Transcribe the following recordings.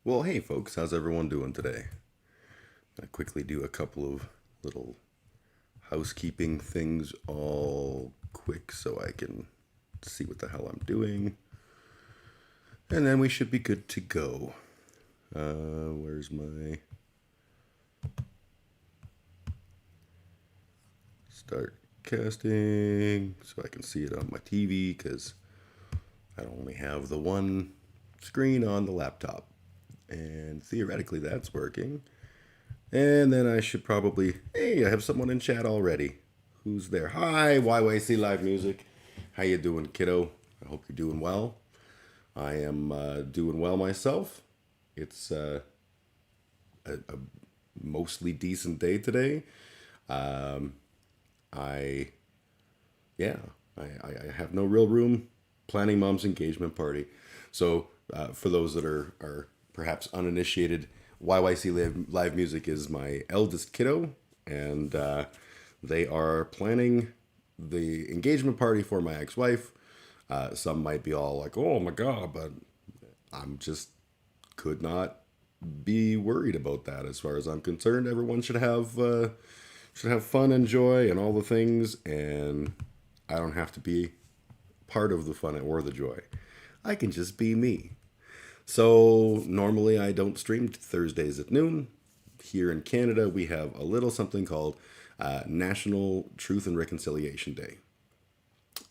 Well, hey folks, how's everyone doing today? Gonna quickly do a couple of little housekeeping things all quick so I can see what the hell I'm doing. And then we should be good to go. Where's my start casting so I can see it on my TV because I only have the one screen on the laptop. And theoretically that's working. And then I should probably, hey, I have someone in chat already. Who's there? Hi, YYC Live Music. How you doing, kiddo? I hope you're doing well. I am doing well myself. It's a mostly decent day today. I, yeah, I have no real room planning mom's engagement party. So for those that are perhaps uninitiated, YYC Live Music is my eldest kiddo, and they are planning the engagement party for my ex-wife. Some might be all like, "Oh my god," but I'm just could not be worried about that. As far as I'm concerned, everyone should have fun and joy and all the things, and I don't have to be part of the fun or the joy. I can just be me. So normally I don't stream Thursdays at noon. Here in Canada, we have a little something called National Truth and Reconciliation Day.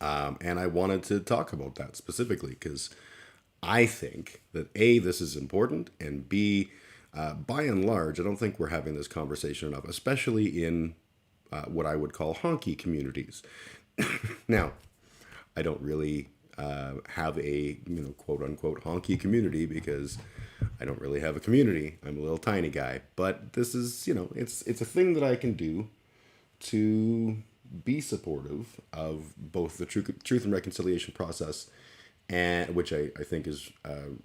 And I wanted to talk about that specifically because I think that A, this is important, and B, by and large, I don't think we're having this conversation enough, especially in what I would call honky communities. Now, I don't really have a quote unquote honky community because I don't really have a community. I'm a little tiny guy, but this is it's a thing that I can do to be supportive of both the truth and reconciliation process, and which I think is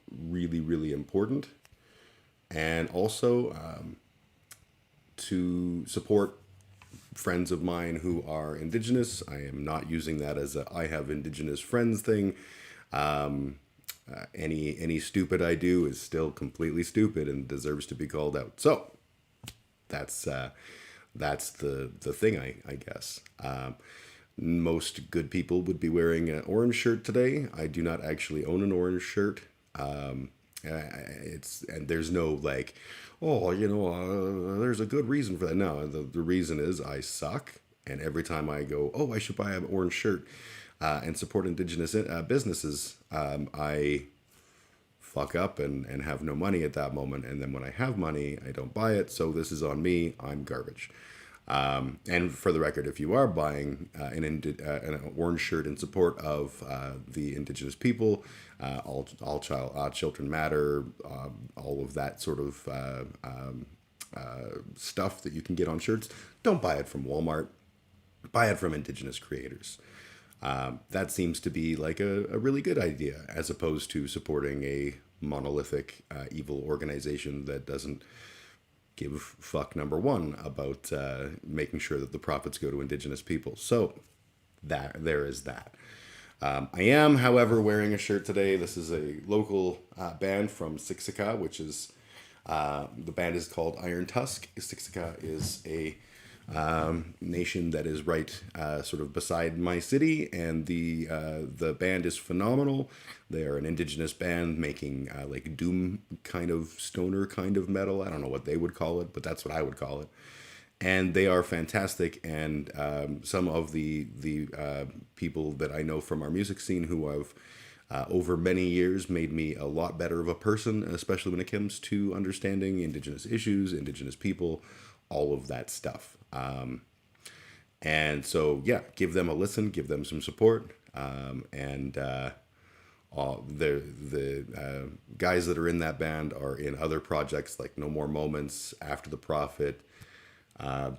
really important, and also to support friends of mine who are Indigenous. I am not using that as a I have Indigenous friends thing. Any stupid I do is still completely stupid and deserves to be called out. So that's the thing, I guess. Most good people would be wearing an orange shirt today. I do not actually own an orange shirt. And there's no like, oh, there's a good reason for that. No, the reason is I suck, and every time I go, oh, I should buy an orange shirt and support Indigenous businesses, I fuck up and have no money at that moment. And then when I have money, I don't buy it. So this is on me. I'm garbage. And for the record, if you are buying an orange shirt in support of the Indigenous people, all children matter, all of that sort of stuff that you can get on shirts, don't buy it from Walmart. Buy it from Indigenous creators. That seems to be like a really good idea, as opposed to supporting a monolithic evil organization that doesn't give fuck number one about making sure that the profits go to Indigenous people. So there is that. I am, however, wearing a shirt today. This is a local band from Siksika, which is the band is called Iron Tusk. Siksika is a nation that is right sort of beside my city, and the band is phenomenal. They are an Indigenous band making like doom kind of stoner kind of metal. I don't know what they would call it, but that's what I would call it. And they are fantastic. And some of the people that I know from our music scene who have over many years made me a lot better of a person, especially when it comes to understanding Indigenous issues, Indigenous people, all of that stuff. And so, yeah, give them a listen, give them some support. And the guys that are in that band are in other projects like No More Moments, After the Prophet,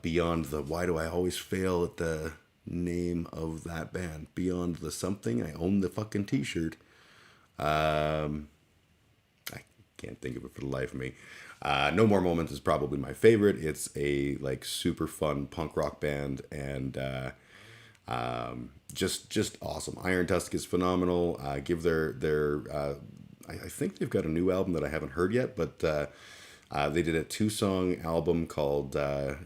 Beyond the, why do I always fail at the name of that band? Beyond the something. I own the fucking t-shirt. I can't think of it for the life of me. No More Moments is probably my favorite. It's a like super fun punk rock band, and just awesome. Iron Tusk is phenomenal. Give their I think they've got a new album that I haven't heard yet, but they did a 2-song album called is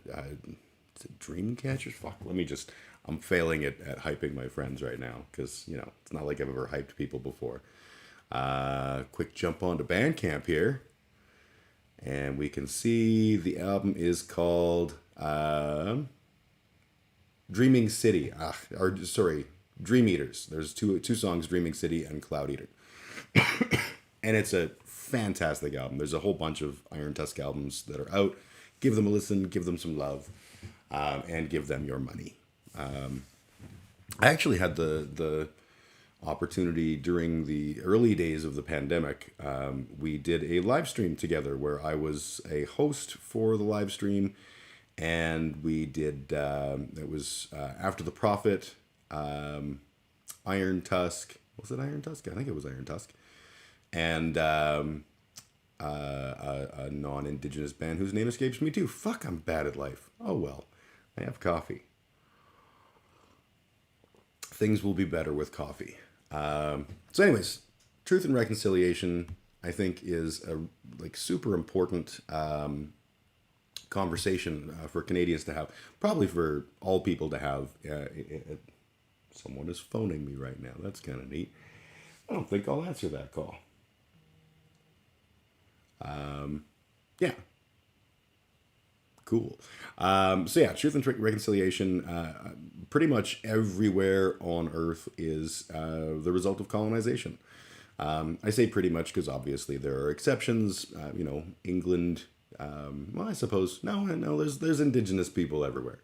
it Dreamcatchers. Fuck, let me just. I'm failing at hyping my friends right now because it's not like I've ever hyped people before. Quick jump onto Bandcamp here, and we can see the album is called Dreaming City. Or sorry, Dream Eaters. There's two songs, Dreaming City and Cloud Eater, and it's a fantastic album. There's a whole bunch of Iron Tusk albums that are out. Give them a listen, give them some love, and give them your money. I actually had the opportunity during the early days of the pandemic. We did a live stream together where I was a host for the live stream, and we did it was After the Prophet, Iron Tusk. Was it Iron Tusk? I think it was Iron Tusk, and a non-indigenous band whose name escapes me too. Fuck, I'm bad at life. Oh well, I have coffee. Things will be better with coffee. So, anyways, Truth and Reconciliation, I think, is a super important conversation for Canadians to have. Probably for all people to have. Someone is phoning me right now. That's kind of neat. I don't think I'll answer that call. Yeah. Cool. So yeah, Truth and Reconciliation, pretty much everywhere on Earth is the result of colonization. I say pretty much because obviously there are exceptions. England. Well, I suppose no. There's indigenous people everywhere,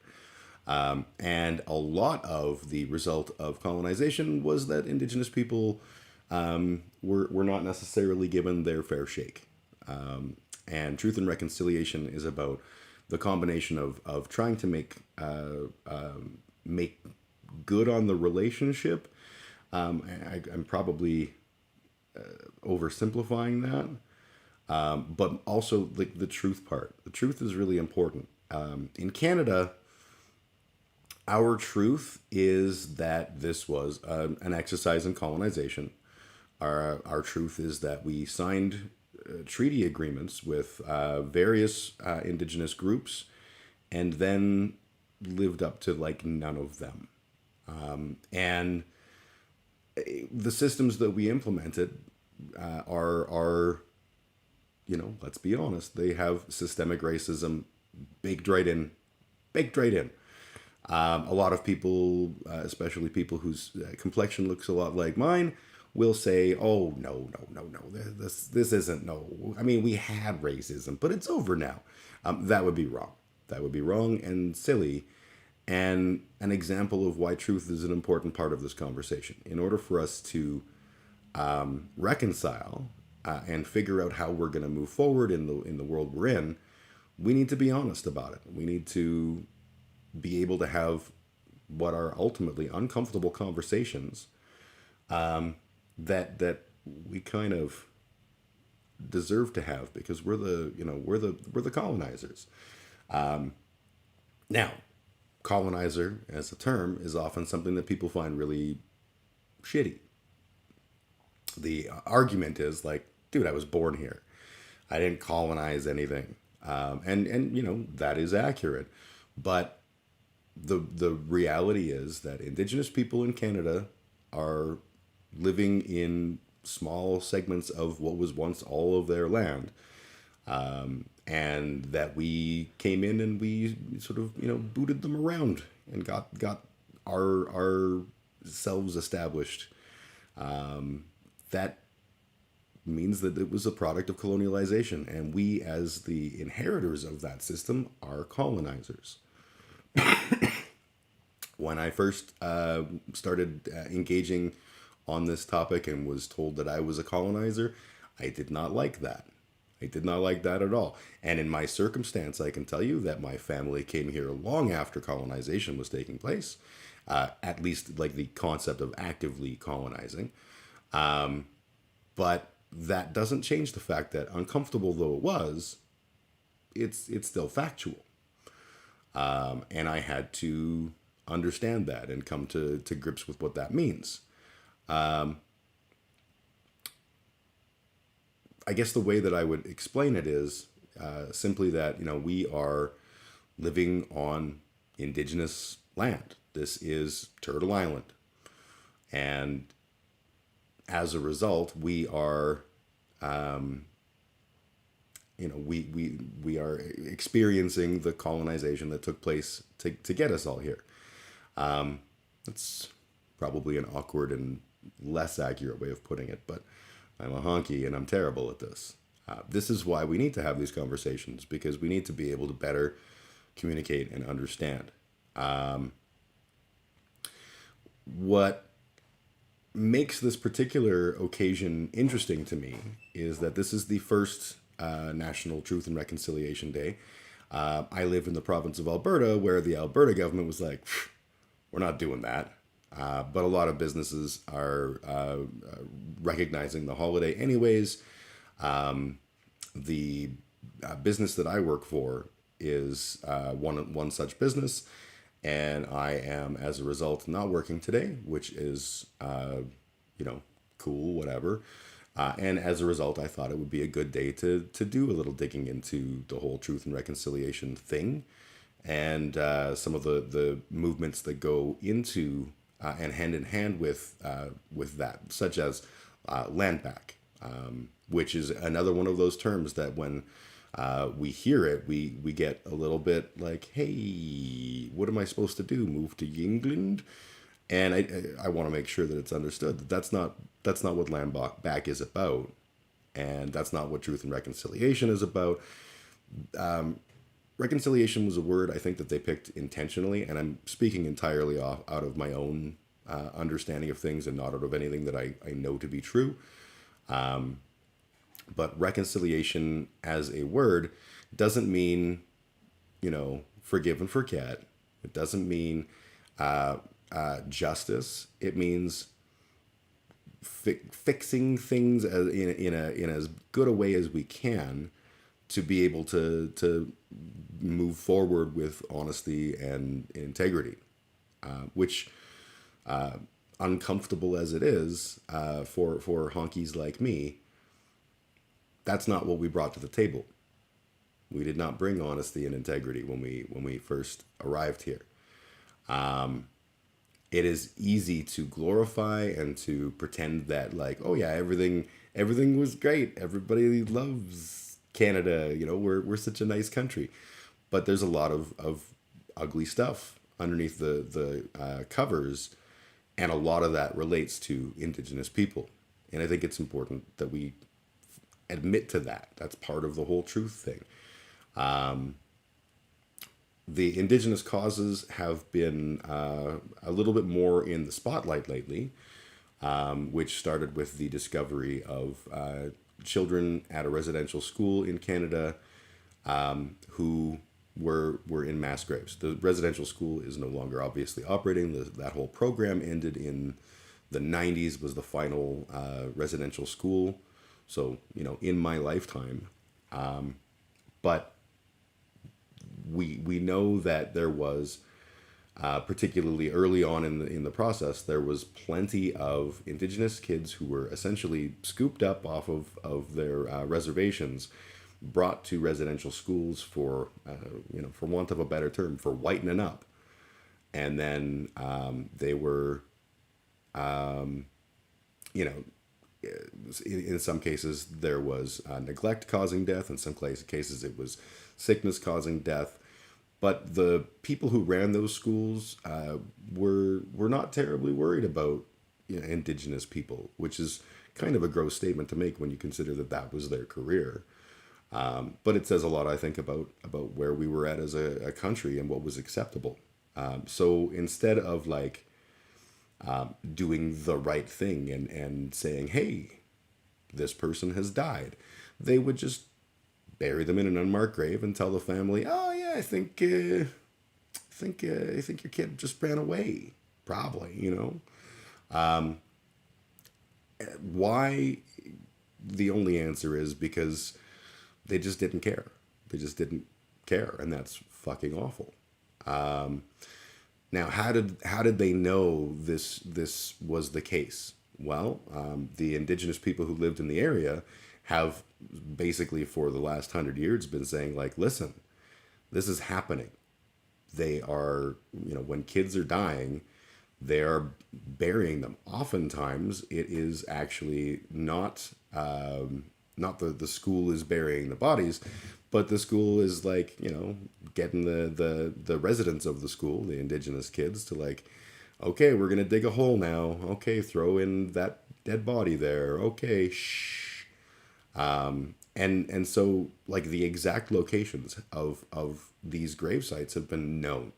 and a lot of the result of colonization was that indigenous people were not necessarily given their fair shake. And Truth and Reconciliation is about the combination of trying to make good on the relationship. I'm probably oversimplifying that, but also the truth part. The truth is really important. In Canada, our truth is that this was an exercise in colonization. Our truth is that we signed treaty agreements with various indigenous groups and then lived up to none of them. And the systems that we implemented are let's be honest, they have systemic racism baked right in. A lot of people, especially people whose complexion looks a lot like mine, will say, "Oh no, this isn't no. I mean, we had racism, but it's over now." That would be wrong. That would be wrong and silly, and an example of why truth is an important part of this conversation. In order for us to reconcile and figure out how we're going to move forward in the world we're in, we need to be honest about it. We need to be able to have what are ultimately uncomfortable conversations that we kind of deserve to have because we're the colonizers. Now, colonizer as a term is often something that people find really shitty. The argument is dude, I was born here. I didn't colonize anything. And that is accurate. But the reality is that Indigenous people in Canada are living in small segments of what was once all of their land. And that we came in and we sort of, booted them around and got our selves established. That means that it was a product of colonialization, and we, as the inheritors of that system, are colonizers. When I first started engaging on this topic and was told that I was a colonizer, I did not like that. I did not like that at all. And in my circumstance, I can tell you that my family came here long after colonization was taking place, at least the concept of actively colonizing. But that doesn't change the fact that, uncomfortable though it was, it's still factual. And I had to understand that and come to grips with what that means. I guess the way that I would explain it is simply that, we are living on indigenous land. This is Turtle Island. And as a result, we are, we are experiencing the colonization that took place to get us all here. That's probably an awkward and less accurate way of putting it, but I'm a honky and I'm terrible at this. This is why we need to have these conversations, because we need to be able to better communicate and understand. What makes this particular occasion interesting to me is that this is the first National Truth and Reconciliation Day. I live in the province of Alberta, where the Alberta government was like, we're not doing that. But a lot of businesses are recognizing the holiday anyways. The business that I work for is one such business, and I am, as a result, not working today, which is, cool, whatever. And as a result, I thought it would be a good day to do a little digging into the whole truth and reconciliation thing, and some of the movements that go into and hand in hand with that, such as land back, which is another one of those terms that when we hear it, we get a little bit like, hey, what am I supposed to do? Move to England? And I want to make sure that it's understood that that's not what land back is about, and that's not what truth and reconciliation is about. Reconciliation was a word I think that they picked intentionally, and I'm speaking entirely out of my own understanding of things and not out of anything that I know to be true. But reconciliation as a word doesn't mean, forgive and forget. It doesn't mean justice. It means fixing things in as good a way as we can to be able to move forward with honesty and integrity, which, uncomfortable as it is for honkies like me, that's not what we brought to the table. We did not bring honesty and integrity when we first arrived here. It is easy to glorify and to pretend that, like, oh yeah, everything was great. Everybody loves Canada. We're such a nice country, but there's a lot of ugly stuff underneath the covers, and a lot of that relates to Indigenous people. And I think it's important that we admit to that. That's part of the whole truth thing. The Indigenous causes have been a little bit more in the spotlight lately, which started with the discovery of children at a residential school in Canada who were in mass graves. The residential school is no longer obviously operating. That whole program ended in the 90s, was the final residential school. So, in my lifetime. But we know that there was, particularly early on in the process, there was plenty of Indigenous kids who were essentially scooped up off of their reservations, brought to residential schools for want of a better term, for whitening up. And then they were, in some cases there was neglect causing death. In some cases it was sickness causing death. But the people who ran those schools were not terribly worried about Indigenous people, which is kind of a gross statement to make when you consider that was their career. But it says a lot, I think, about where we were at as a country and what was acceptable. So instead of doing the right thing and saying, hey, this person has died, they would just bury them in an unmarked grave and tell the family, oh yeah, I think your kid just ran away, probably. Why? The only answer is because they just didn't care. They just didn't care, and that's fucking awful. Now, how did they know this was the case? Well, the Indigenous people who lived in the area have basically for the last 100 years been saying like, listen, this is happening. They are, when kids are dying, they are burying them. Oftentimes, it is actually not the school is burying the bodies, but the school is like, getting the residents of the school, the indigenous kids, to like, okay, we're gonna dig a hole now. Okay, throw in that dead body there. Okay, shh. And so like the exact locations of these grave sites have been known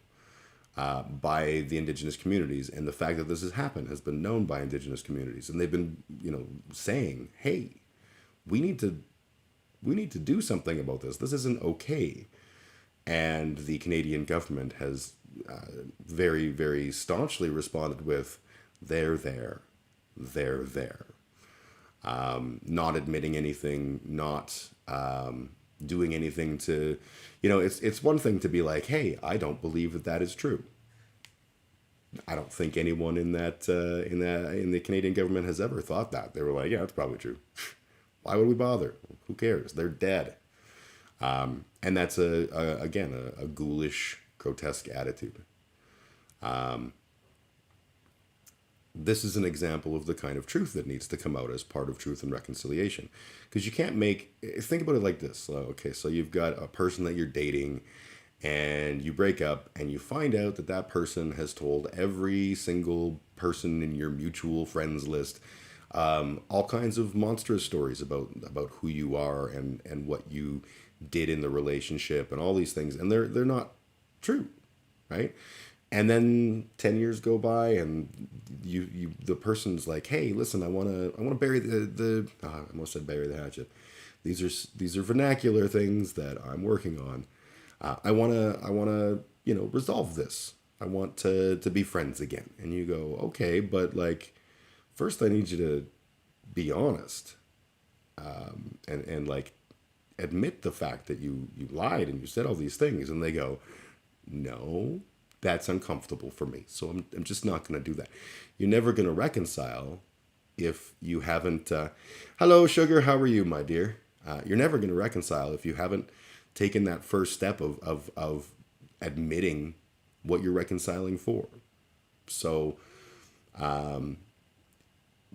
by the indigenous communities, and the fact that this has happened has been known by indigenous communities, and they've been saying, hey, we need to do something about this. This isn't okay. And the Canadian government has very, very staunchly responded with, they're there, they're there. Not admitting anything, not doing anything to, it's one thing to be like, hey, I don't believe that that is true. I don't think anyone in the Canadian government has ever thought that. They were like, yeah, that's probably true. Why would we bother? Who cares? They're dead. And that's again a ghoulish, grotesque attitude. This is an example of the kind of truth that needs to come out as part of truth and reconciliation, because you can't think about it like this. Okay, so you've got a person that you're dating, and you break up, and you find out that that person has told every single person in your mutual friends list all kinds of monstrous stories about who you are and what you did in the relationship and all these things, and they're not true, right? And then 10 years go by, and the person's like, hey, listen, I want to bury I almost said bury the hatchet. These are vernacular things that I'm working on. I want to resolve this. I want to be friends again. And you go, okay, but like, first I need you to be honest, and like admit the fact that you lied and you said all these things. And they go, no, that's uncomfortable for me, so I'm just not going to do that. You're never going to reconcile if you haven't, hello sugar, how are you, my dear? You're never going to reconcile if you haven't taken that first step of admitting what you're reconciling for. So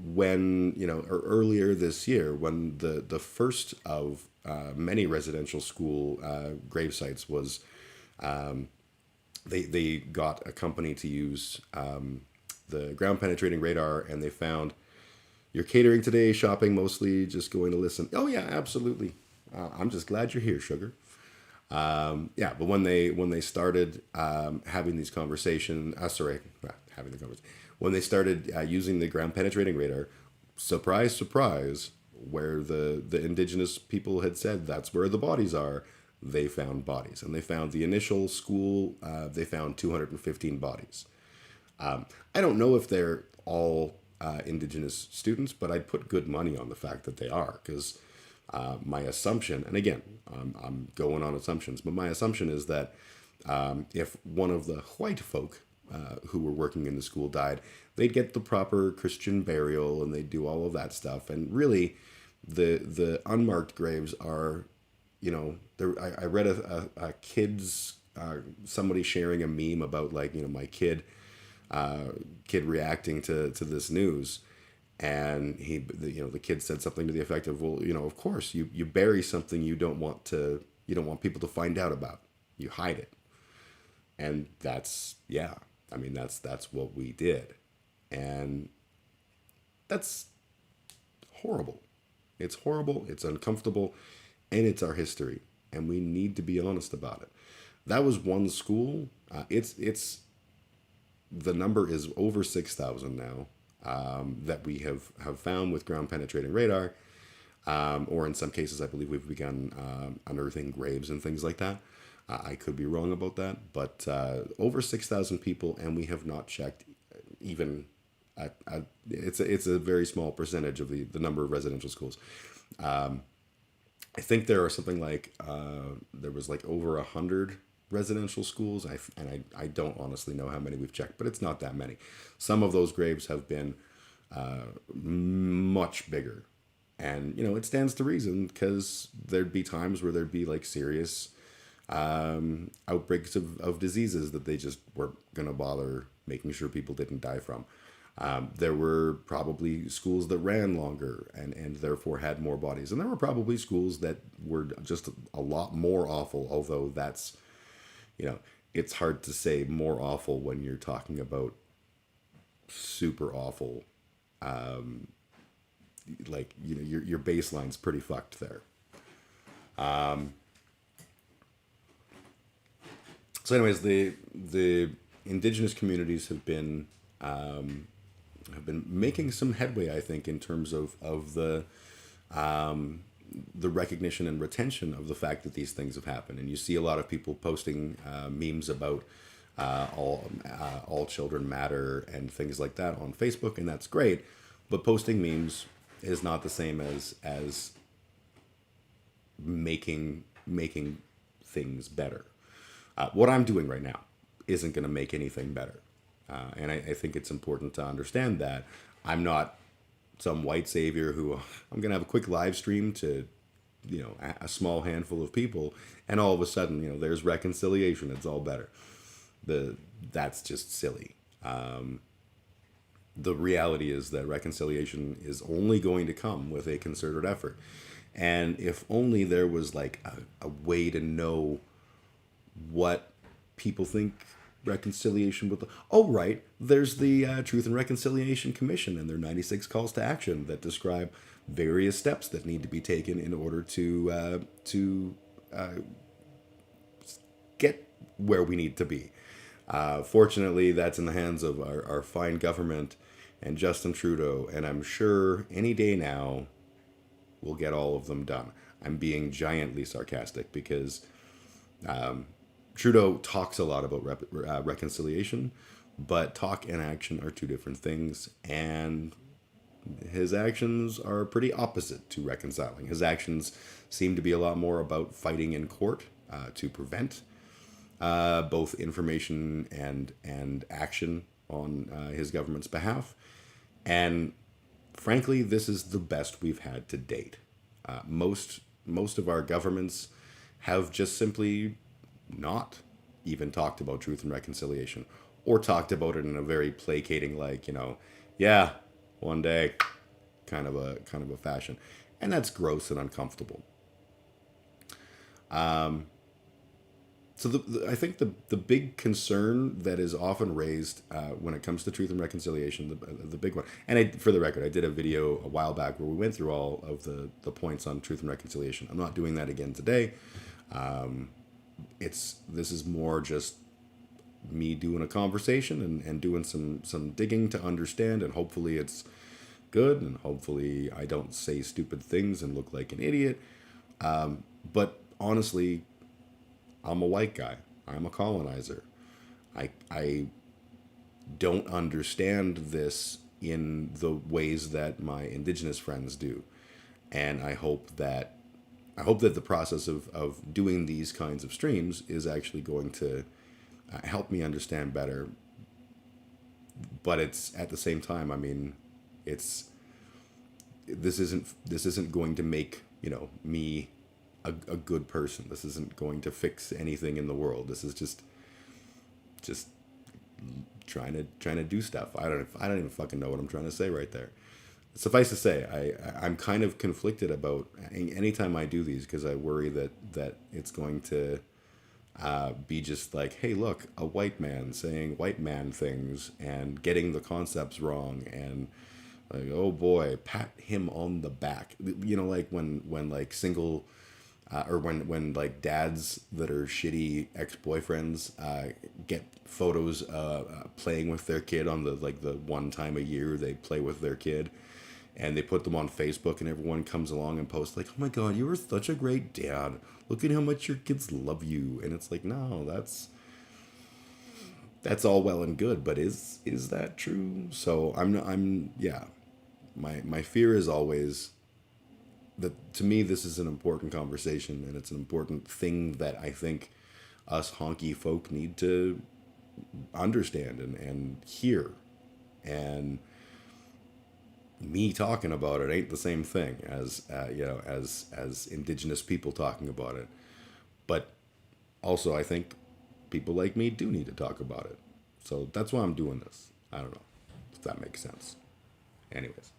when, earlier this year, when the first of many residential school grave sites was, they got a company to use the ground penetrating radar, and they found, you're catering today, shopping mostly, just going to listen. Oh yeah, absolutely. I'm just glad you're here, sugar. Yeah, but when they started having these conversations, having the conversation, when they started using the ground penetrating radar, surprise, surprise, where the indigenous people had said that's where the bodies are, they found bodies, and they found the initial school. They found 215 bodies. I don't know if they're all indigenous students, but I'd put good money on the fact that they are, because my assumption, and again, I'm going on assumptions, but my assumption is that if one of the white folk who were working in the school died, they'd get the proper Christian burial, and they'd do all of that stuff. And really, the unmarked graves are, I read a kid's, somebody sharing a meme about like, my kid reacting to this news. And the kid said something to the effect of, well, of course you bury something you don't want people to find out about. You hide it. And that's what we did. And that's horrible. It's horrible. It's uncomfortable, and it's our history, and we need to be honest about it. That was one school. It's the number is over 6,000 now. That we have found with ground penetrating radar, or in some cases, I believe we've begun unearthing graves and things like that. I could be wrong about that, but over 6,000 people, and we have not checked even. It's a very small percentage of the number of residential schools. I think there are something like there was like over 100 residential schools. I don't honestly know how many we've checked, but it's not that many. Some of those graves have been much bigger, And, it stands to reason because there'd be times where there'd be like serious outbreaks of diseases that they just weren't going to bother making sure people didn't die from. There were probably schools that ran longer and therefore had more bodies. And there were probably schools that were just a lot more awful, although that's, it's hard to say more awful when you're talking about super awful. Like, your baseline's pretty fucked there. So anyways, the indigenous communities have been making some headway, I think, in terms of the recognition and retention of the fact that these things have happened. And you see a lot of people posting memes about all children matter and things like that on Facebook, and that's great. But posting memes is not the same as making things better. What I'm doing right now isn't going to make anything better. And I think it's important to understand that I'm not some white savior who I'm going to have a quick live stream to, a small handful of people, and all of a sudden, there's reconciliation. It's all better. That's just silly. The reality is that reconciliation is only going to come with a concerted effort. And if only there was like a way to know what people think reconciliation with right, there's the Truth and Reconciliation Commission and their 96 calls to action that describe various steps that need to be taken in order to get where we need to be. Fortunately, that's in the hands of our fine government and Justin Trudeau, and I'm sure any day now we'll get all of them done. I'm being giantly sarcastic because Trudeau talks a lot about reconciliation, but talk and action are two different things, and his actions are pretty opposite to reconciling. His actions seem to be a lot more about fighting in court to prevent both information and action on his government's behalf. And frankly, this is the best we've had to date. Most of our governments have just simply not even talked about truth and reconciliation, or talked about it in a very placating, like, yeah, one day kind of a fashion. And that's gross and uncomfortable. So I think the big concern that is often raised when it comes to truth and reconciliation, the big one, and for the record, I did a video a while back where we went through all of the points on truth and reconciliation. I'm not doing that again today. This is more just me doing a conversation and doing some digging to understand, and hopefully it's good, and hopefully I don't say stupid things and look like an idiot. But honestly, I'm a white guy. I'm a colonizer. I don't understand this in the ways that my indigenous friends do. And I hope that the process of doing these kinds of streams is actually going to help me understand better. But it's at the same time, I mean, this isn't going to make, me a good person. This isn't going to fix anything in the world. This is just trying to do stuff. I don't even fucking know what I'm trying to say right there. Suffice to say, I'm kind of conflicted about anytime I do these, because I worry that it's going to be just like, hey, look, a white man saying white man things and getting the concepts wrong, and like, oh boy, pat him on the back. Like when like single or when like dads that are shitty ex-boyfriends get photos playing with their kid on the one time a year they play with their kid, and they put them on Facebook, and everyone comes along and posts like, oh my god, you were such a great dad, look at how much your kids love you. And it's like, no, that's all well and good, but is that true? So my fear is always that, to me, this is an important conversation, and it's an important thing that I think us honky folk need to understand and hear. And me talking about it ain't the same thing as as Indigenous people talking about it. But also, I think people like me do need to talk about it. So that's why I'm doing this. I don't know if that makes sense. Anyways,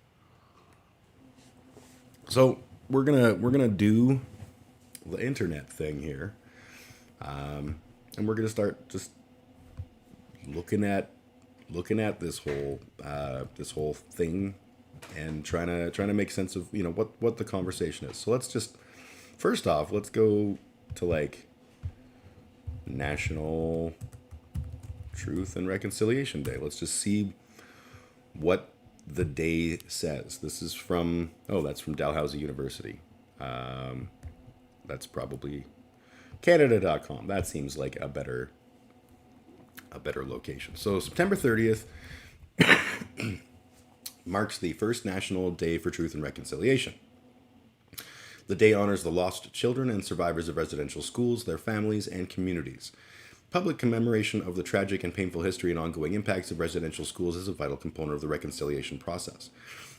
so we're gonna do the internet thing here, and we're gonna start just looking at this whole thing and trying to make sense of what the conversation is. So let's just first off let's go to like National Truth and Reconciliation Day. Let's just see what the day says. This is from that's from Dalhousie University. That's probably Canada.com. That seems like a better location. So September 30th marks the first National Day for Truth and Reconciliation. The day honors the lost children and survivors of residential schools, their families, and communities. Public commemoration of the tragic and painful history and ongoing impacts of residential schools is a vital component of the reconciliation process.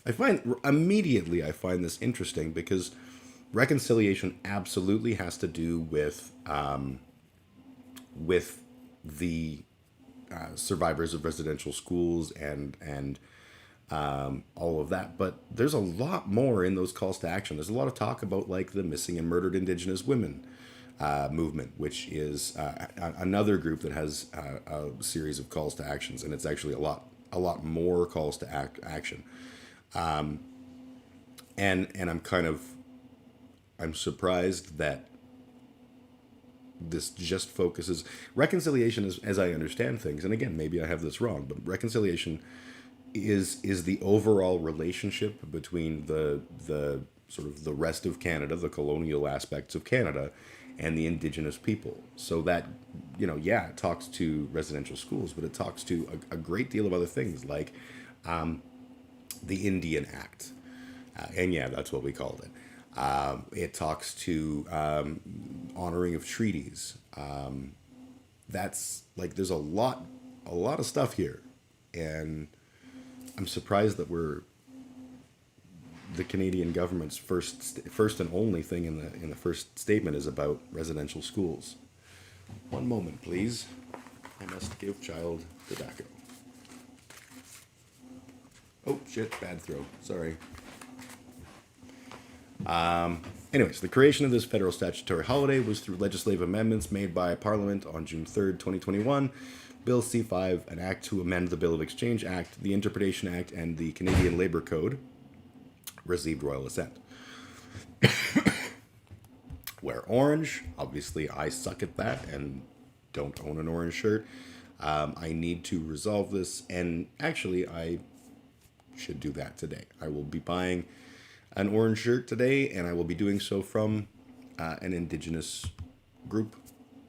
I find this interesting because reconciliation absolutely has to do with the survivors of residential schools and all of that. But there's a lot more in those calls to action. There's a lot of talk about like the missing and murdered Indigenous women movement, which is another group that has a series of calls to actions, and it's actually a lot more calls to action. And I'm surprised that this just focuses reconciliation as I understand things, and again maybe I have this wrong, but reconciliation is the overall relationship between the sort of the rest of Canada, the colonial aspects of Canada, and the Indigenous people. So that it talks to residential schools, but it talks to a great deal of other things like the Indian Act, and that's what we called it. It talks to honoring of treaties. That's like there's a lot of stuff here, and I'm surprised that the Canadian government's first and only thing in the first statement is about residential schools. One moment, please. I must give child tobacco. Oh shit! Bad throw. Sorry. Anyways, the creation of this federal statutory holiday was through legislative amendments made by Parliament on June 3rd, 2021. Bill C5, an act to amend the Bill of Exchange Act, the Interpretation Act, and the Canadian Labour Code, received royal assent. Wear orange. Obviously, I suck at that and don't own an orange shirt. I need to resolve this, and actually, I should do that today. I will be buying an orange shirt today, and I will be doing so from an Indigenous group,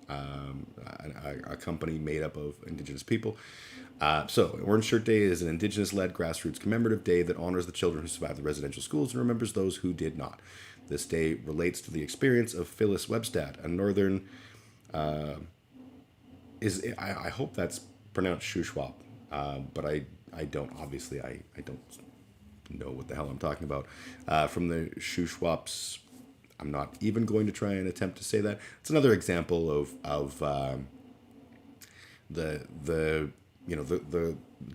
a company made up of Indigenous people. So, Orange Shirt Day is an Indigenous-led grassroots commemorative day that honors the children who survived the residential schools and remembers those who did not. This day relates to the experience of Phyllis Webstad, a northern. I hope that's pronounced Shuswap, but I don't. Obviously, I don't know what the hell I'm talking about. From the Shuswaps, I'm not even going to try and attempt to say that. It's another example of the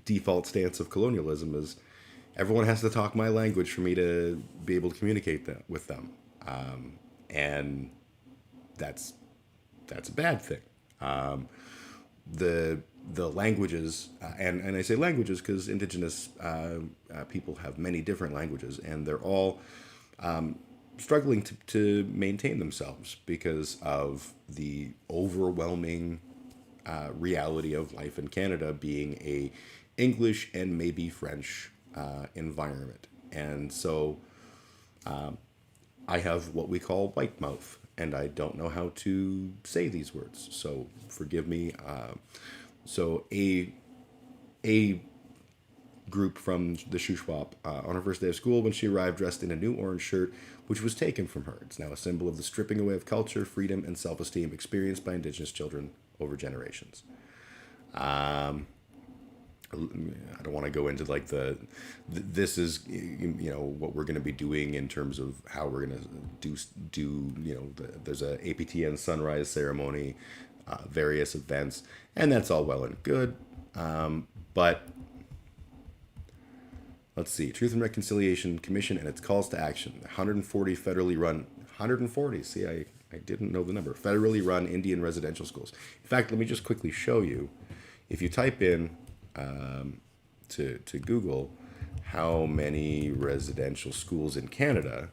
default stance of colonialism is everyone has to talk my language for me to be able to communicate that with them, and that's a bad thing. The languages, and I say languages because Indigenous people have many different languages, and they're all struggling to maintain themselves because of the overwhelming reality of life in Canada being a English and maybe French environment. And so I have what we call white mouth, and I don't know how to say these words, so forgive me. So a group from the Shuswap on her first day of school when she arrived dressed in a new orange shirt, which was taken from her. It's now a symbol of the stripping away of culture, freedom, and self-esteem experienced by Indigenous children over generations. I don't want to go into like this is what we're going to be doing in terms of how we're going to do there's a APTN sunrise ceremony, various events, and that's all well and good, but let's see, Truth and Reconciliation Commission and its calls to action. 140 federally run 140. See, I didn't know the number. Federally run Indian residential schools. In fact, let me just quickly show you. If you type in to Google how many residential schools in Canada.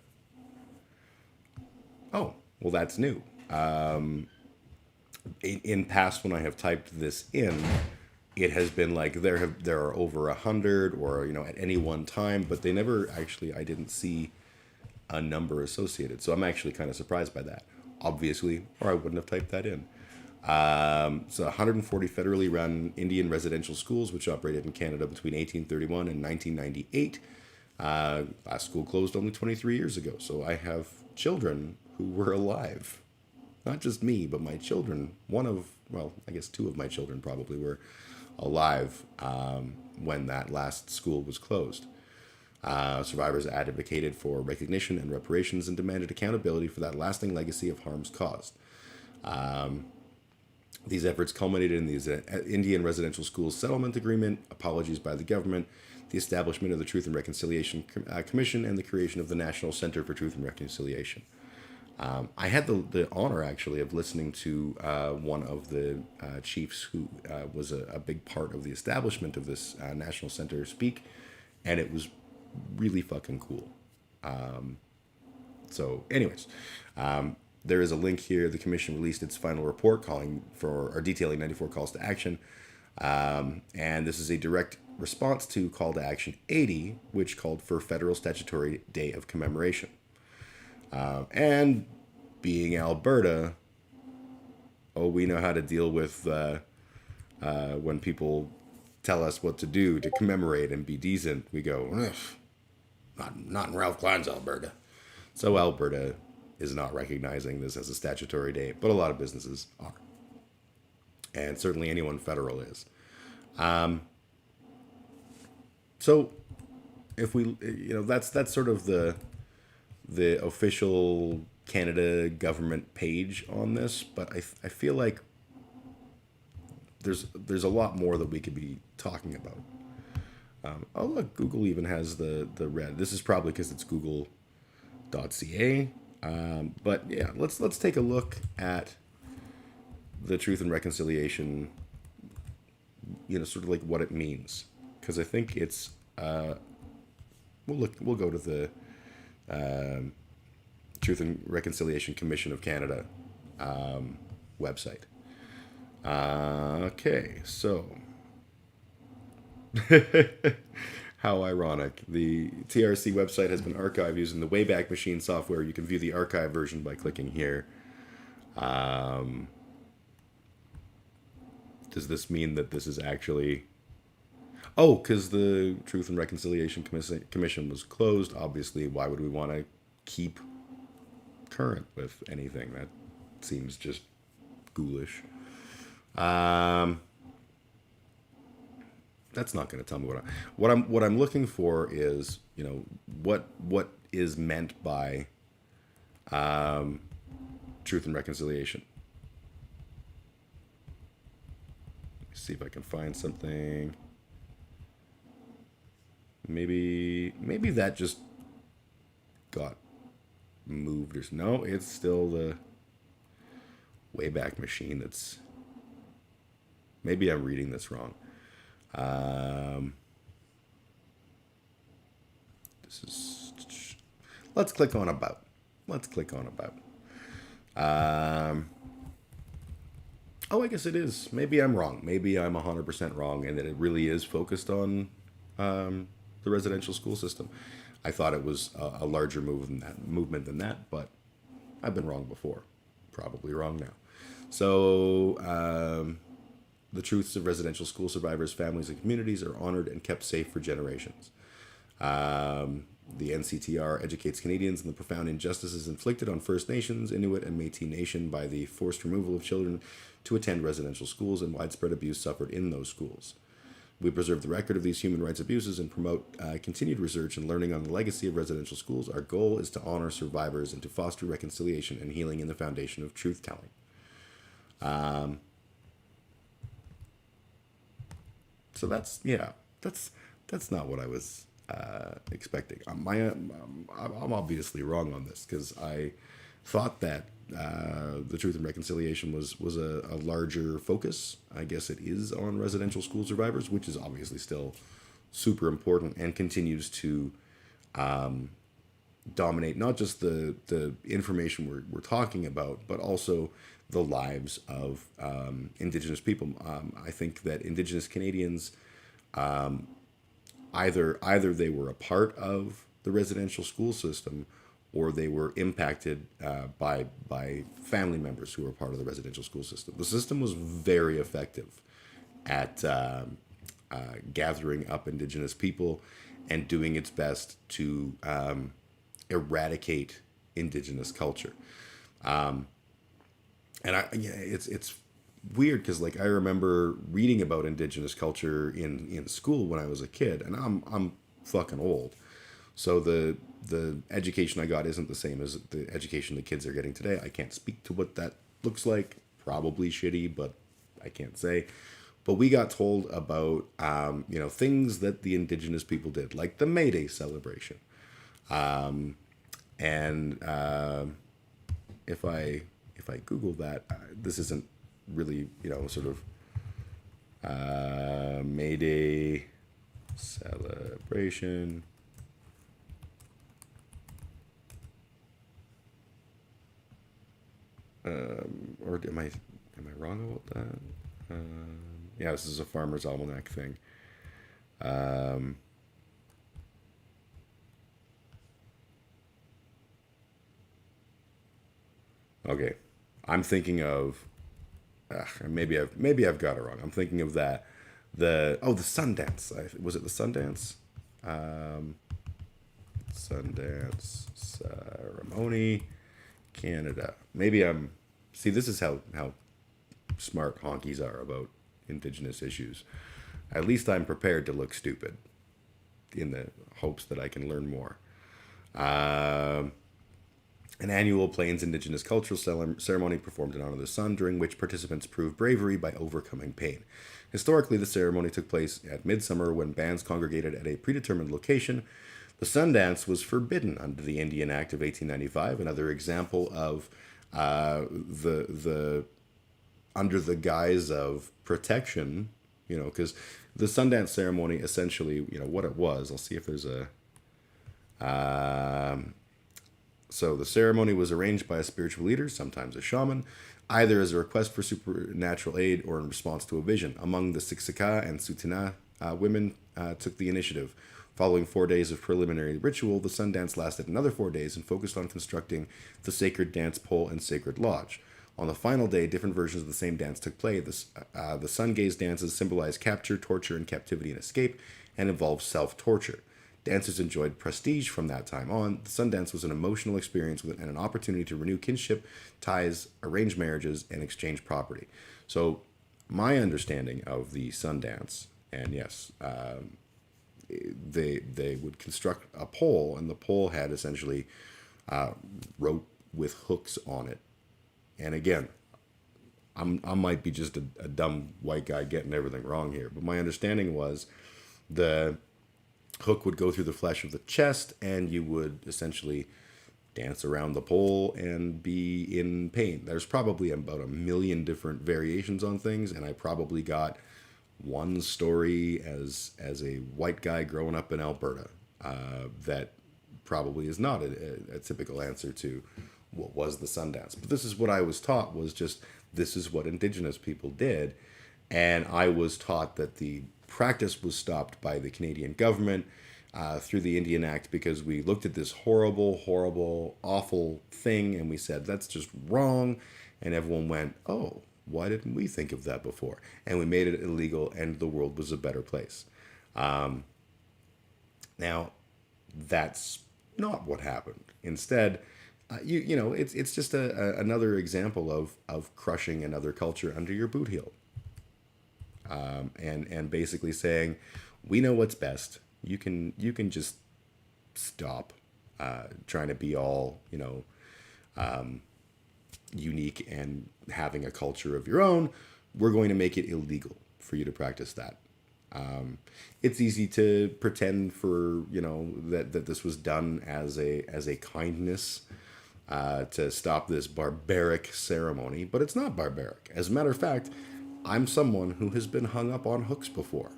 Oh, well, that's new. In past, when I have typed this in, it has been like there are over 100 or at any one time, but they never actually, I didn't see a number associated. So I'm actually kind of surprised by that. Obviously, or I wouldn't have typed that in. So 140 federally run Indian residential schools, which operated in Canada between 1831 and 1998. Last school closed only 23 years ago. So I have children who were alive. Not just me, but my children. I guess two of my children probably were alive when that last school was closed. Survivors advocated for recognition and reparations and demanded accountability for that lasting legacy of harms caused. These efforts culminated in the Indian Residential Schools Settlement Agreement, apologies by the government, the establishment of the Truth and Reconciliation Commission, and the creation of the National Center for Truth and Reconciliation. I had the honor, actually, of listening to one of the chiefs who was a big part of the establishment of this National Center speak, and it was really fucking cool. So, anyways, there is a link here. The commission released its final report detailing 94 calls to action. And this is a direct response to Call to Action 80, which called for Federal Statutory Day of Commemoration. And being Alberta, we know how to deal with when people tell us what to do to commemorate and be decent. We go, not in Ralph Klein's Alberta. So Alberta is not recognizing this as a statutory day, but a lot of businesses are. And certainly anyone federal is. So if we, that's sort of the official Canada government page on this, but I feel like there's a lot more that we could be talking about. Look, Google even has the red. This is probably because it's google.ca. But yeah, let's take a look at the Truth and Reconciliation, sort of like what it means, because I think it's we'll go to the Truth and Reconciliation Commission of Canada website. Okay, so how ironic. The TRC website has been archived using the Wayback Machine software. You can view the archive version by clicking here. Does this mean that this is actually... Oh, because the Truth and Reconciliation Commission was closed. Obviously, why would we want to keep current with anything? That seems just ghoulish. That's not going to tell me what I'm looking for is, what is meant by Truth and Reconciliation. Let me see if I can find something. Maybe that just got moved or no, it's still the Wayback Machine. That's, maybe I'm reading this wrong. Let's click on about. I guess it is. Maybe I'm wrong. Maybe I'm 100% wrong, and that it really is focused on the residential school system. I thought it was a larger movement than that, but I've been wrong before. Probably wrong now. So, the truths of residential school survivors, families, and communities are honored and kept safe for generations. The NCTR educates Canadians in the profound injustices inflicted on First Nations, Inuit, and Métis Nation by the forced removal of children to attend residential schools and widespread abuse suffered in those schools. We preserve the record of these human rights abuses and promote continued research and learning on the legacy of residential schools. Our goal is to honor survivors and to foster reconciliation and healing in the foundation of truth telling. So that's not what I was expecting. I'm obviously wrong on this because I thought that the Truth and Reconciliation was a larger focus. I guess it is on residential school survivors, which is obviously still super important and continues to dominate not just the information we're talking about, but also the lives of Indigenous people. I think that Indigenous Canadians, either they were a part of the residential school system, or they were impacted by family members who were part of the residential school system. The system was very effective at gathering up Indigenous people and doing its best to eradicate Indigenous culture. It's weird because like I remember reading about Indigenous culture in school when I was a kid, and I'm fucking old, so the education I got isn't the same as the education the kids are getting today. I can't speak to what that looks like. Probably shitty, but I can't say. But we got told about things that the Indigenous people did, like the May Day celebration, and if I Google that, this isn't really sort of May Day celebration. Or am I wrong about that? Yeah, this is a Farmer's Almanac thing. Okay, I'm thinking of maybe I've got it wrong. I'm thinking of that the Sundance. Was it the Sundance? Sundance ceremony, Canada. Maybe I'm. See, this is how smart honkies are about Indigenous issues. At least I'm prepared to look stupid in the hopes that I can learn more. An annual Plains Indigenous cultural ceremony performed in honor of the sun, during which participants prove bravery by overcoming pain. Historically, the ceremony took place at midsummer when bands congregated at a predetermined location. The Sundance was forbidden under the Indian Act of 1895, another example of the under the guise of protection, because the Sundance ceremony essentially, what it was. I'll see if there's a. So the ceremony was arranged by a spiritual leader, sometimes a shaman, either as a request for supernatural aid or in response to a vision. Among the Siksika and Tsuut'ina women took the initiative. Following 4 days of preliminary ritual, the Sundance lasted another 4 days and focused on constructing the sacred dance pole and sacred lodge. On the final day, different versions of the same dance took place. The sun gaze dances symbolize capture, torture, and captivity and escape, and involve self-torture. Dancers enjoyed prestige from that time on. The Sundance was an emotional experience and an opportunity to renew kinship, ties, arrange marriages, and exchange property. So, my understanding of the Sundance, and yes, they would construct a pole, and the pole had essentially rope with hooks on it. And again, I might be just a dumb white guy getting everything wrong here, but my understanding was the hook would go through the flesh of the chest, and you would essentially dance around the pole and be in pain. There's probably about 1 million different variations on things, and I probably got one story as a white guy growing up in Alberta that probably is not a typical answer to what was the Sundance. But this is what I was taught, was just this is what Indigenous people did. And I was taught that the practice was stopped by the Canadian government through the Indian Act, because we looked at this horrible, horrible, awful thing and we said, that's just wrong. And everyone went, oh, why didn't we think of that before? And we made it illegal, and the world was a better place. Now, that's not what happened. Instead, it's just another example of crushing another culture under your boot heel. and basically saying, we know what's best. You can just stop trying to be all unique and having a culture of your own. We're going to make it illegal for you to practice that. It's easy to pretend for that this was done as a kindness to stop this barbaric ceremony, but it's not barbaric. As a matter of fact, I'm someone who has been hung up on hooks before.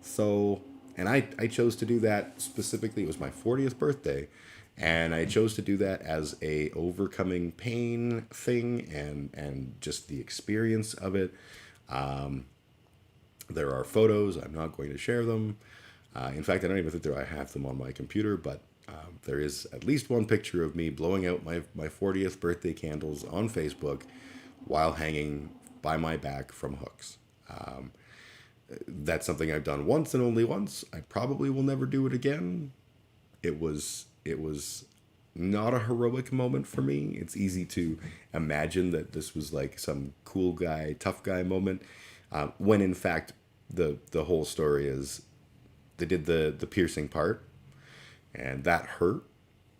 So, and I chose to do that specifically. It was my 40th birthday, and I chose to do that as a overcoming pain thing and just the experience of it. There are photos. I'm not going to share them. In fact, I don't even think I have them on my computer, but there is at least one picture of me blowing out my 40th birthday candles on Facebook while hanging by my back from hooks. That's something I've done once and only once. I probably will never do it again. It was not a heroic moment for me. It's easy to imagine that this was like some cool guy, tough guy moment, when in fact the whole story is they did the piercing part, and that hurt,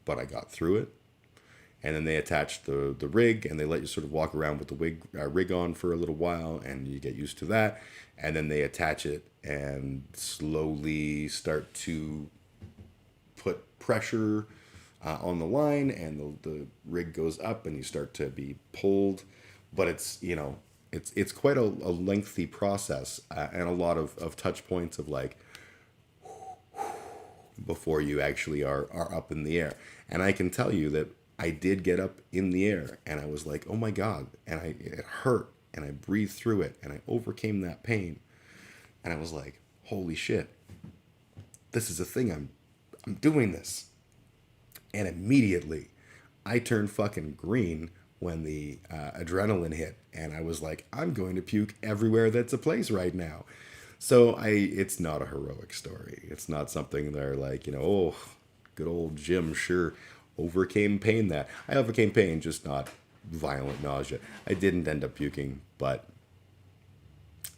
but I got through it. And then they attached the rig, and they let you sort of walk around with the rig on for a little while, and you get used to that. And then they attach it and slowly start to put pressure on the line, and the rig goes up, and you start to be pulled. But it's quite a lengthy process, and a lot of touch points of like before you actually are up in the air. And I can tell you that I did get up in the air, and I was like, oh my God. And it hurt, and I breathed through it, and I overcame that pain. And I was like, holy shit, this is a thing. I'm doing this. And immediately I turned fucking green when the adrenaline hit, and I was like, I'm going to puke everywhere that's a place right now. So it's not a heroic story. It's not something they're like, oh, good old Jim sure overcame pain. That I overcame pain, just not violent nausea. I didn't end up puking, but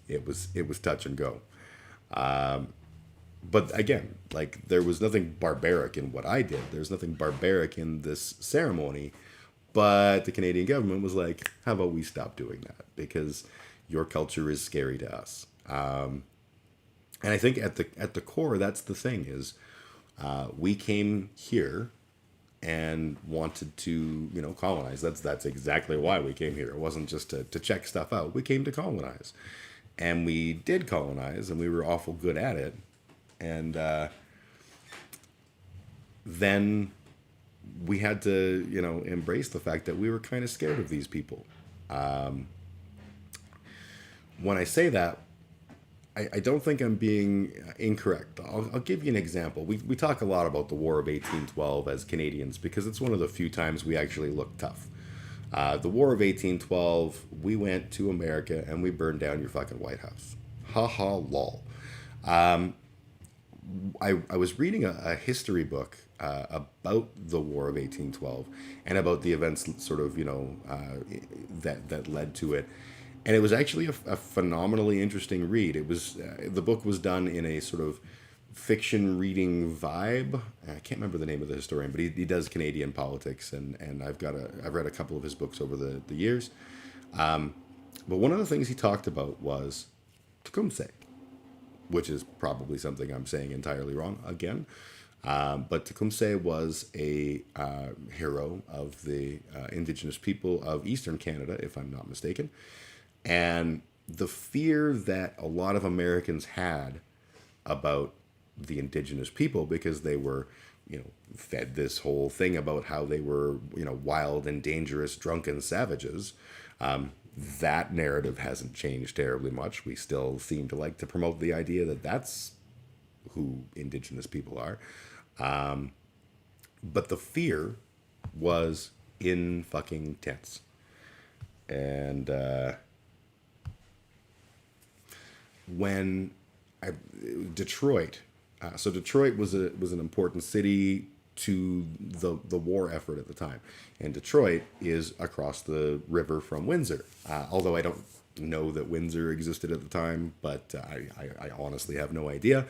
it was touch and go. But again, like, there was nothing barbaric in what I did. There's nothing barbaric in this ceremony. But the Canadian government was like, how about we stop doing that? Because your culture is scary to us. And I think at the core, that's the thing is, we came here and wanted to, colonize. That's exactly why we came here. It wasn't just to check stuff out. We came to colonize. And we did colonize, and we were awful good at it. And then we had to, embrace the fact that we were kind of scared of these people. When I say that, I don't think I'm being incorrect. I'll give you an example. We talk a lot about the War of 1812 as Canadians because it's one of the few times we actually look tough. The War of 1812, we went to America and we burned down your fucking White House. Ha ha lol. I was reading a history book about the War of 1812 and about the events sort of, that led to it. And it was actually a phenomenally interesting read. It was the book was done in a sort of fiction reading vibe. I can't remember the name of the historian, but he does Canadian politics, and I've read a couple of his books over the years. But one of the things he talked about was Tecumseh, which is probably something I'm saying entirely wrong again. But Tecumseh was a hero of the Indigenous people of Eastern Canada, if I'm not mistaken. And the fear that a lot of Americans had about the Indigenous people, because they were, fed this whole thing about how they were, wild and dangerous, drunken savages. That narrative hasn't changed terribly much. We still seem to like to promote the idea that that's who Indigenous people are. But the fear was in fucking tents. And when Detroit, so Detroit was an important city to the war effort at the time, and Detroit is across the river from Windsor. Although I don't know that Windsor existed at the time, but I honestly have no idea.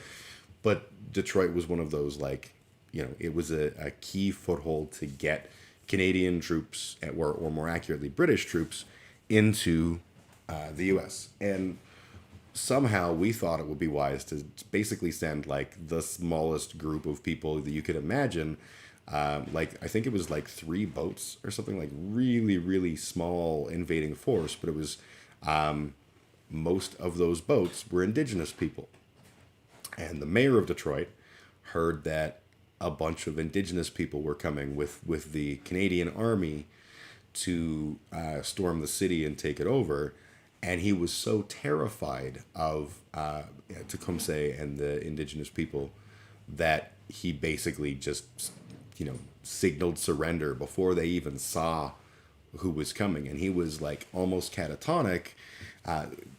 But Detroit was one of those, like, it was a key foothold to get Canadian troops, or more accurately, British troops, into the U.S. And somehow we thought it would be wise to basically send like the smallest group of people that you could imagine. Like I think it was like 3 boats or something, like really, really small invading force, but it was most of those boats were indigenous people. And the mayor of Detroit heard that a bunch of indigenous people were coming with the Canadian army to storm the city and take it over. And he was so terrified of Tecumseh and the indigenous people that he basically just, signaled surrender before they even saw who was coming. And he was like almost catatonic,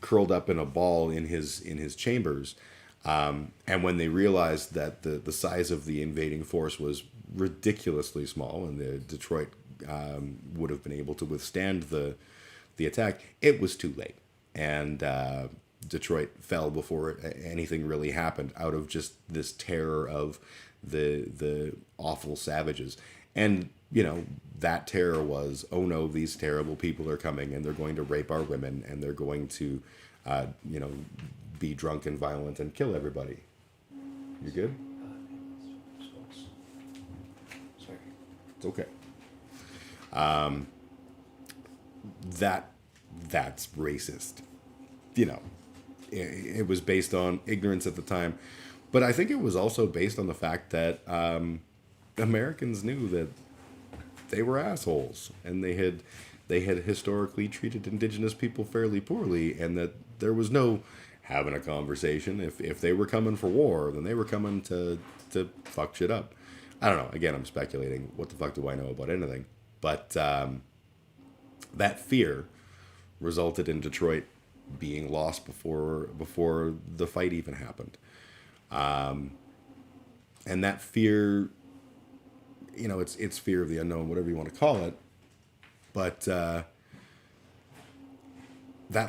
curled up in a ball in his chambers. And when they realized that the size of the invading force was ridiculously small, and the Detroit would have been able to withstand the attack, it was too late, and Detroit fell before anything really happened, out of just this terror of the awful savages. And that terror was, oh no, these terrible people are coming, and they're going to rape our women, and they're going to you know be drunk and violent and kill everybody. You good? Sorry. It's okay. That's racist. It was based on ignorance at the time, but I think it was also based on the fact that Americans knew that they were assholes, and they had historically treated indigenous people fairly poorly, and that there was no having a conversation. If they were coming for war, then they were coming to fuck shit up. I don't know. Again, I'm speculating. What the fuck do I know about anything? But that fear resulted in Detroit being lost before the fight even happened. And that fear, it's fear of the unknown, whatever you want to call it. But that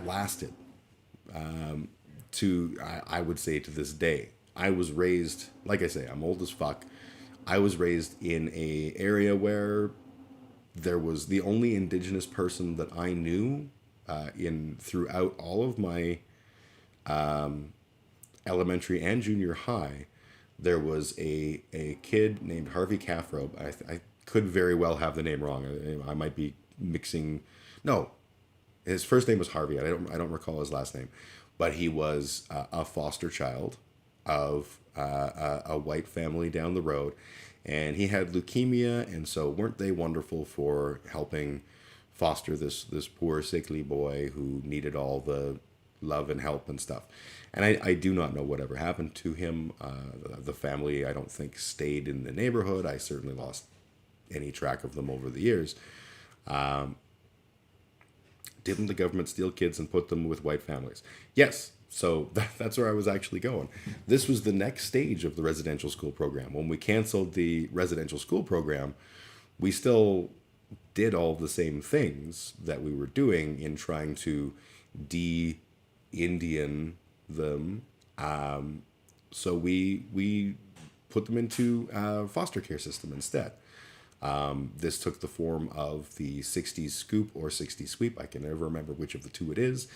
lasted I would say, to this day. I was raised, like I say, I'm old as fuck. I was raised in a area where there was the only indigenous person that I knew in throughout all of my elementary and junior high. There was a kid named Harvey Caffrobe. I could very well have the name wrong. I might be mixing. No, his first name was Harvey. I don't recall his last name, but he was a foster child of a white family down the road, and he had leukemia. And so weren't they wonderful for helping foster this poor sickly boy who needed all the love and help and stuff. And I do not know whatever happened to him. The family, I don't think, stayed in the neighborhood. I certainly lost any track of them over the years. Didn't the government steal kids and put them with white families? Yes. So that's where I was actually going. This was the next stage of the residential school program. When we canceled the residential school program, we still did all the same things that we were doing in trying to de-Indian them. So we put them into a foster care system instead. This took the form of the 60s scoop or 60s sweep. I can never remember which of the two it is.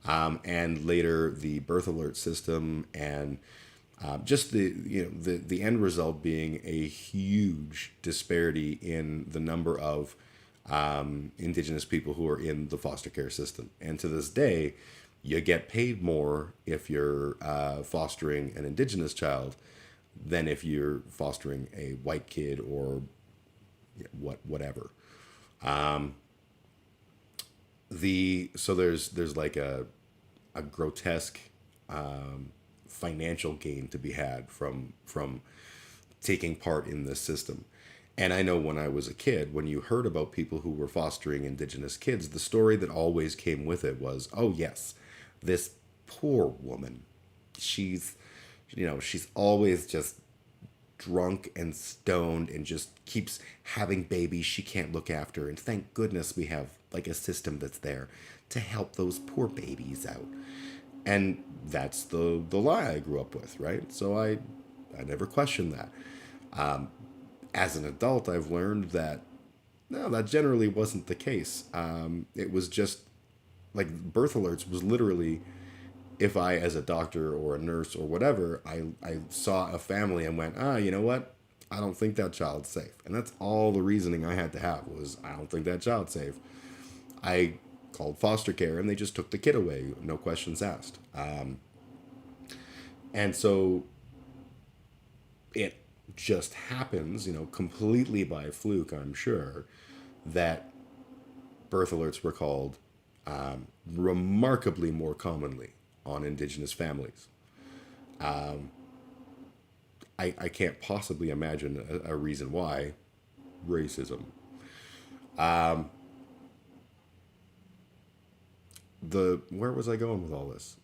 And later the birth alert system, and just the end result being a huge disparity in the number of indigenous people who are in the foster care system. And to this day, you get paid more if you're fostering an indigenous child than if you're fostering a white kid or whatever. So there's like a grotesque financial gain to be had from taking part in this system. And I know when I was a kid, when you heard about people who were fostering indigenous kids, the story that always came with it was, oh yes, this poor woman, she's always just drunk and stoned and just keeps having babies she can't look after. And thank goodness we have like a system that's there to help those poor babies out. And that's the lie I grew up with, right? So I never questioned that. As an adult, I've learned that no, that generally wasn't the case. It was just like birth alerts was literally if I, as a doctor or a nurse or whatever, I saw a family and went, you know what? I don't think that child's safe. And that's all the reasoning I had to have was, I don't think that child's safe. I called foster care and they just took the kid away, no questions asked. And so it just happens, completely by fluke, I'm sure, that birth alerts were called remarkably more commonly on Indigenous families. I can't possibly imagine a reason why. Racism. Where was I going with all this?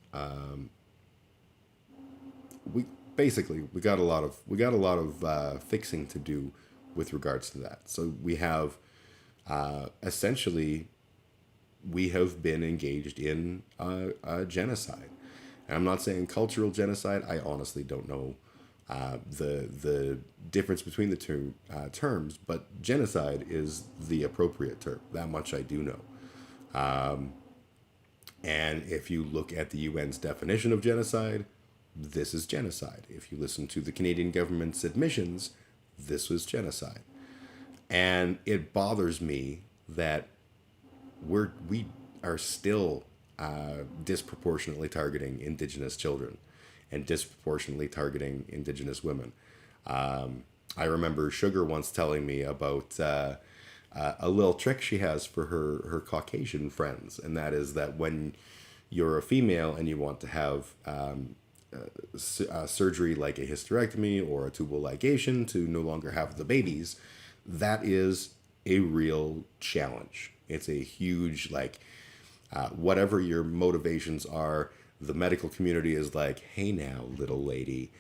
We got a lot of fixing to do with regards to that. So we have essentially we have been engaged in a genocide. And I'm not saying cultural genocide. I honestly don't know the difference between the two terms, but genocide is the appropriate term. That much I do know. And if you look at the UN's definition of genocide, this is genocide. If you listen to the Canadian government's admissions, this was genocide. And it bothers me that we are still disproportionately targeting Indigenous children and disproportionately targeting Indigenous women. I remember Sugar once telling me about a little trick she has for her Caucasian friends, and that is that when you're a female and you want to have surgery like a hysterectomy or a tubal ligation to no longer have the babies, that is a real challenge. It's a huge, whatever your motivations are, the medical community is like, hey now, little lady,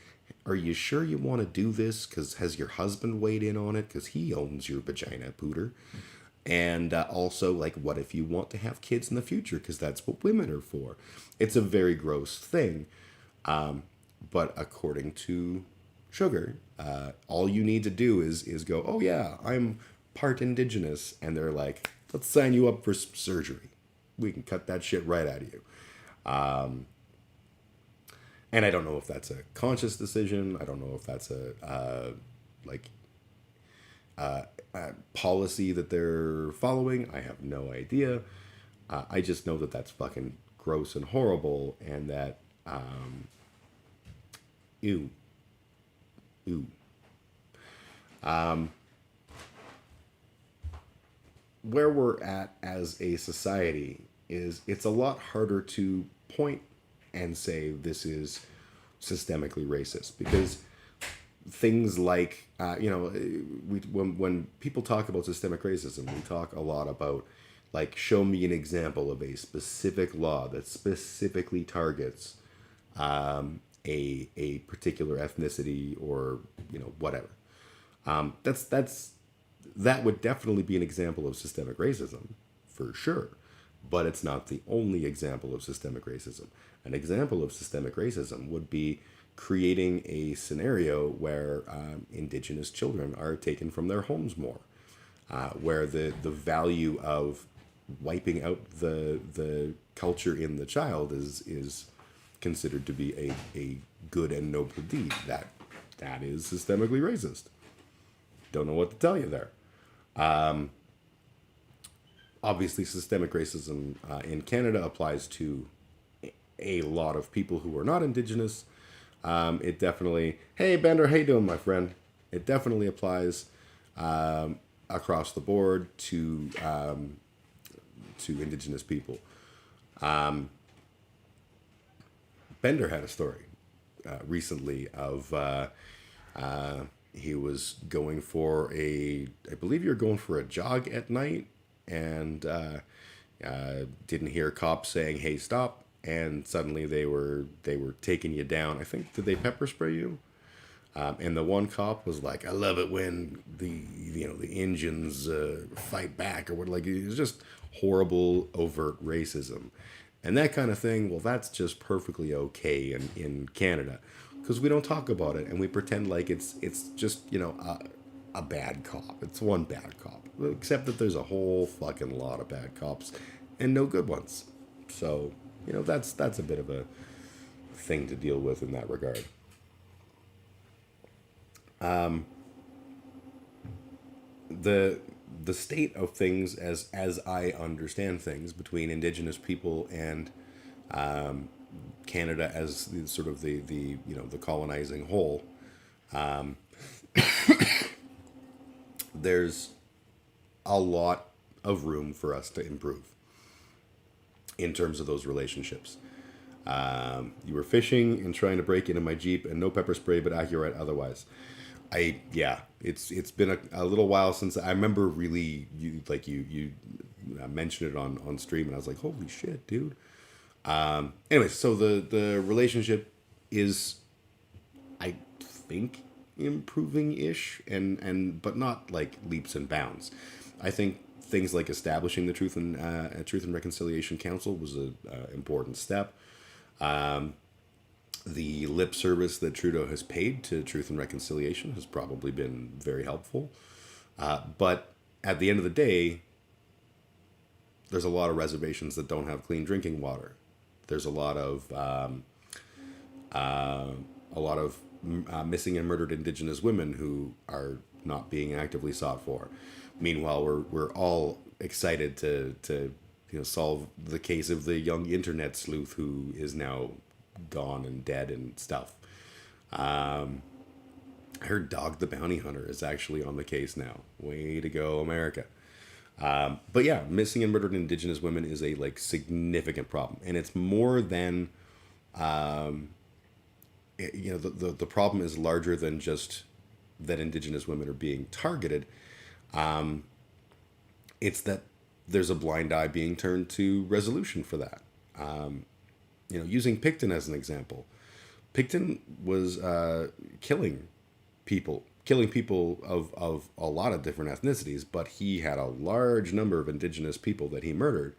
are you sure you want to do this? Because has your husband weighed in on it? Because he owns your vagina, pooter. And also, what if you want to have kids in the future? Because that's what women are for. It's a very gross thing. But according to Sugar, all you need to do is go, oh yeah, I'm part Indigenous. And they're like, let's sign you up for some surgery. We can cut that shit right out of you. And I don't know if that's a conscious decision. I don't know if that's a policy that they're following. I have no idea. I just know that that's fucking gross and horrible, and that ew. Where we're at as a society is it's a lot harder to point and say this is systemically racist, because things like when people talk about systemic racism, we talk a lot about show me an example of a specific law that specifically targets a particular ethnicity or whatever. That would definitely be an example of systemic racism for sure, but it's not the only example of systemic racism. An example of systemic racism would be creating a scenario where Indigenous children are taken from their homes more, where the value of wiping out the culture in the child is considered to be a good and noble deed. That is systemically racist. Don't know what to tell you there. Obviously, systemic racism in Canada applies to a lot of people who are not Indigenous. It definitely, hey Bender, how you doing, my friend? It definitely applies across the board to Indigenous people. Bender had a story recently of he was going for I believe you're going for a jog at night, and didn't hear cops saying, hey, stop. And suddenly they were taking you down. I think, did they pepper spray you? And the one cop was like, "I love it when the Indians fight back," or what. Like, it was just horrible, overt racism, and that kind of thing. Well, that's just perfectly okay in Canada, because we don't talk about it and we pretend like it's just a bad cop. It's one bad cop, except that there's a whole fucking lot of bad cops and no good ones. So that's a bit of a thing to deal with in that regard. the the state of things as I understand things between Indigenous people and Canada as sort of the colonizing whole, there's a lot of room for us to improve in terms of those relationships. You were fishing and trying to break into my Jeep, and no pepper spray, but accurate otherwise. Yeah, it's been a little while since I remember really you mentioned it on stream, and I was like, holy shit, dude. Anyway, so the relationship is, I think, improving ish, and but not like leaps and bounds. I think things like establishing the Truth and Reconciliation Council was a important step. The lip service that Trudeau has paid to Truth and Reconciliation has probably been very helpful. But at the end of the day, there's a lot of reservations that don't have clean drinking water. There's a lot of missing and murdered Indigenous women who are not being actively sought for. Meanwhile, we're all excited to solve the case of the young internet sleuth who is now gone and dead and stuff. I heard Dog the Bounty Hunter is actually on the case now. Way to go, America. But yeah, missing and murdered Indigenous women is a significant problem, and it's more than the problem is larger than just that Indigenous women are being targeted. It's that there's a blind eye being turned to resolution for that. Using Picton as an example, Picton was killing people of a lot of different ethnicities, but he had a large number of Indigenous people that he murdered.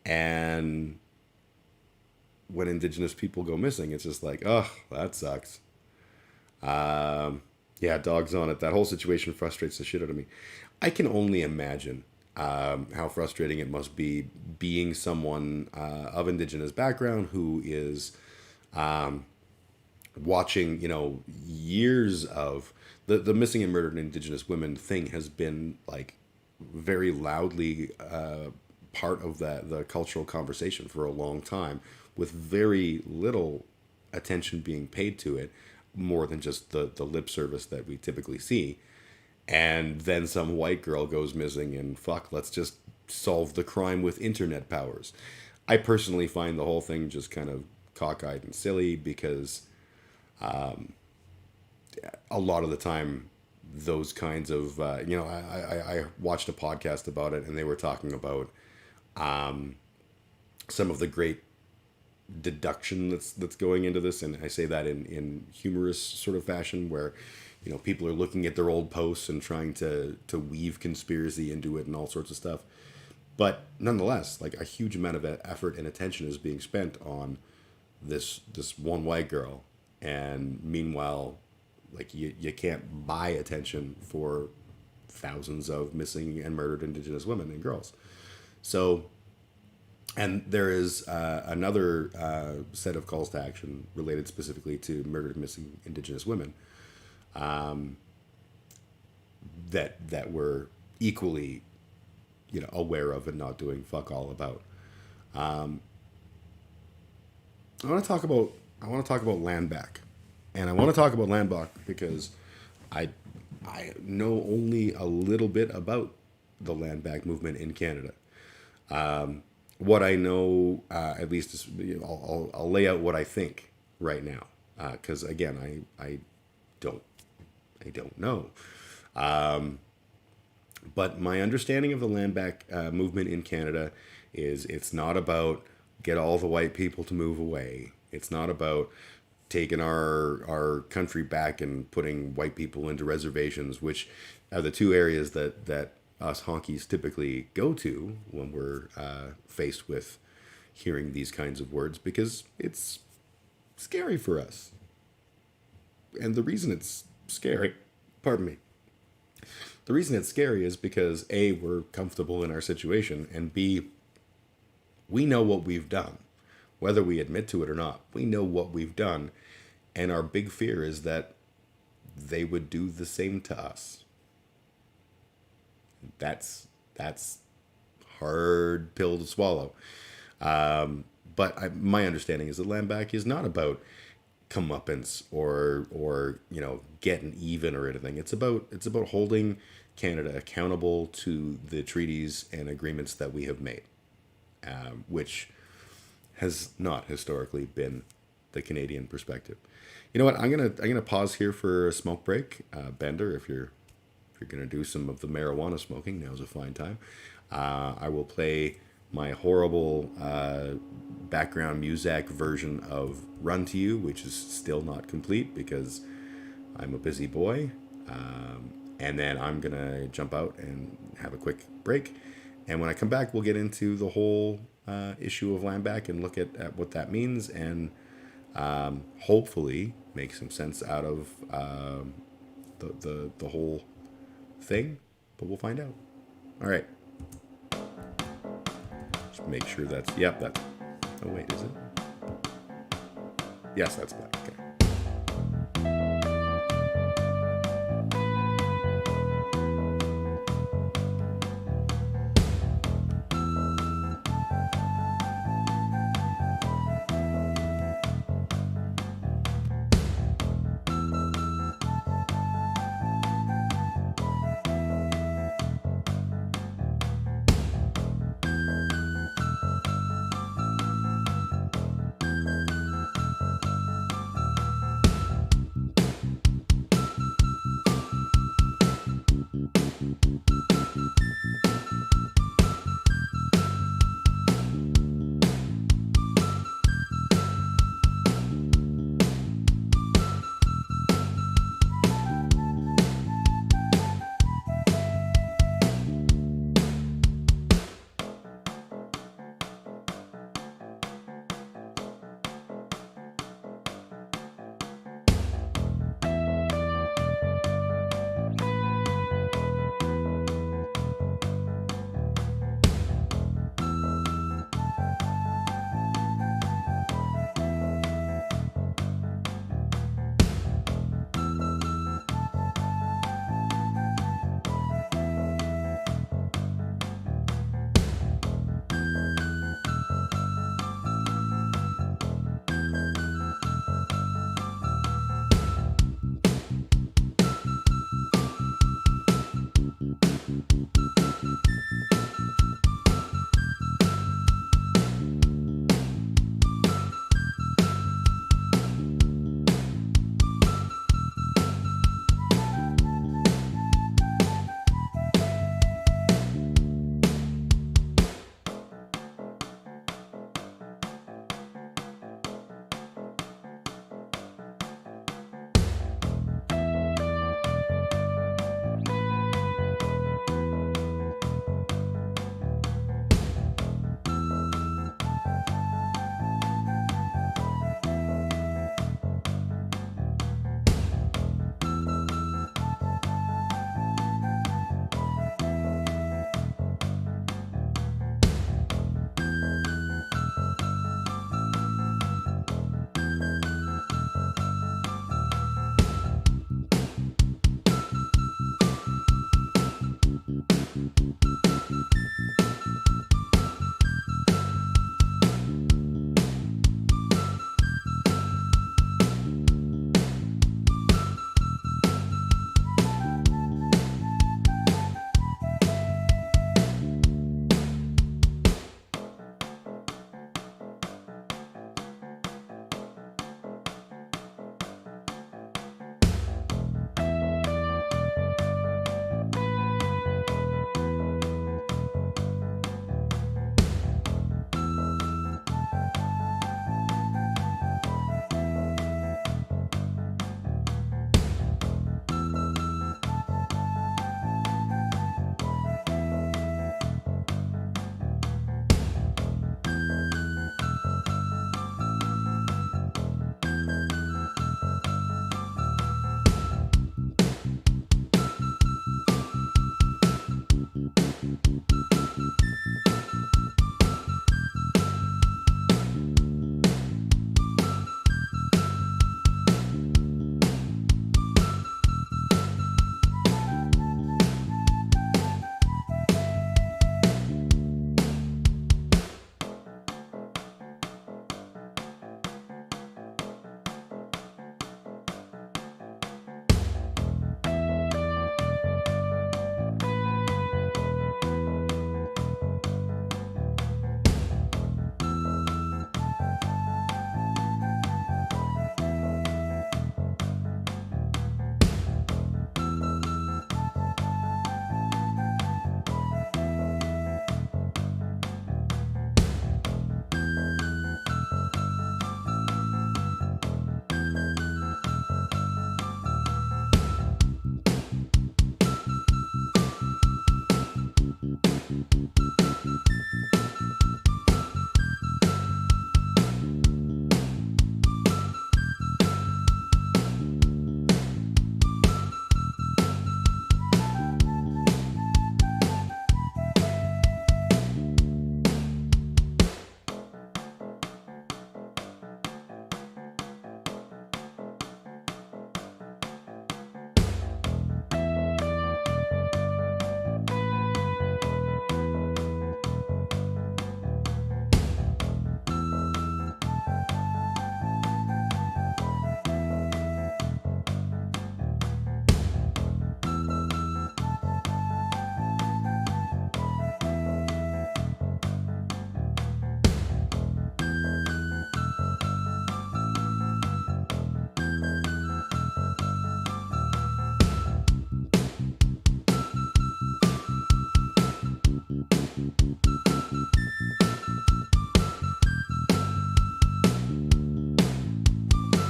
And when Indigenous people go missing, it's just like, oh, that sucks. Yeah, dog's on it. That whole situation frustrates the shit out of me. I can only imagine how frustrating it must be being someone of Indigenous background who is watching, years of the missing and murdered Indigenous women thing has been very loudly part of the cultural conversation for a long time, with very little attention being paid to it, more than just the lip service that we typically see. And then some white girl goes missing, and fuck, let's just solve the crime with internet powers. I personally find the whole thing just kind of cockeyed and silly, because a lot of the time those kinds of I watched a podcast about it, and they were talking about some of the great deduction that's going into this, and I say that in humorous sort of fashion, where people are looking at their old posts and trying to weave conspiracy into it and all sorts of stuff. But nonetheless, a huge amount of effort and attention is being spent on this one white girl, and meanwhile, you can't buy attention for thousands of missing and murdered Indigenous women and girls. So, and there is another set of calls to action related specifically to murdered and missing Indigenous women, that we're equally, aware of and not doing fuck all about. I want to talk about land back, and I want to talk about land back because I know only a little bit about the land back movement in Canada. What I know, at least, is I'll lay out what I think right now, because again, I don't know. But my understanding of the land back movement in Canada is it's not about get all the white people to move away. It's not about taking our country back and putting white people into reservations, which are the two areas that us honkies typically go to when we're faced with hearing these kinds of words, because it's scary for us. And the reason it's scary, pardon me, the reason it's scary is because A, we're comfortable in our situation, and B, we know what we've done. Whether we admit to it or not, we know what we've done. And our big fear is that they would do the same to us. That's hard pill to swallow. But my understanding is that land back is not about comeuppance or getting even or anything. It's about holding Canada accountable to the treaties and agreements that we have made, which has not historically been the Canadian perspective. You know what? I'm gonna pause here for a smoke break. Bender, if you're gonna do some of the marijuana smoking, now's a fine time. I will play my horrible background music version of Run to You, which is still not complete because I'm a busy boy. And then I'm going to jump out and have a quick break. And when I come back, we'll get into the whole issue of land back and look at what that means, and hopefully make some sense out of the whole thing. But we'll find out. All right. Just make sure that's... Yep, that's... Oh, wait, is it? Yes, that's black. Okay.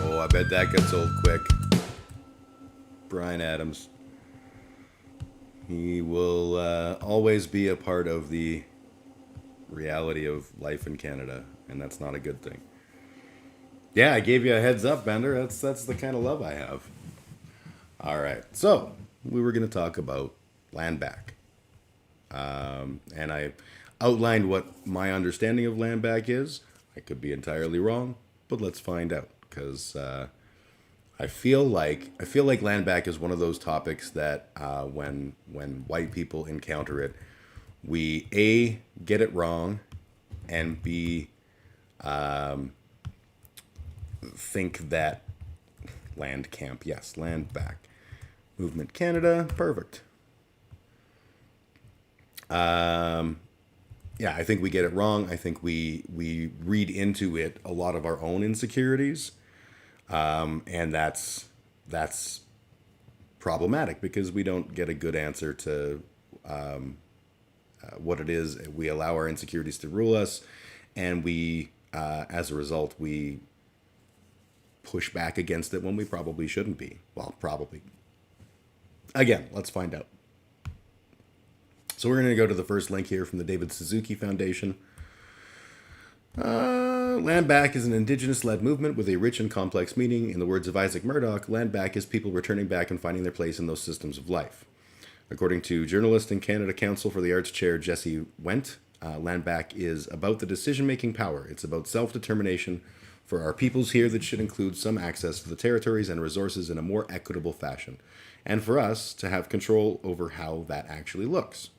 Oh, I bet that gets old quick. Bryan Adams. He will always be a part of the reality of life in Canada, and that's not a good thing. Yeah, I gave you a heads up, Bender. That's the kind of love I have. All right, so we were going to talk about land back, and I outlined what my understanding of land back is. I could be entirely wrong, but let's find out because I feel like land back is one of those topics that when white people encounter it, we a get it wrong, and b think that land camp, yes, land back movement Canada, perfect. Yeah, I think we get it wrong. I think we read into it a lot of our own insecurities, and that's problematic because we don't get a good answer to what it is. We allow our insecurities to rule us, and as a result, we push back against it when we probably shouldn't be. Well, probably. Again, let's find out. So we're going to go to the first link here from the David Suzuki Foundation. Land back is an indigenous-led movement with a rich and complex meaning. In the words of Isaac Murdoch, land back is people returning back and finding their place in those systems of life. According to journalist and Canada Council for the Arts Chair Jesse Went, land back is about the decision-making power. It's about self-determination for our peoples here that should include some access to the territories and resources in a more equitable fashion, and for us to have control over how that actually looks.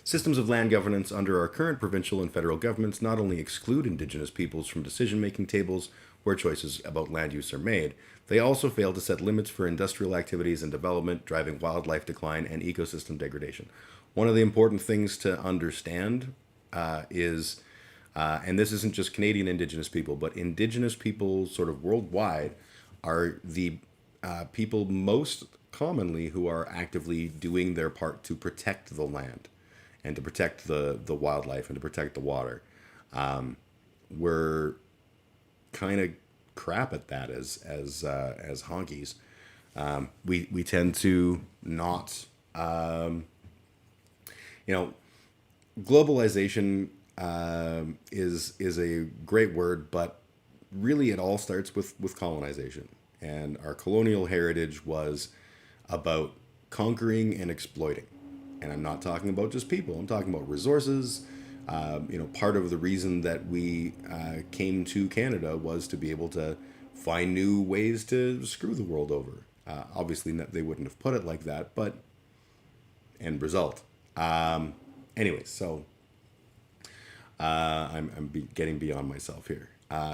Systems of land governance under our current provincial and federal governments not only exclude Indigenous peoples from decision-making tables where choices about land use are made, they also fail to set limits for industrial activities and development, driving wildlife decline and ecosystem degradation. One of the important things to understand is, and this isn't just Canadian Indigenous people, but Indigenous people sort of worldwide are the people most commonly who are actively doing their part to protect the land and to protect the wildlife and to protect the water. We're kind of crap at that as honkies. We tend to not, you know, globalization is a great word, but really it all starts with colonization. And our colonial heritage was about conquering and exploiting. And I'm not talking about just people. I'm talking about resources. Part of the reason that we came to Canada was to be able to find new ways to screw the world over. Obviously, they wouldn't have put it like that, but end result. Anyway, so getting beyond myself here.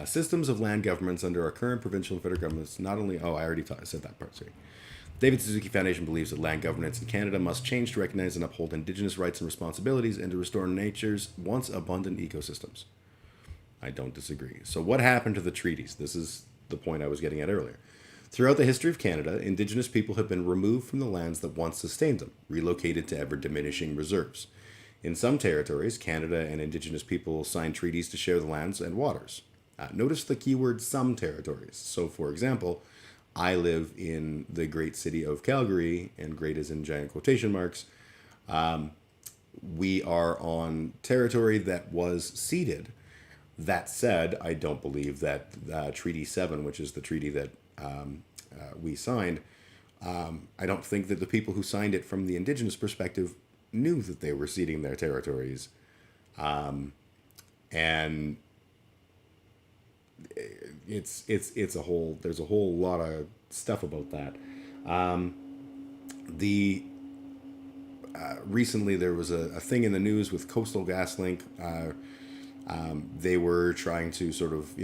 Systems of land governments under our current provincial and federal governments not only... Oh, I already said that part, sorry. David Suzuki Foundation believes that land governance in Canada must change to recognize and uphold Indigenous rights and responsibilities and to restore nature's once abundant ecosystems. I don't disagree. So what happened to the treaties? This is the point I was getting at earlier. Throughout the history of Canada, Indigenous people have been removed from the lands that once sustained them, relocated to ever-diminishing reserves. In some territories, Canada and Indigenous people signed treaties to share the lands and waters. Notice the keyword some territories. So, for example, I live in the great city of Calgary, and great is in giant quotation marks. We are on territory that was ceded. That said, I don't believe that Treaty 7, which is the treaty that we signed, I don't think that the people who signed it from the Indigenous perspective knew that they were ceding their territories. And it's a whole... There's a whole lot of stuff about that. Recently there was a thing in the news with Coastal GasLink. They were trying to sort of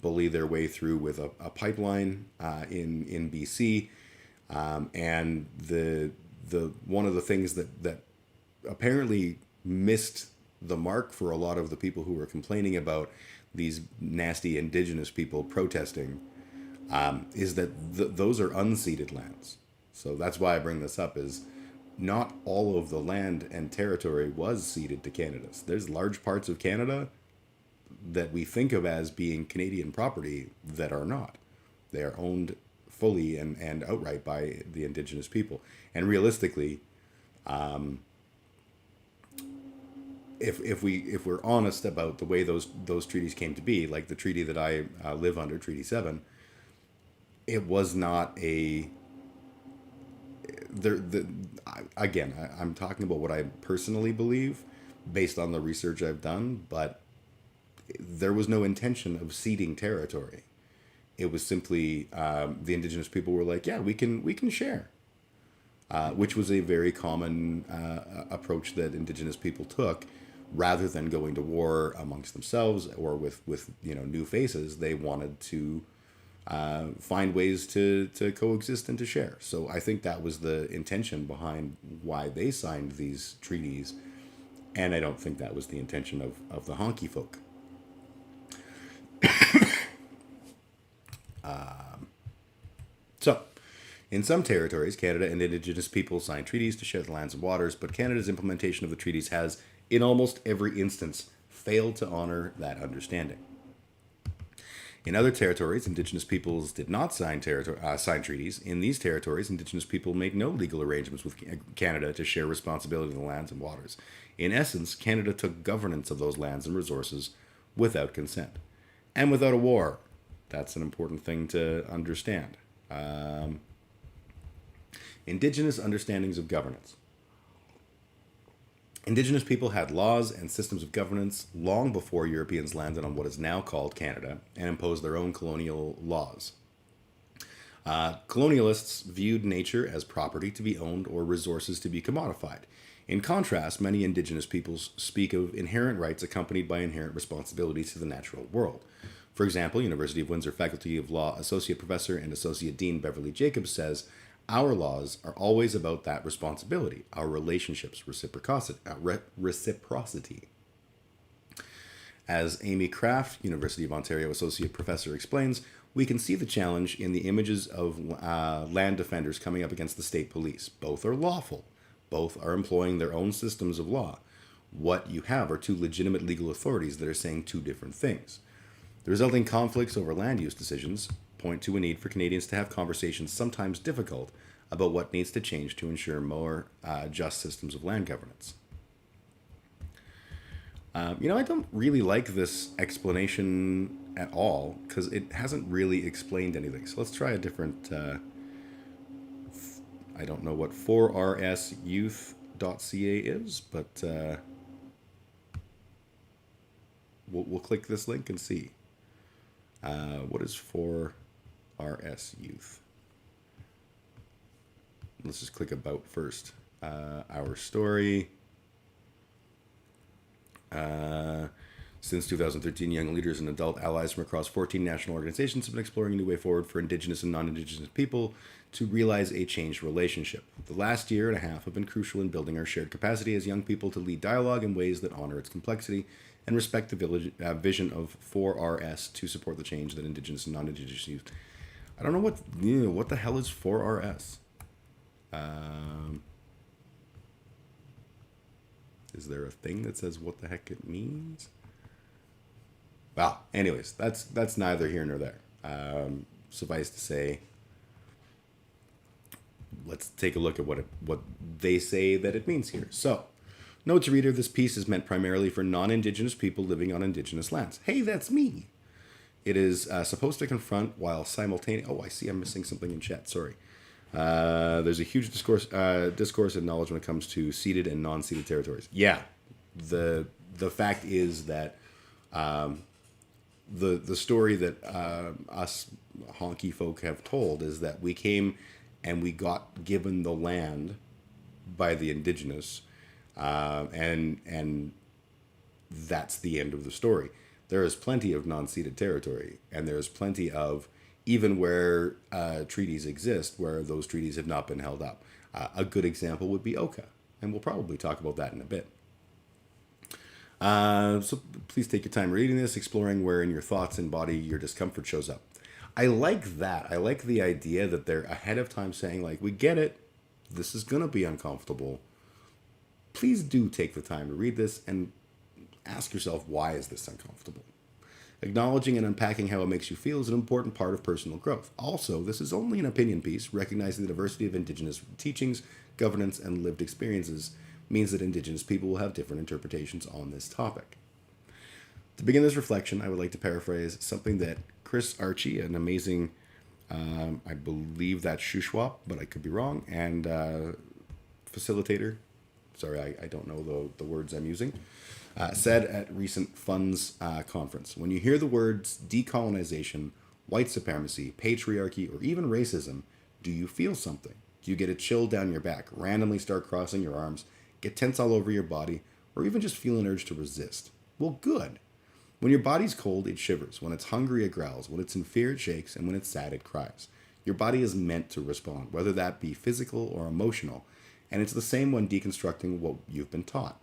bully their way through with a pipeline in BC, and the one of the things that apparently missed the mark for a lot of the people who were complaining about these nasty Indigenous people protesting, is that those are unceded lands. So that's why I bring this up, is not all of the land and territory was ceded to Canada. So there's large parts of Canada that we think of as being Canadian property that are not. They are owned fully and outright by the Indigenous people. And realistically, if we're honest about the way those treaties came to be, like the treaty that I live under, Treaty 7, it was not a... I'm talking about what I personally believe based on the research I've done, but there was no intention of ceding territory. It was simply the Indigenous people were like, yeah, we can share, which was a very common approach that Indigenous people took. Rather than going to war amongst themselves or with new faces, they wanted to find ways to coexist and to share. So I think that was the intention behind why they signed these treaties, and I don't think that was the intention of the honky folk. So, in some territories, Canada and Indigenous people signed treaties to share the lands and waters, but Canada's implementation of the treaties has, in almost every instance, failed to honor that understanding. In other territories, Indigenous peoples did not sign treaties. In these territories, Indigenous people made no legal arrangements with Canada to share responsibility of the lands and waters. In essence, Canada took governance of those lands and resources without consent. And without a war. That's an important thing to understand. Indigenous understandings of governance. Indigenous people had laws and systems of governance long before Europeans landed on what is now called Canada and imposed their own colonial laws. Colonialists viewed nature as property to be owned or resources to be commodified. In contrast, many Indigenous peoples speak of inherent rights accompanied by inherent responsibilities to the natural world. For example, University of Windsor Faculty of Law Associate Professor and Associate Dean Beverly Jacobs says, "Our laws are always about that responsibility, our relationships, reciprocity. As Amy Kraft, University of Ontario Associate Professor, explains, we can see the challenge in the images of land defenders coming up against the state police. Both are lawful. Both are employing their own systems of law. What you have are two legitimate legal authorities that are saying two different things. The resulting conflicts over land use decisions point to a need for Canadians to have conversations, sometimes difficult, about what needs to change to ensure more just systems of land governance." I don't really like this explanation at all, because it hasn't really explained anything. So let's try a different, I don't know what 4rsyouth.ca .ca is, but we'll click this link and see. What is 4RS Youth? Let's just click About first. Our story. Since 2013, young leaders and adult allies from across 14 national organizations have been exploring a new way forward for Indigenous and non-Indigenous people to realize a changed relationship. The last year and a half have been crucial in building our shared capacity as young people to lead dialogue in ways that honor its complexity and respect the vision of 4RS to support the change that Indigenous and non-Indigenous youth. I don't know what the hell is 4RS. Is there a thing that says what the heck it means? Well, anyways, that's neither here nor there. Suffice to say, let's take a look at what they say that it means here. So, note to reader, this piece is meant primarily for non-Indigenous people living on Indigenous lands. Hey, that's me. It is supposed to confront while simultaneously... Oh, I see I'm missing something in chat. Sorry. There's a huge discourse and knowledge when it comes to ceded and non-ceded territories. Yeah, the fact is that the story that us honky folk have told is that we came and we got given the land by the Indigenous, and that's the end of the story. There is plenty of non-ceded territory, and there's plenty of, even where treaties exist, where those treaties have not been held up. A good example would be Oka, and we'll probably talk about that in a bit. So please take your time reading this, exploring where in your thoughts and body your discomfort shows up. I like that. I like the idea that they're ahead of time saying, like, we get it. This is going to be uncomfortable. Please do take the time to read this and ask yourself, why is this uncomfortable? Acknowledging and unpacking how it makes you feel is an important part of personal growth. Also, this is only an opinion piece. Recognizing the diversity of Indigenous teachings, governance, and lived experiences means that Indigenous people will have different interpretations on this topic. To begin this reflection, I would like to paraphrase something that Chris Archie, an amazing, I believe that's Shuswap, but I could be wrong, and facilitator, sorry, I don't know the words I'm using, said at recent Funds conference. When you hear the words decolonization, white supremacy, patriarchy, or even racism, do you feel something? Do you get a chill down your back, randomly start crossing your arms, get tense all over your body, or even just feel an urge to resist? Well, good. When your body's cold, it shivers. When it's hungry, it growls. When it's in fear, it shakes. And when it's sad, it cries. Your body is meant to respond, whether that be physical or emotional. And it's the same when deconstructing what you've been taught.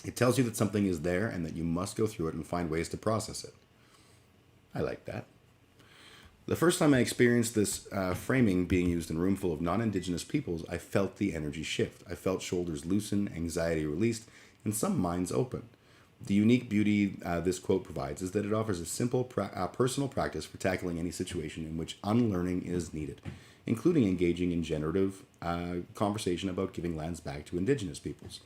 It tells you that something is there and that you must go through it and find ways to process it. I like that. The first time I experienced this framing being used in a room full of non-Indigenous peoples, I felt the energy shift. I felt shoulders loosen, anxiety released, and some minds open. The unique beauty this quote provides is that it offers a simple personal practice for tackling any situation in which unlearning is needed, including engaging in generative conversation about giving lands back to Indigenous peoples.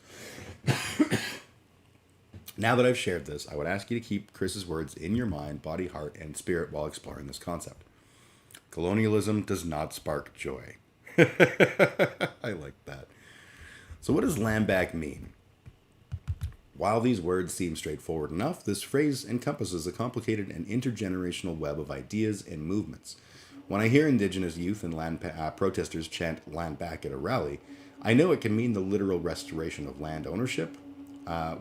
Now that I've shared this, I would ask you to keep Chris's words in your mind, body, heart, and spirit while exploring this concept. Colonialism does not spark joy. I like that. So what does land back mean? While these words seem straightforward enough, this phrase encompasses a complicated and intergenerational web of ideas and movements. When I hear Indigenous youth and land protesters chant land back at a rally, I know it can mean the literal restoration of land ownership.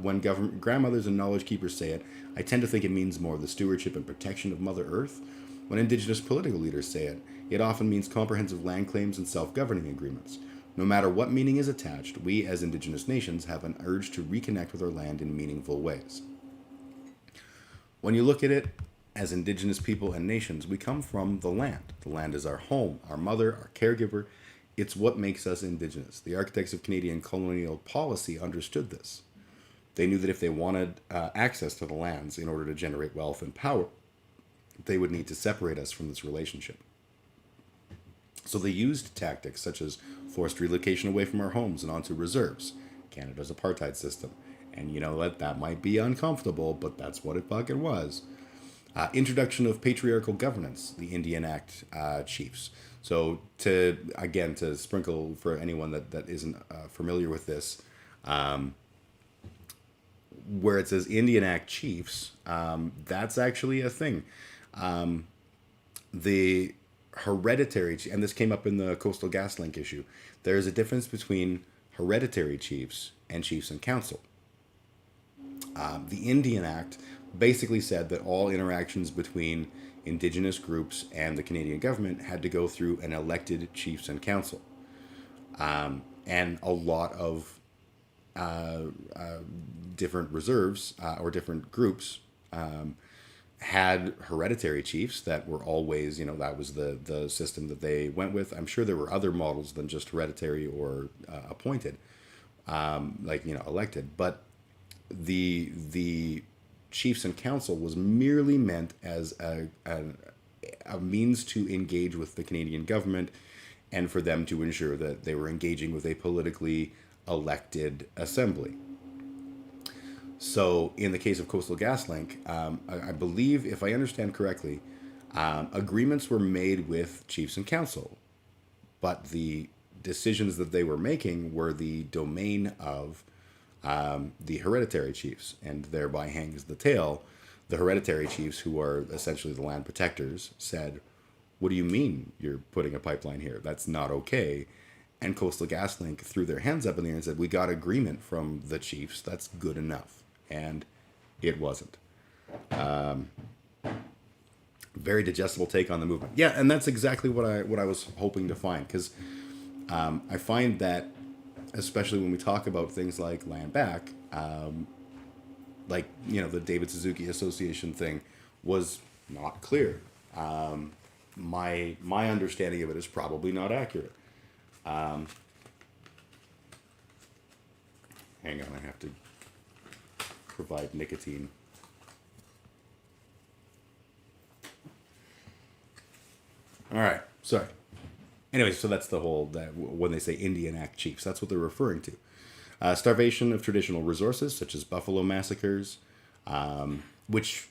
When grandmothers and knowledge keepers say it, I tend to think it means more the stewardship and protection of Mother Earth. When Indigenous political leaders say it, it often means comprehensive land claims and self-governing agreements. No matter what meaning is attached, we as Indigenous nations have an urge to reconnect with our land in meaningful ways. When you look at it as Indigenous people and nations, we come from the land. The land is our home, our mother, our caregiver. It's what makes us Indigenous. The architects of Canadian colonial policy understood this. They knew that if they wanted access to the lands in order to generate wealth and power, they would need to separate us from this relationship. So they used tactics such as forced relocation away from our homes and onto reserves, Canada's apartheid system. And you know what? That might be uncomfortable, but that's what it fucking was. Introduction of patriarchal governance, the Indian Act chiefs. So to sprinkle for anyone that isn't familiar with this, where it says Indian Act chiefs, that's actually a thing. The hereditary, and this came up in the Coastal GasLink issue, there is a difference between hereditary chiefs and chiefs in council. The Indian Act basically said that all interactions between Indigenous groups and the Canadian government had to go through an elected chiefs and council. And a lot of different reserves or different groups had hereditary chiefs that were always, that was the system that they went with. I'm sure there were other models than just hereditary or appointed, elected. But the chiefs and council was merely meant as a means to engage with the Canadian government and for them to ensure that they were engaging with a politically elected assembly. So in the case of Coastal GasLink, I believe, if I understand correctly, agreements were made with chiefs and council, but the decisions that they were making were the domain of the hereditary chiefs, and thereby hangs the tale. The hereditary chiefs, who are essentially the land protectors, said, "What do you mean you're putting a pipeline here? That's not okay." And Coastal GasLink threw their hands up in the air and said, "We got agreement from the chiefs. That's good enough." And it wasn't. Very digestible take on the movement. Yeah, and that's exactly what I was hoping to find, because I find that, especially when we talk about things like land back, the David Suzuki Association thing was not clear. My understanding of it is probably not accurate. Hang on, I have to provide nicotine. All right, sorry. Anyway, so that's the whole, that when they say Indian Act chiefs, that's what they're referring to. Starvation of traditional resources, such as buffalo massacres, which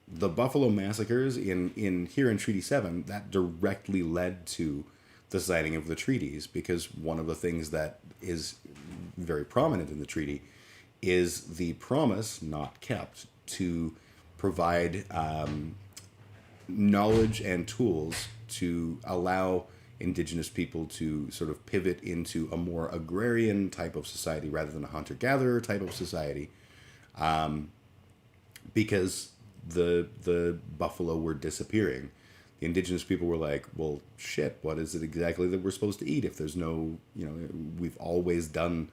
the buffalo massacres in Treaty 7, that directly led to the signing of the treaties, because one of the things that is very prominent in the treaty is the promise, not kept, to provide knowledge and tools to allow Indigenous people to sort of pivot into a more agrarian type of society rather than a hunter-gatherer type of society, because the buffalo were disappearing. The Indigenous people were like, well, shit, what is it exactly that we're supposed to eat if there's no, we've always done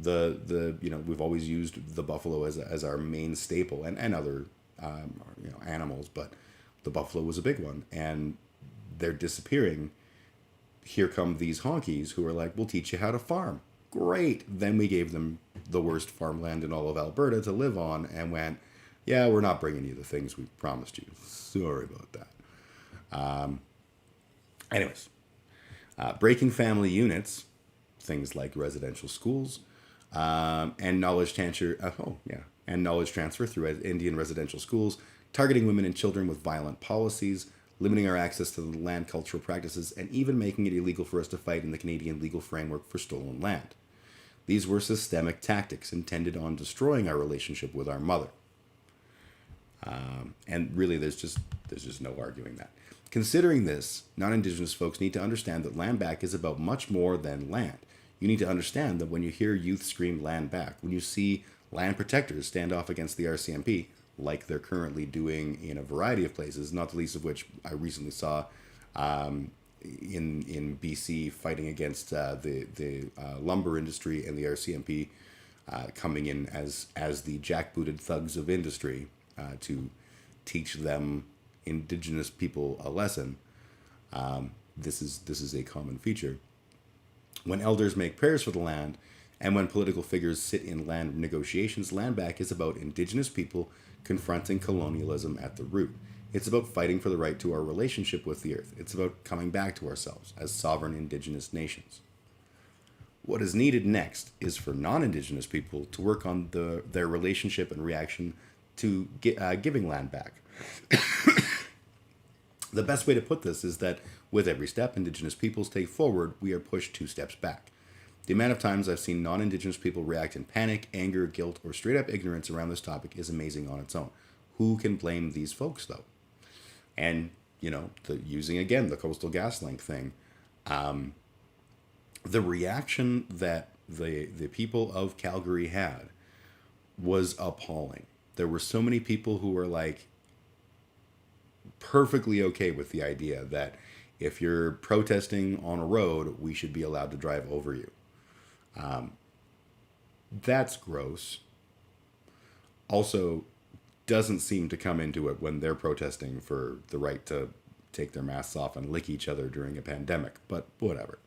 we've always used the buffalo as our main staple, and other animals, but the buffalo was a big one, and they're disappearing. Here come these honkies who are like, we'll teach you how to farm. Great. Then we gave them the worst farmland in all of Alberta to live on and went, yeah, we're not bringing you the things we promised you. Sorry about that. Anyways, breaking family units, things like residential schools, and knowledge transfer. And knowledge transfer through Indian residential schools, targeting women and children with violent policies, limiting our access to the land cultural practices, and even making it illegal for us to fight in the Canadian legal framework for stolen land. These were systemic tactics intended on destroying our relationship with our mother. And really, there's just no arguing that. Considering this, non-Indigenous folks need to understand that land back is about much more than land. You need to understand that when you hear youth scream land back, when you see land protectors stand off against the RCMP, like they're currently doing in a variety of places, not the least of which I recently saw in BC fighting against the lumber industry and the RCMP coming in as the jackbooted thugs of industry to teach them Indigenous people a lesson. This is a common feature. When elders make prayers for the land, and when political figures sit in land negotiations, land back is about Indigenous people confronting colonialism at the root. It's about fighting for the right to our relationship with the earth. It's about coming back to ourselves as sovereign Indigenous nations. What is needed next is for non-Indigenous people to work on their relationship and reaction giving land back. The best way to put this is that with every step Indigenous peoples take forward, we are pushed 2 steps back. The amount of times I've seen non-Indigenous people react in panic, anger, guilt, or straight up ignorance around this topic is amazing on its own. Who can blame these folks, though? And, using again the Coastal GasLink thing, the reaction that the people of Calgary had was appalling. There were so many people who were like perfectly okay with the idea that if you're protesting on a road, we should be allowed to drive over you. That's gross. Also, doesn't seem to come into it when they're protesting for the right to take their masks off and lick each other during a pandemic, but whatever.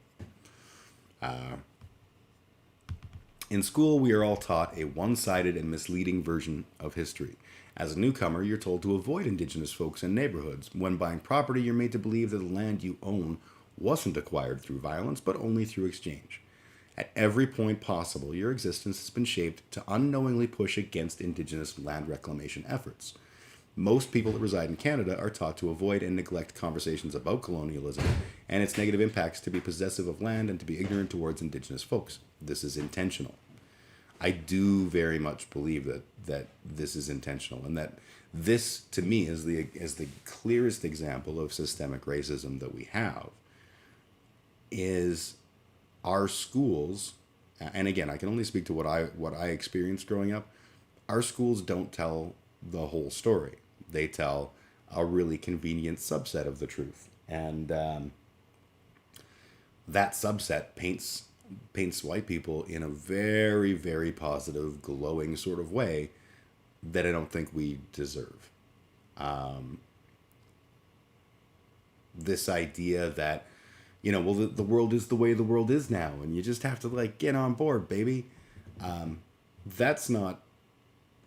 In school, we are all taught a one-sided and misleading version of history. As a newcomer, you're told to avoid Indigenous folks in neighborhoods. When buying property, you're made to believe that the land you own wasn't acquired through violence, but only through exchange. At every point possible, your existence has been shaped to unknowingly push against Indigenous land reclamation efforts. Most people that reside in Canada are taught to avoid and neglect conversations about colonialism and its negative impacts, to be possessive of land, and to be ignorant towards Indigenous folks. This is intentional. I do very much believe that this is intentional, and that this, to me, is the clearest example of systemic racism that we have. Is our schools, and again, I can only speak to what I experienced growing up. Our schools don't tell the whole story. They tell a really convenient subset of the truth, and that subset paints white people in a very, very positive, glowing sort of way that I don't think we deserve. This idea that, the world is the way the world is now, and you just have to get on board, baby. That's not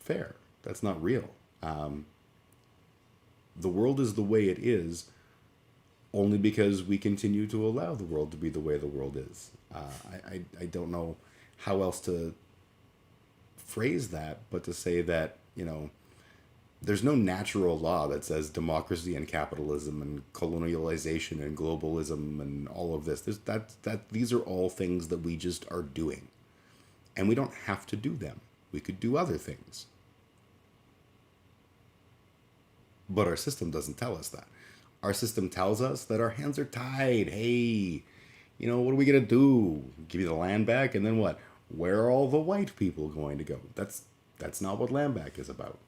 fair. That's not real. The world is the way it is only because we continue to allow the world to be the way the world is. I don't know how else to phrase that, but to say that, there's no natural law that says democracy and capitalism and colonialization and globalism and all of this. These are all things that we just are doing. And we don't have to do them. We could do other things. But our system doesn't tell us that. Our system tells us that our hands are tied. Hey, what are we going to do? Give you the land back? And then what? Where are all the white people going to go? That's not what land back is about.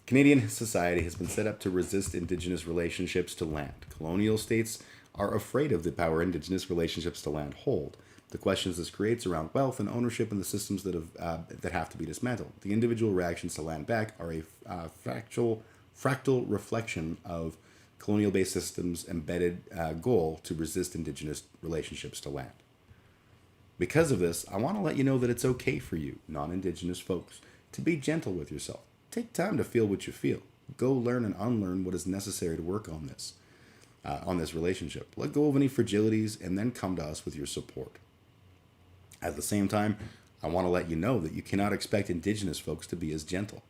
Canadian society has been set up to resist Indigenous relationships to land. Colonial states are afraid of the power Indigenous relationships to land hold. The questions this creates around wealth and ownership and the systems that have to be dismantled. The individual reactions to land back are a fractal reflection of colonial-based systems' embedded goal to resist Indigenous relationships to land. Because of this, I want to let you know that it's okay for you, non-Indigenous folks, to be gentle with yourself. Take time to feel what you feel. Go learn and unlearn what is necessary to work on this relationship. Let go of any fragilities and then come to us with your support. At the same time, I want to let you know that you cannot expect Indigenous folks to be as gentle.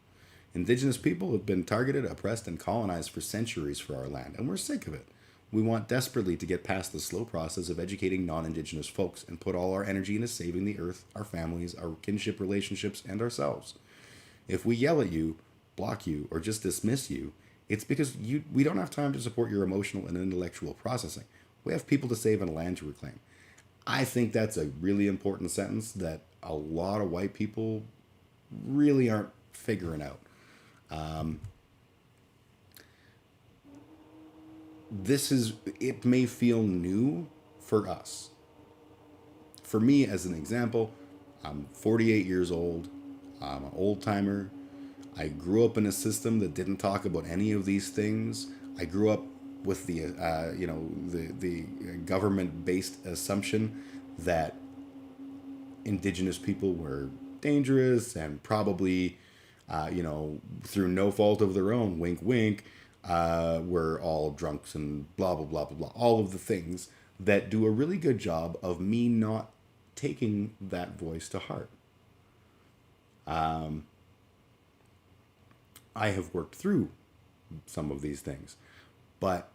Indigenous people have been targeted, oppressed, and colonized for centuries for our land, and we're sick of it. We want desperately to get past the slow process of educating non-Indigenous folks and put all our energy into saving the earth, our families, our kinship relationships, and ourselves. If we yell at you, block you, or just dismiss you, it's because we don't have time to support your emotional and intellectual processing. We have people to save and land to reclaim. I think that's a really important sentence that a lot of white people really aren't figuring out. It may feel new for us. For me, as an example, I'm 48 years old. I'm an old timer. I grew up in a system that didn't talk about any of these things. I grew up with the government-based assumption that Indigenous people were dangerous and probably, through no fault of their own, wink, wink, were all drunks and blah, blah, blah, blah, blah. All of the things that do a really good job of me not taking that voice to heart. I have worked through some of these things. But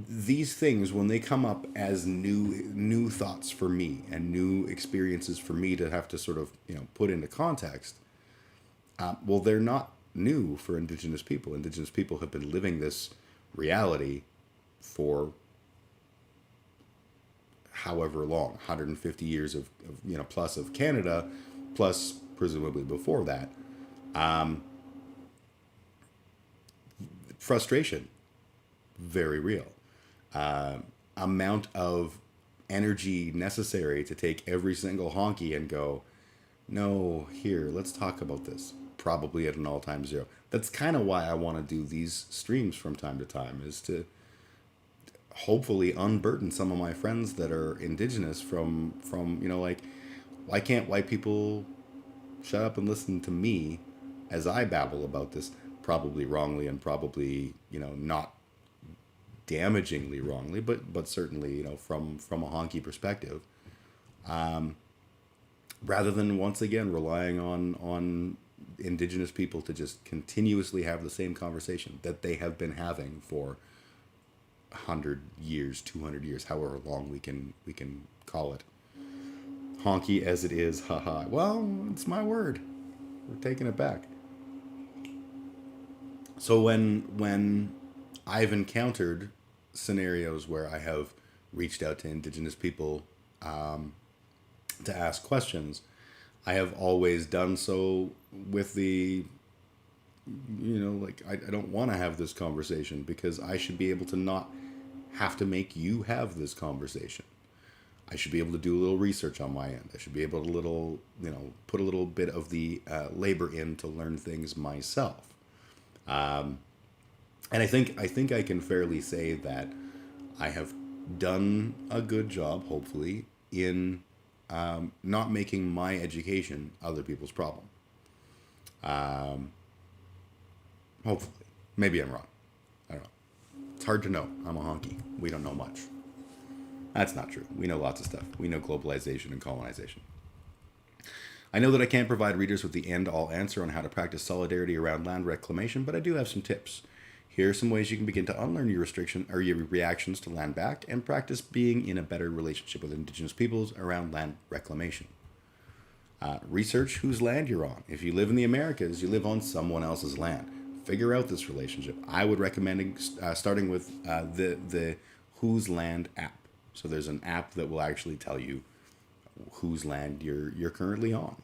these things, when they come up as new thoughts for me and new experiences for me to have to sort of put into context, well, they're not new for Indigenous people. Indigenous people have been living this reality for however long, 150 years of plus of Canada, plus presumably before that. Frustration, very real. Amount of energy necessary to take every single honky and go, no, here, let's talk about this. Probably at an all-time zero. That's kind of why I want to do these streams from time to time, is to hopefully unburden some of my friends that are Indigenous from like, why can't white people shut up and listen to me as I babble about this, probably wrongly and probably not damagingly wrongly, but certainly from a honky perspective, rather than once again relying on Indigenous people to just continuously have the same conversation that they have been having for 100 years, 200 years, however long we can call it. Honky as it is, haha. Well, it's my word. We're taking it back. So when I've encountered scenarios where I have reached out to Indigenous people to ask questions, I have always done so with the, like, I don't want to have this conversation because I should be able to not have to make you have this conversation. I should be able to do a little research on my end. I should be able to put a little bit of the labor in to learn things myself. And I think I can fairly say that I have done a good job, hopefully, in not making my education other people's problem. Hopefully. Maybe I'm wrong. I don't know. It's hard to know. I'm a honky. We don't know much. That's not true. We know lots of stuff. We know globalization and colonization. I know that I can't provide readers with the end-all answer on how to practice solidarity around land reclamation, but I do have some tips. Here are some ways you can begin to unlearn your your reactions to land back and practice being in a better relationship with Indigenous peoples around land reclamation. Research whose land you're on. If you live in the Americas, you live on someone else's land. Figure out this relationship. I would recommend starting with the Whose Land app. So there's an app that will actually tell you whose land you're currently on.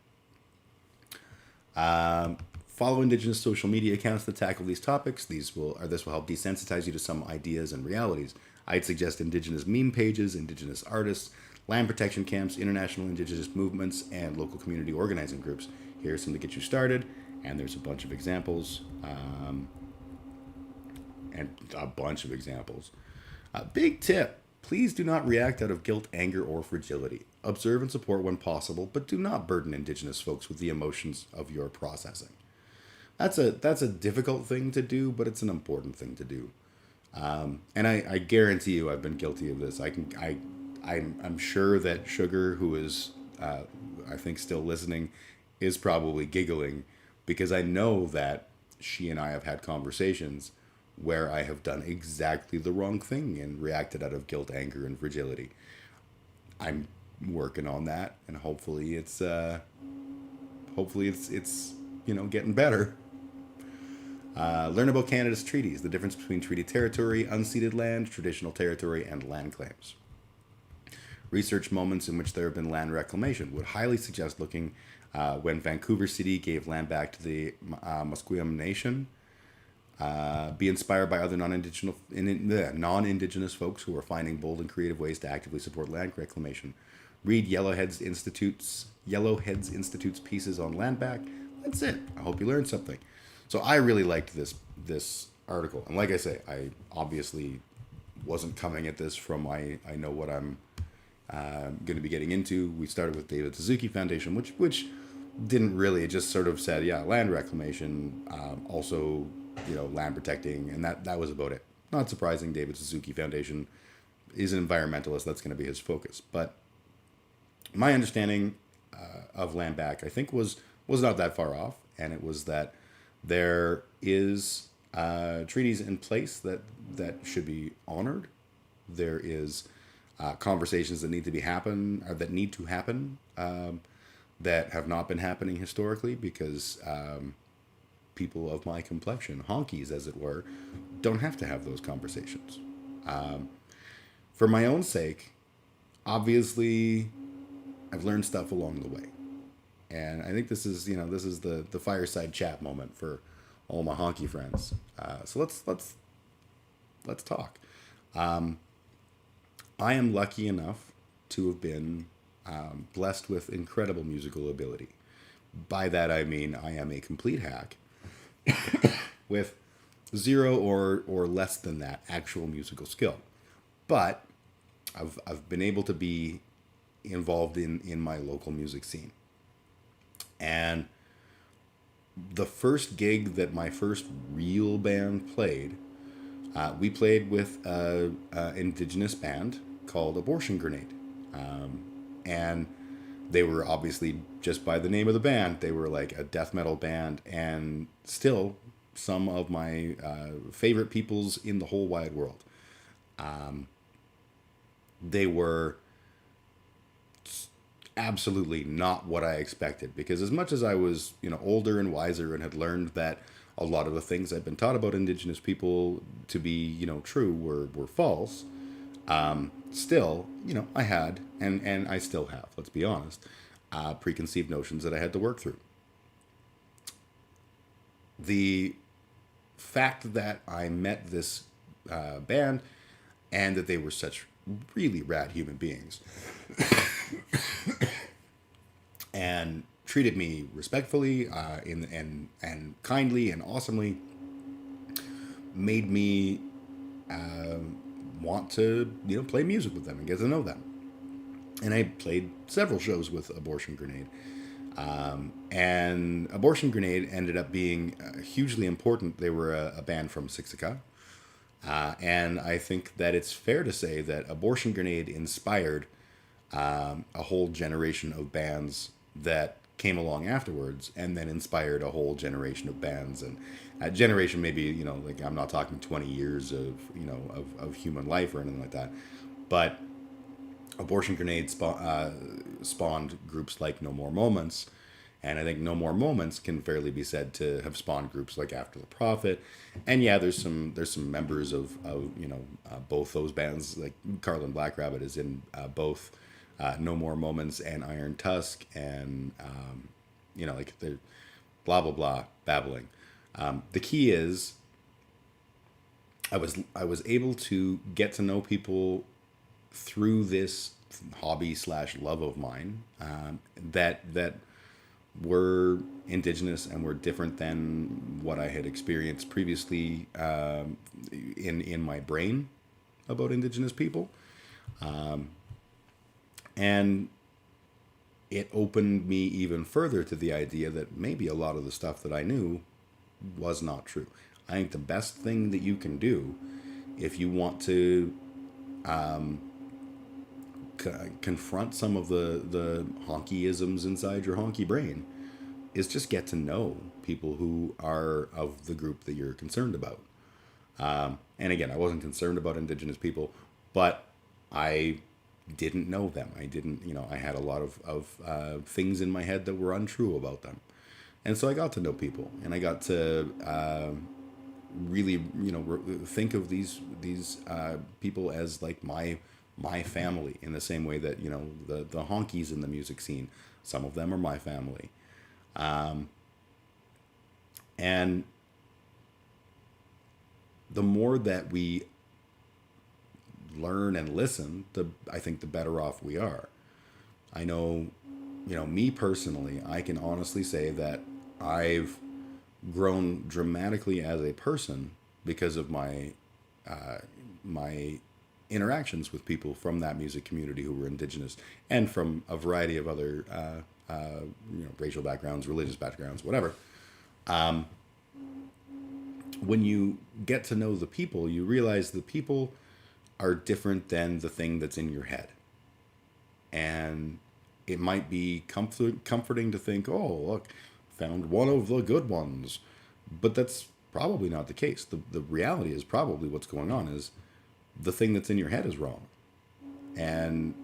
Follow Indigenous social media accounts that tackle these topics. This will help desensitize you to some ideas and realities. I'd suggest Indigenous meme pages, Indigenous artists, land protection camps, international Indigenous movements, and local community organizing groups. Here's some to get you started, and there's a bunch of examples. Big tip. Please do not react out of guilt, anger, or fragility. Observe and support when possible, but do not burden Indigenous folks with the emotions of your processing. That's a difficult thing to do, but it's an important thing to do. And I guarantee you, I've been guilty of this. I'm sure that Sugar, who is I think still listening, is probably giggling because I know that she and I have had conversations where I have done exactly the wrong thing and reacted out of guilt, anger, and fragility. I'm working on that, and hopefully it's getting better. Learn about Canada's treaties, the difference between treaty territory, unceded land, traditional territory, and land claims. Research moments in which there have been land reclamation. Would highly suggest looking when Vancouver City gave land back to the Musqueam Nation. Be inspired by other non-Indigenous folks who are finding bold and creative ways to actively support land reclamation. Read Yellowheads Institute's pieces on land back. That's it. I hope you learned something. So I really liked this article, and like I say, I obviously wasn't coming at this from I know what I'm going to be getting into. We started with David Suzuki Foundation, which didn't really. It just sort of said, land reclamation, also land protecting, and that was about it. Not surprising. David Suzuki Foundation is an environmentalist. That's going to be his focus. But my understanding of land back, I think, was not that far off, and it was that there is treaties in place that should be honored. There is conversations that need to be happen or that need to happen that have not been happening historically because people of my complexion, honkies as it were, don't have to have those conversations. For my own sake, obviously, I've learned stuff along the way, and I think this is the fireside chat moment for all my honky friends. So let's talk. I am lucky enough to have been blessed with incredible musical ability. By that I mean I am a complete hack with zero or less than that actual musical skill. But I've been able to be involved in my local music scene. And the first gig that my first real band played, we played with an indigenous band called Abortion Grenade. And they were obviously, just by the name of the band, they were like a death metal band, and still some of my favorite peoples in the whole wide world. They were absolutely not what I expected, because as much as I was, older and wiser and had learned that a lot of the things I've been taught about indigenous people to be, true were false, still, I had, and I still have, let's be honest, preconceived notions that I had to work through. The fact that I met this band and that they were such really rad human beings and treated me respectfully and kindly and awesomely made me want to play music with them and get to know them. And I played several shows with Abortion Grenade. And Abortion Grenade ended up being hugely important. They were a band from Siksika. And I think that it's fair to say that Abortion Grenade inspired a whole generation of bands that came along afterwards, and then inspired a whole generation of bands. And a generation, maybe, like, I'm not talking 20 years of of human life or anything like that, but Abortion Grenade spawned groups like No More Moments, and I think No More Moments can fairly be said to have spawned groups like After the Prophet. And yeah, there's some members of both those bands. Like Carlin Black Rabbit is in both No More Moments and Iron Tusk, and like the blah blah blah babbling. The key is I was able to get to know people through this hobby / love of mine, that were indigenous and were different than what I had experienced previously in my brain about indigenous people, and it opened me even further to the idea that maybe a lot of the stuff that I knew was not true. I think the best thing that you can do if you want to confront some of the honkyisms inside your honky brain is just get to know people who are of the group that you're concerned about. And again, I wasn't concerned about indigenous people, but I didn't know them. I didn't, I had a lot of things in my head that were untrue about them. And so I got to know people, and I got to really, think of these people as like my family, in the same way that the honkies in the music scene, some of them are my family, and the more that we learn and listen, I think the better off we are. I know, me personally, I can honestly say that I've grown dramatically as a person because of my interactions with people from that music community who were indigenous, and from a variety of other racial backgrounds, religious backgrounds, whatever. When you get to know the people, you realize the people are different than the thing that's in your head. And it might be comforting to think, oh, look, found one of the good ones. But that's probably not the case. The reality is probably what's going on is the thing that's in your head is wrong. And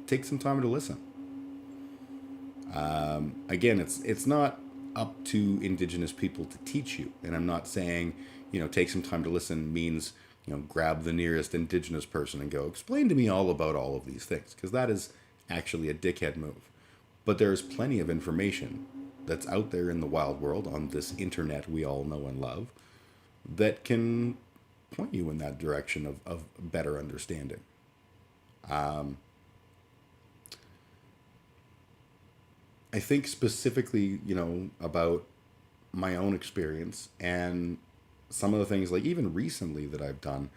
take some time to listen. Again, it's not up to Indigenous people to teach you. And I'm not saying, take some time to listen means, grab the nearest Indigenous person and go, explain to me all about all of these things. Because that is actually a dickhead move. But there's plenty of information that's out there in the wild world on this internet we all know and love that can point you in that direction of better understanding. I think specifically, about my own experience and some of the things, like even recently that I've done.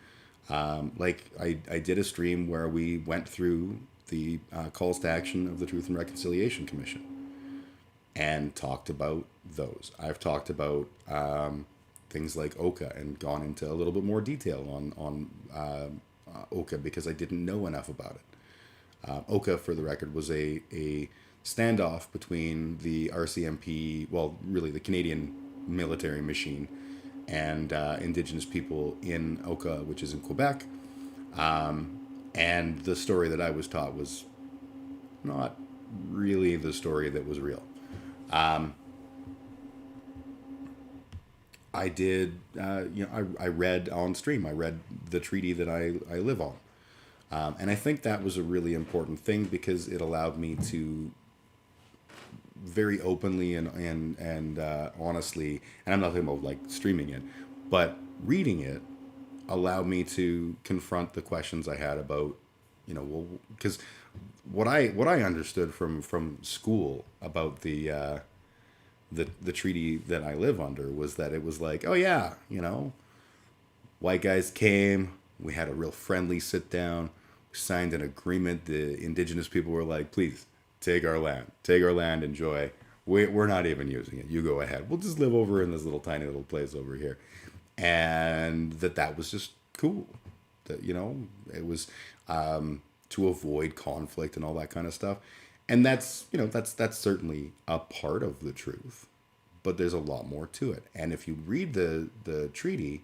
Like I did a stream where we went through the calls to action of the Truth and Reconciliation Commission and talked about those. I've talked about things like Oka and gone into a little bit more detail on Oka because I didn't know enough about it. Oka, for the record, was a standoff between the RCMP, well, really the Canadian military machine, and Indigenous people in Oka, which is in Quebec. And the story that I was taught was not really the story that was real. I did, I read on stream, I read the treaty that I live on. And I think that was a really important thing because it allowed me to very openly and honestly, and I'm not talking about like streaming it, but reading it allowed me to confront the questions I had about, well, because what I understood from school about the treaty that I live under was that it was like, oh yeah, white guys came, we had a real friendly sit down, we signed an agreement. The Indigenous people were like, please take our land, enjoy. We're not even using it. You go ahead. We'll just live over in this little tiny little place over here, and that was just cool. That it was to avoid conflict and all that kind of stuff, and that's that's certainly a part of the truth, but there's a lot more to it. And if you read the treaty,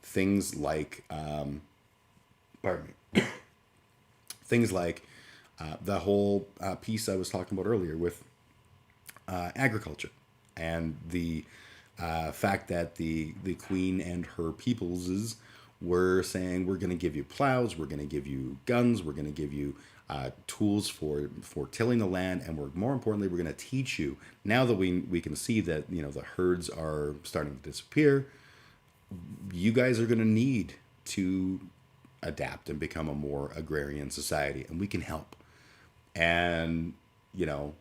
things like pardon me, things like the whole piece I was talking about earlier with agriculture and the fact that the Queen and her peopleses were saying, we're going to give you plows, we're going to give you guns, we're going to give you tools for tilling the land, and more importantly, we're going to teach you, now that we can see that the herds are starting to disappear, you guys are going to need to adapt and become a more agrarian society, and we can help. And then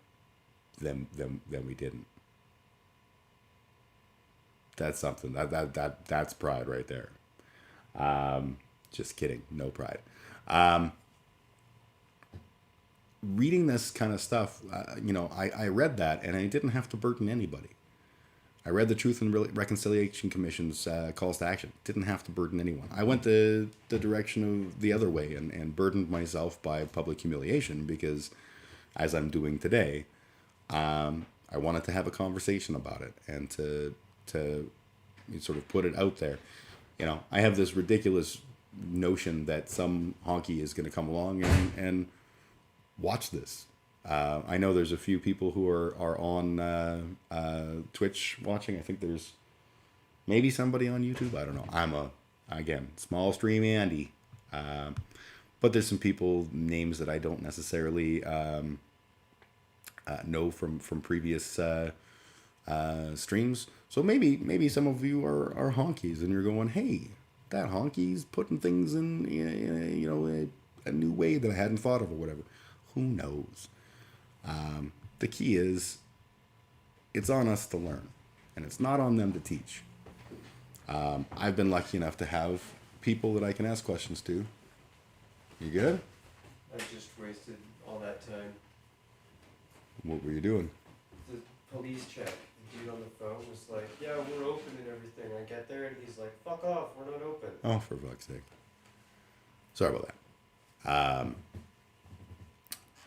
we didn't. That's something that's pride right there. Just kidding, no pride. Reading this kind of stuff, I read that and I didn't have to burden anybody. I read the Truth and Reconciliation Commission's calls to action. Didn't have to burden anyone. I went the direction of the other way and burdened myself by public humiliation because, as I'm doing today, I wanted to have a conversation about it and to sort of put it out there. I have this ridiculous notion that some honky is going to come along and watch this. I know there's a few people who are on Twitch watching. I think there's maybe somebody on YouTube. I don't know. I'm again, small stream Andy. But there's some people, names that I don't necessarily know from previous streams. So maybe some of you are honkies and you're going, hey, that honky's putting things in a new way that I hadn't thought of or whatever. Who knows? The key is it's on us to learn, and it's not on them to teach. I've been lucky enough to have people that I can ask questions to. You good? I just wasted all that time. What were you doing? The police check. The dude on the phone was like, yeah, we're open and everything. I get there and he's like, fuck off, we're not open. Oh, for fuck's sake. Sorry about that.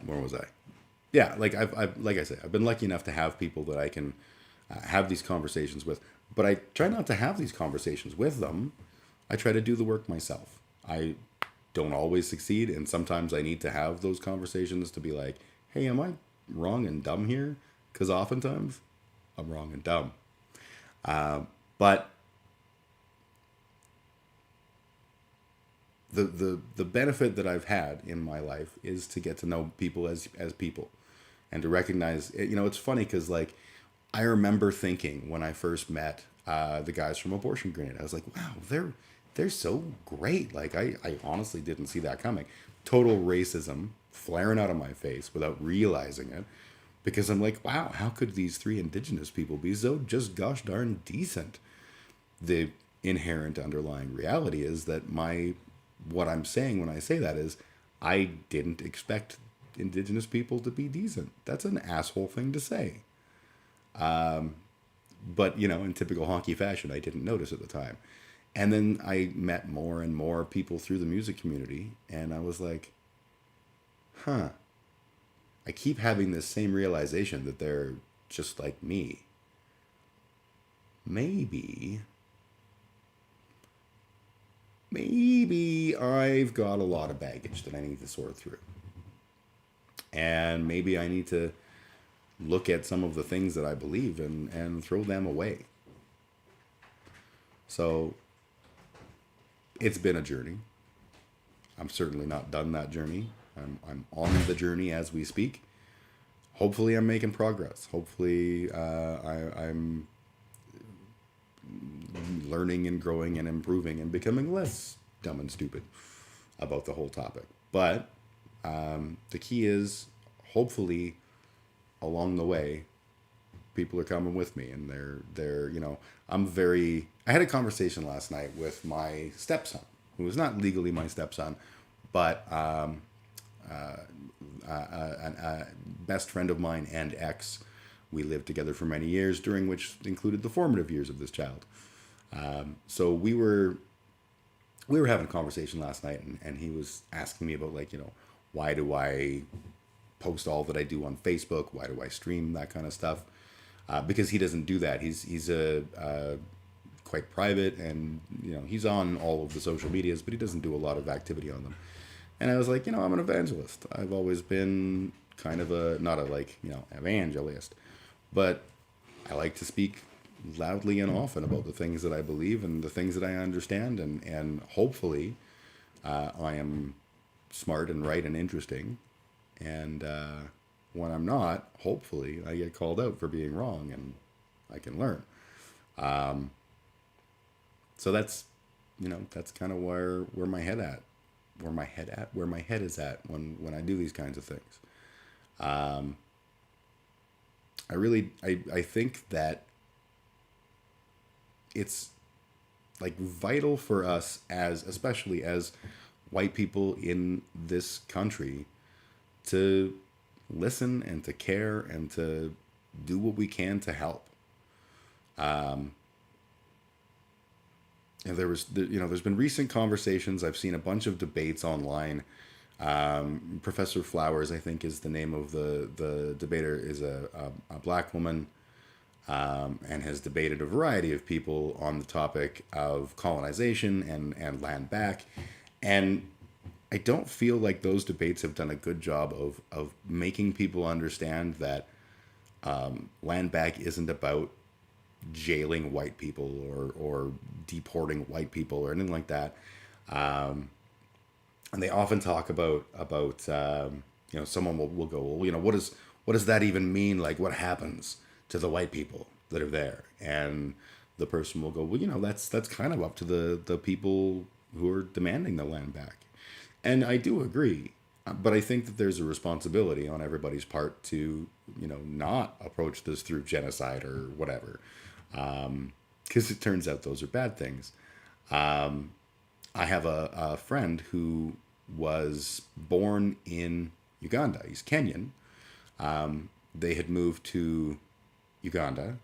Where was I? yeah, like like I say, I've been lucky enough to have people that I can have these conversations with, but I try not to have these conversations with them. I try to do the work myself. I don't always succeed, and sometimes I need to have those conversations to be like, hey, am I wrong and dumb here? Because oftentimes I'm wrong and dumb. But the benefit that I've had in my life is to get to know people as people, and to recognize. You know, it's funny because like I remember thinking when I first met the guys from Abortion Grenade, I was like, wow, they're so great. Like I honestly didn't see that coming. Total racism flaring out of my face without realizing it, because I'm like, wow, how could these three indigenous people be so just gosh darn decent? The inherent underlying reality is that my what I'm saying when I say that is I didn't expect indigenous people to be decent. That's an asshole thing to say. But, you know, in typical honky fashion, I didn't notice at the time. And then I met more and more people through the music community, and I was like, huh, I keep having this same realization that they're just like me. Maybe maybe I've got a lot of baggage that I need to sort through. And maybe I need to look at some of the things that I believe and throw them away. So it's been a journey. I'm certainly not done that journey. I'm on the journey as we speak. Hopefully, I'm making progress. Hopefully, I'm learning and growing and improving and becoming less dumb and stupid about the whole topic. But the key is, hopefully, along the way, people are coming with me, and they're you know, I had a conversation last night with my stepson, who is not legally my stepson, but a best friend of mine and ex. We lived together for many years, during which included the formative years of this child. So we were having a conversation last night, and he was asking me about, like, you know, why do I post all that I do on Facebook? Why do I stream that kind of stuff? Because he doesn't do that. He's a quite private, and you know, he's on all of the social medias, but he doesn't do a lot of activity on them. And I was like, you know, I'm an evangelist. I've always been kind of a, not a, like, you know, evangelist, but I like to speak loudly and often about the things that I believe and the things that I understand, and hopefully I am smart and right and interesting. And when I'm not, hopefully I get called out for being wrong and I can learn. So that's, you know, that's kind of where my head at, where my head is at when I do these kinds of things. I think that it's like vital for us, as especially as white people in this country, to listen and to care and to do what we can to help. And there's been recent conversations. I've seen a bunch of debates online. Professor Flowers, I think, is the name of the debater, is a black woman, and has debated a variety of people on the topic of colonization and land back. And I don't feel like those debates have done a good job of making people understand that land back isn't about jailing white people or deporting white people or anything like that. And they often talk about you know, someone will go, well, you know, what does that even mean? Like, what happens to the white people that are there? And the person will go, well, you know, that's kind of up to the people who are demanding the land back. And I do agree, but I think that there's a responsibility on everybody's part to, you know, not approach this through genocide or whatever, because it turns out those are bad things. I have a friend who was born in Uganda. He's Kenyan. They had moved to Uganda,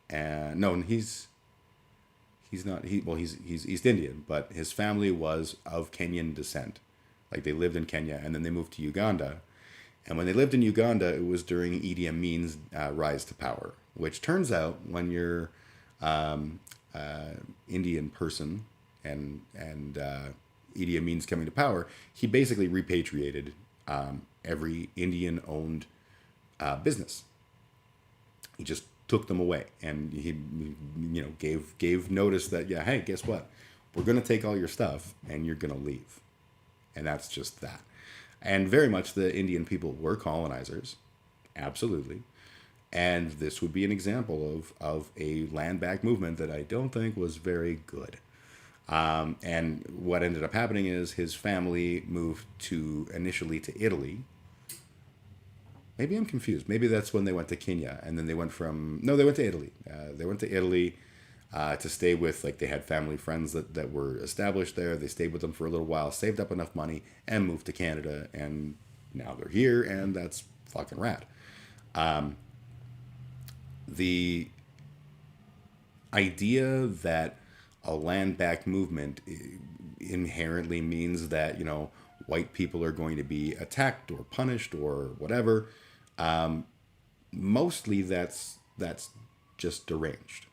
and no, and he's not, he's East Indian, but his family was of Kenyan descent. Like, they lived in Kenya and then they moved to Uganda, And when they lived in Uganda, it was during Idi Amin's rise to power, which turns out when you're Indian person and Idi Amin's coming to power, he basically repatriated every Indian-owned business. He just took them away, and he, gave notice that, yeah, hey, guess what? We're gonna take all your stuff, and you're gonna leave, and that's just that. And very much the Indian people were colonizers, absolutely. And this would be an example of a land back movement that I don't think was very good. And what ended up happening is his family moved initially to Italy. Maybe I'm confused. Maybe that's when they went to Kenya, and then they went they went to Italy. They went to Italy to stay with, like, they had family friends that were established there. They stayed with them for a little while, saved up enough money, and moved to Canada. And now they're here, and that's fucking rad. The idea that a land back movement inherently means that, white people are going to be attacked or punished or whatever, mostly that's just deranged.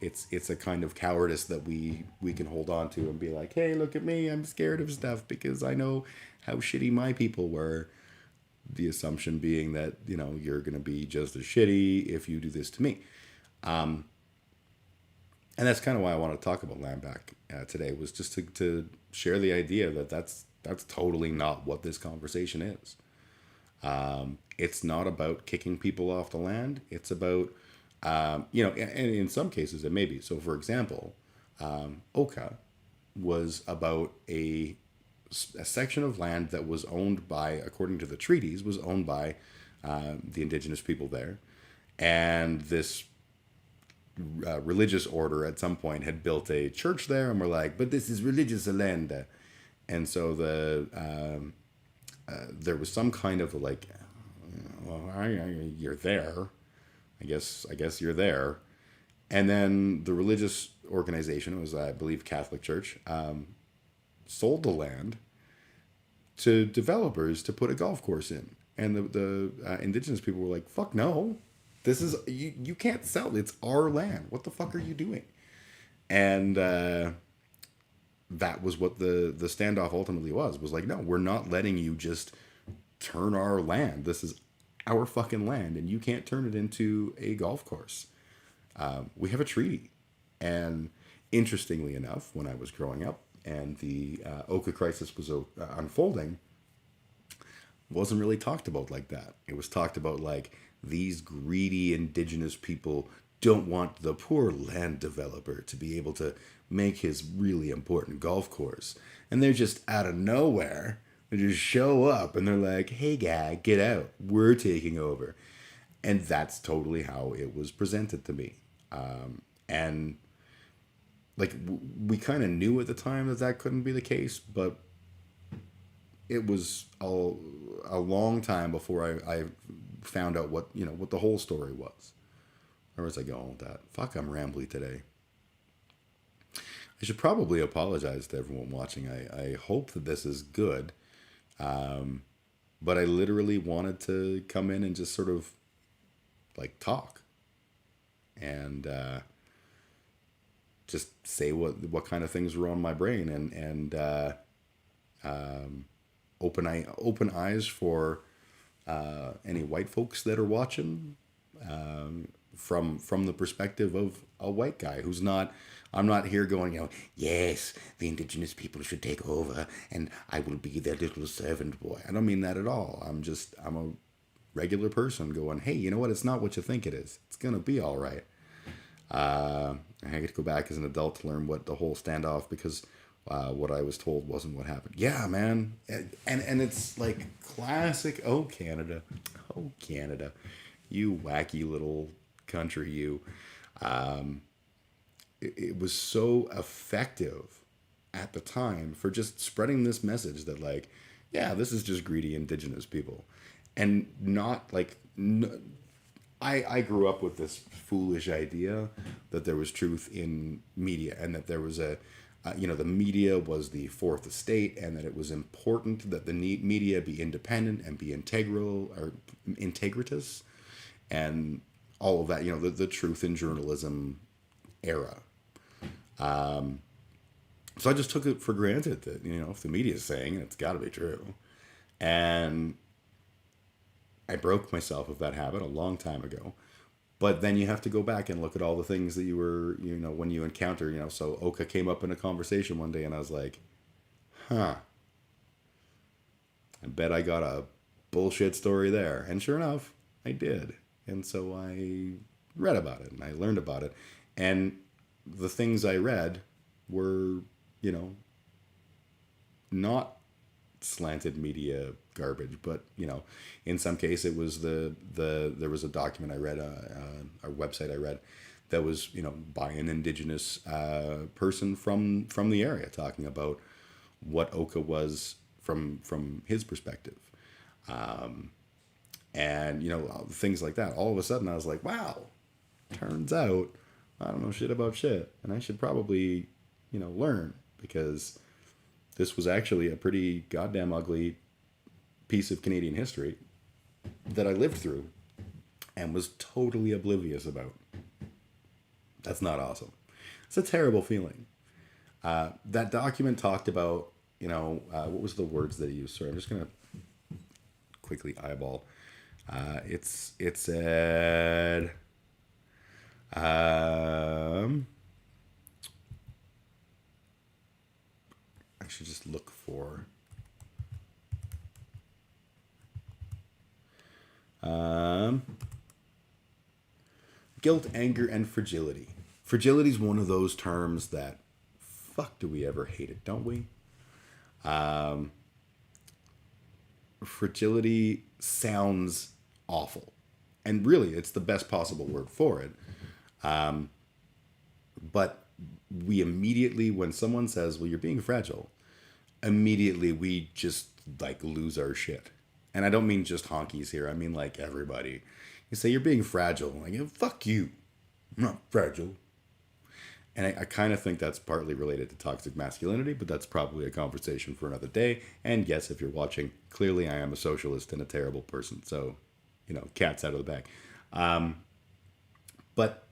It's a kind of cowardice that we can hold on to and be like, hey, look at me, I'm scared of stuff because I know how shitty my people were. The assumption being that, you're going to be just as shitty if you do this to me. And that's kind of why I want to talk about land back today, was just to share the idea that that's totally not what this conversation is. It's not about kicking people off the land. It's about, and in some cases it may be. So, for example, Oka was about a section of land that was owned by, according to the treaties, was owned by the indigenous people there. And this religious order at some point had built a church there, and we're like, but this is religious land. And so there was some kind of like, you're there. I guess you're there. And then the religious organization, it was, I believe, Catholic Church, sold the land to developers to put a golf course in. And the indigenous people were like, fuck no. This is, you can't sell it. It's our land. What the fuck are you doing? And that was what the standoff ultimately was like, no, we're not letting you just turn our land. This is our fucking land, and you can't turn it into a golf course. We have a treaty. And interestingly enough, when I was growing up and the Oka crisis was unfolding, wasn't really talked about like that. It was talked about like, these greedy indigenous people don't want the poor land developer to be able to make his really important golf course. And they're just out of nowhere. They just show up and they're like, hey guy, get out. We're taking over. And that's totally how it was presented to me. And like, we kind of knew at the time that couldn't be the case, but it was a long time before I found out what the whole story was. Where was I going with that? Fuck, I'm rambly today. I should probably apologize to everyone watching. I hope that this is good. But I literally wanted to come in and just sort of like talk and just say what kind of things were on my brain and open eyes for any white folks that are watching, from the perspective of a white guy who's not. I'm not here going, yes, the indigenous people should take over and I will be their little servant boy. I don't mean that at all. I'm a regular person going, hey, you know what? It's not what you think it is. It's going to be all right. I get to go back as an adult to learn what the whole standoff, because what I was told wasn't what happened. Yeah, man. And it's like classic, oh, Canada. Oh, Canada. You wacky little country, you. It was so effective at the time for just spreading this message that, like, yeah, this is just greedy indigenous people. And not like, I grew up with this foolish idea that there was truth in media and that there was a the media was the fourth estate, and that it was important that the media be independent and be integral or integritous, and all of that. The truth in journalism era. So I just took it for granted that if the media is saying it, it's got to be true, and I broke myself of that habit a long time ago. But then you have to go back and look at all the things that you were, when you encounter, so Oka came up in a conversation one day and I was like, huh, I bet I got a bullshit story there. And sure enough, I did. And so I read about it and I learned about it. And the things I read were, not slanted media garbage, but in some case it was there was a document I read, a website I read that was by an indigenous person from the area, talking about what Oka was from his perspective, and things like that. All of a sudden I was like, wow, turns out I don't know shit about shit, and I should probably learn, because this was actually a pretty goddamn ugly piece of Canadian history that I lived through and was totally oblivious about. That's not awesome. It's a terrible feeling. That document talked about, what was the words that he used? Sorry, I'm just going to quickly eyeball. It said, I should just look for. Guilt, anger, and fragility. Fragility is one of those terms that, fuck, do we ever hate it, don't we? Fragility sounds awful, and really, it's the best possible word for it. But we immediately, when someone says, "Well, you're being fragile," immediately we just lose our shit. And I don't mean just honkies here. I mean everybody. You say you're being fragile. Fuck you. I'm not fragile. And I kind of think that's partly related to toxic masculinity, but that's probably a conversation for another day. And yes, if you're watching, clearly I am a socialist and a terrible person. So, cat's out of the bag. But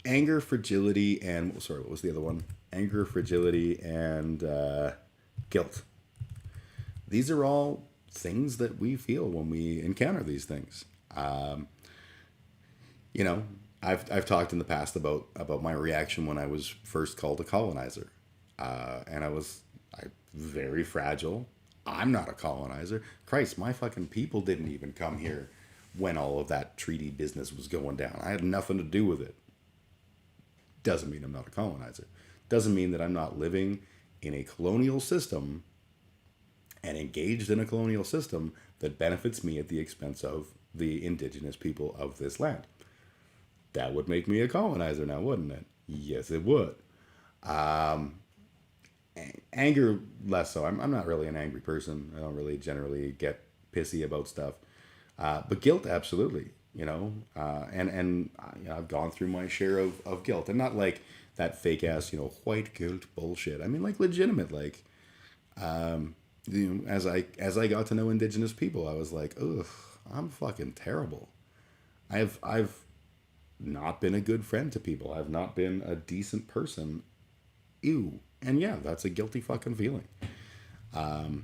anger, fragility, and what was the other one? Anger, fragility, and guilt. These are all things that we feel when we encounter these things. I've talked in the past about my reaction when I was first called a colonizer, and I very fragile. I'm not a colonizer. Christ, my fucking people didn't even come here when all of that treaty business was going down. I had nothing to do with it. Doesn't mean I'm not a colonizer. Doesn't mean that I'm not living in a colonial system and engaged in a colonial system that benefits me at the expense of the indigenous people of this land. That would make me a colonizer now, wouldn't it? Yes, it would. Anger, less so. I'm not really an angry person. I don't really generally get pissy about stuff. But guilt, absolutely. And I've gone through my share of guilt. And not like that fake ass, white guilt bullshit. I mean, legitimate, as I got to know indigenous people, I was like, ugh, I'm fucking terrible. I've not been a good friend to people. I've not been a decent person. Ew. And yeah, that's a guilty fucking feeling. And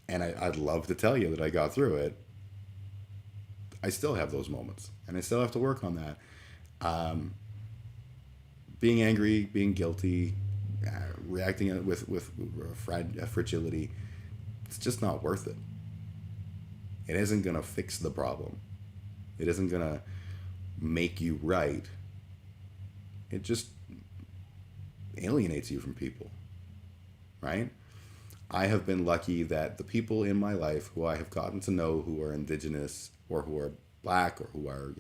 I'd love to tell you that I got through it. I still have those moments, and I still have to work on that. Being angry, being guilty, reacting with fragility, it's just not worth it. It isn't going to fix the problem. It isn't going to make you right. It just alienates you from people, right? I have been lucky that the people in my life who I have gotten to know who are indigenous or who are black or who are,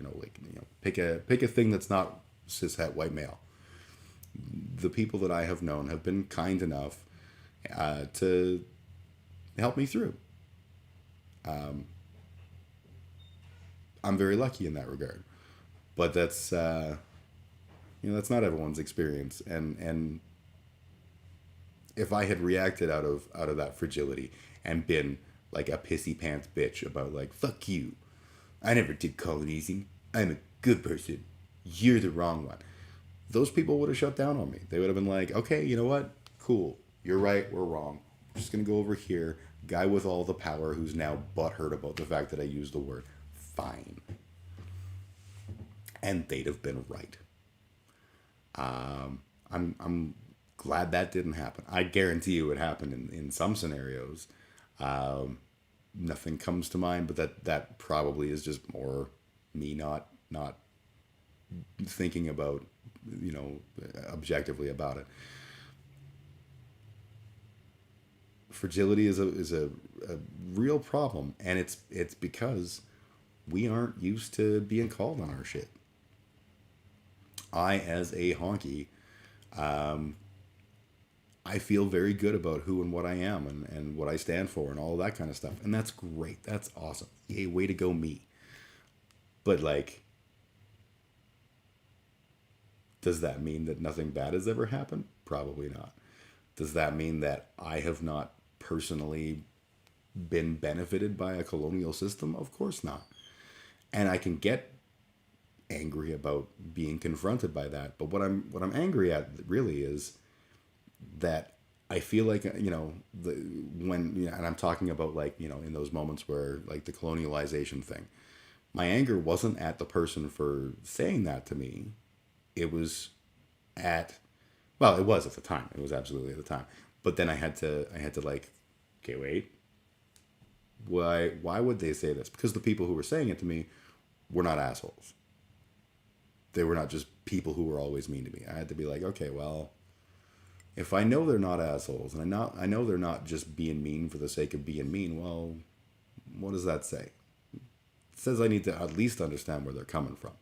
pick a thing that's not cishet white male. The people that I have known have been kind enough to help me through. I'm very lucky in that regard. But that's That's not everyone's experience. And if I had reacted out of that fragility and been like a pissy pants bitch about like fuck you, I never did colonizing. I'm a good person. You're the wrong one. Those people would have shut down on me. They would have been like, okay, you know what? Cool. You're right. We're wrong. We're just going to go over here. Guy with all the power who's now butthurt about the fact that I used the word. Fine. And they'd have been right. I'm glad that didn't happen. I guarantee you it happened in some scenarios. Nothing comes to mind, but that probably is just more me not thinking about, objectively about it. Fragility is a real problem, and it's because we aren't used to being called on our shit. I, as a honky, I feel very good about who and what I am and what I stand for and all of that kind of stuff. And that's great. That's awesome. Yay, way to go me. But like, does that mean that nothing bad has ever happened? Probably not. Does that mean that I have not personally been benefited by a colonial system? Of course not. And I can get angry about being confronted by that. But what I'm angry at really is that I feel like, and I'm talking about like, in those moments where like the colonialization thing, my anger wasn't at the person for saying that to me. It was it was at the time. It was absolutely at the time. But then I had to like, okay, wait. Why would they say this? Because the people who were saying it to me were not assholes. They were not just people who were always mean to me. I had to be like, okay, well, if I know they're not assholes, and I know they're not just being mean for the sake of being mean, well, what does that say? It says I need to at least understand where they're coming from.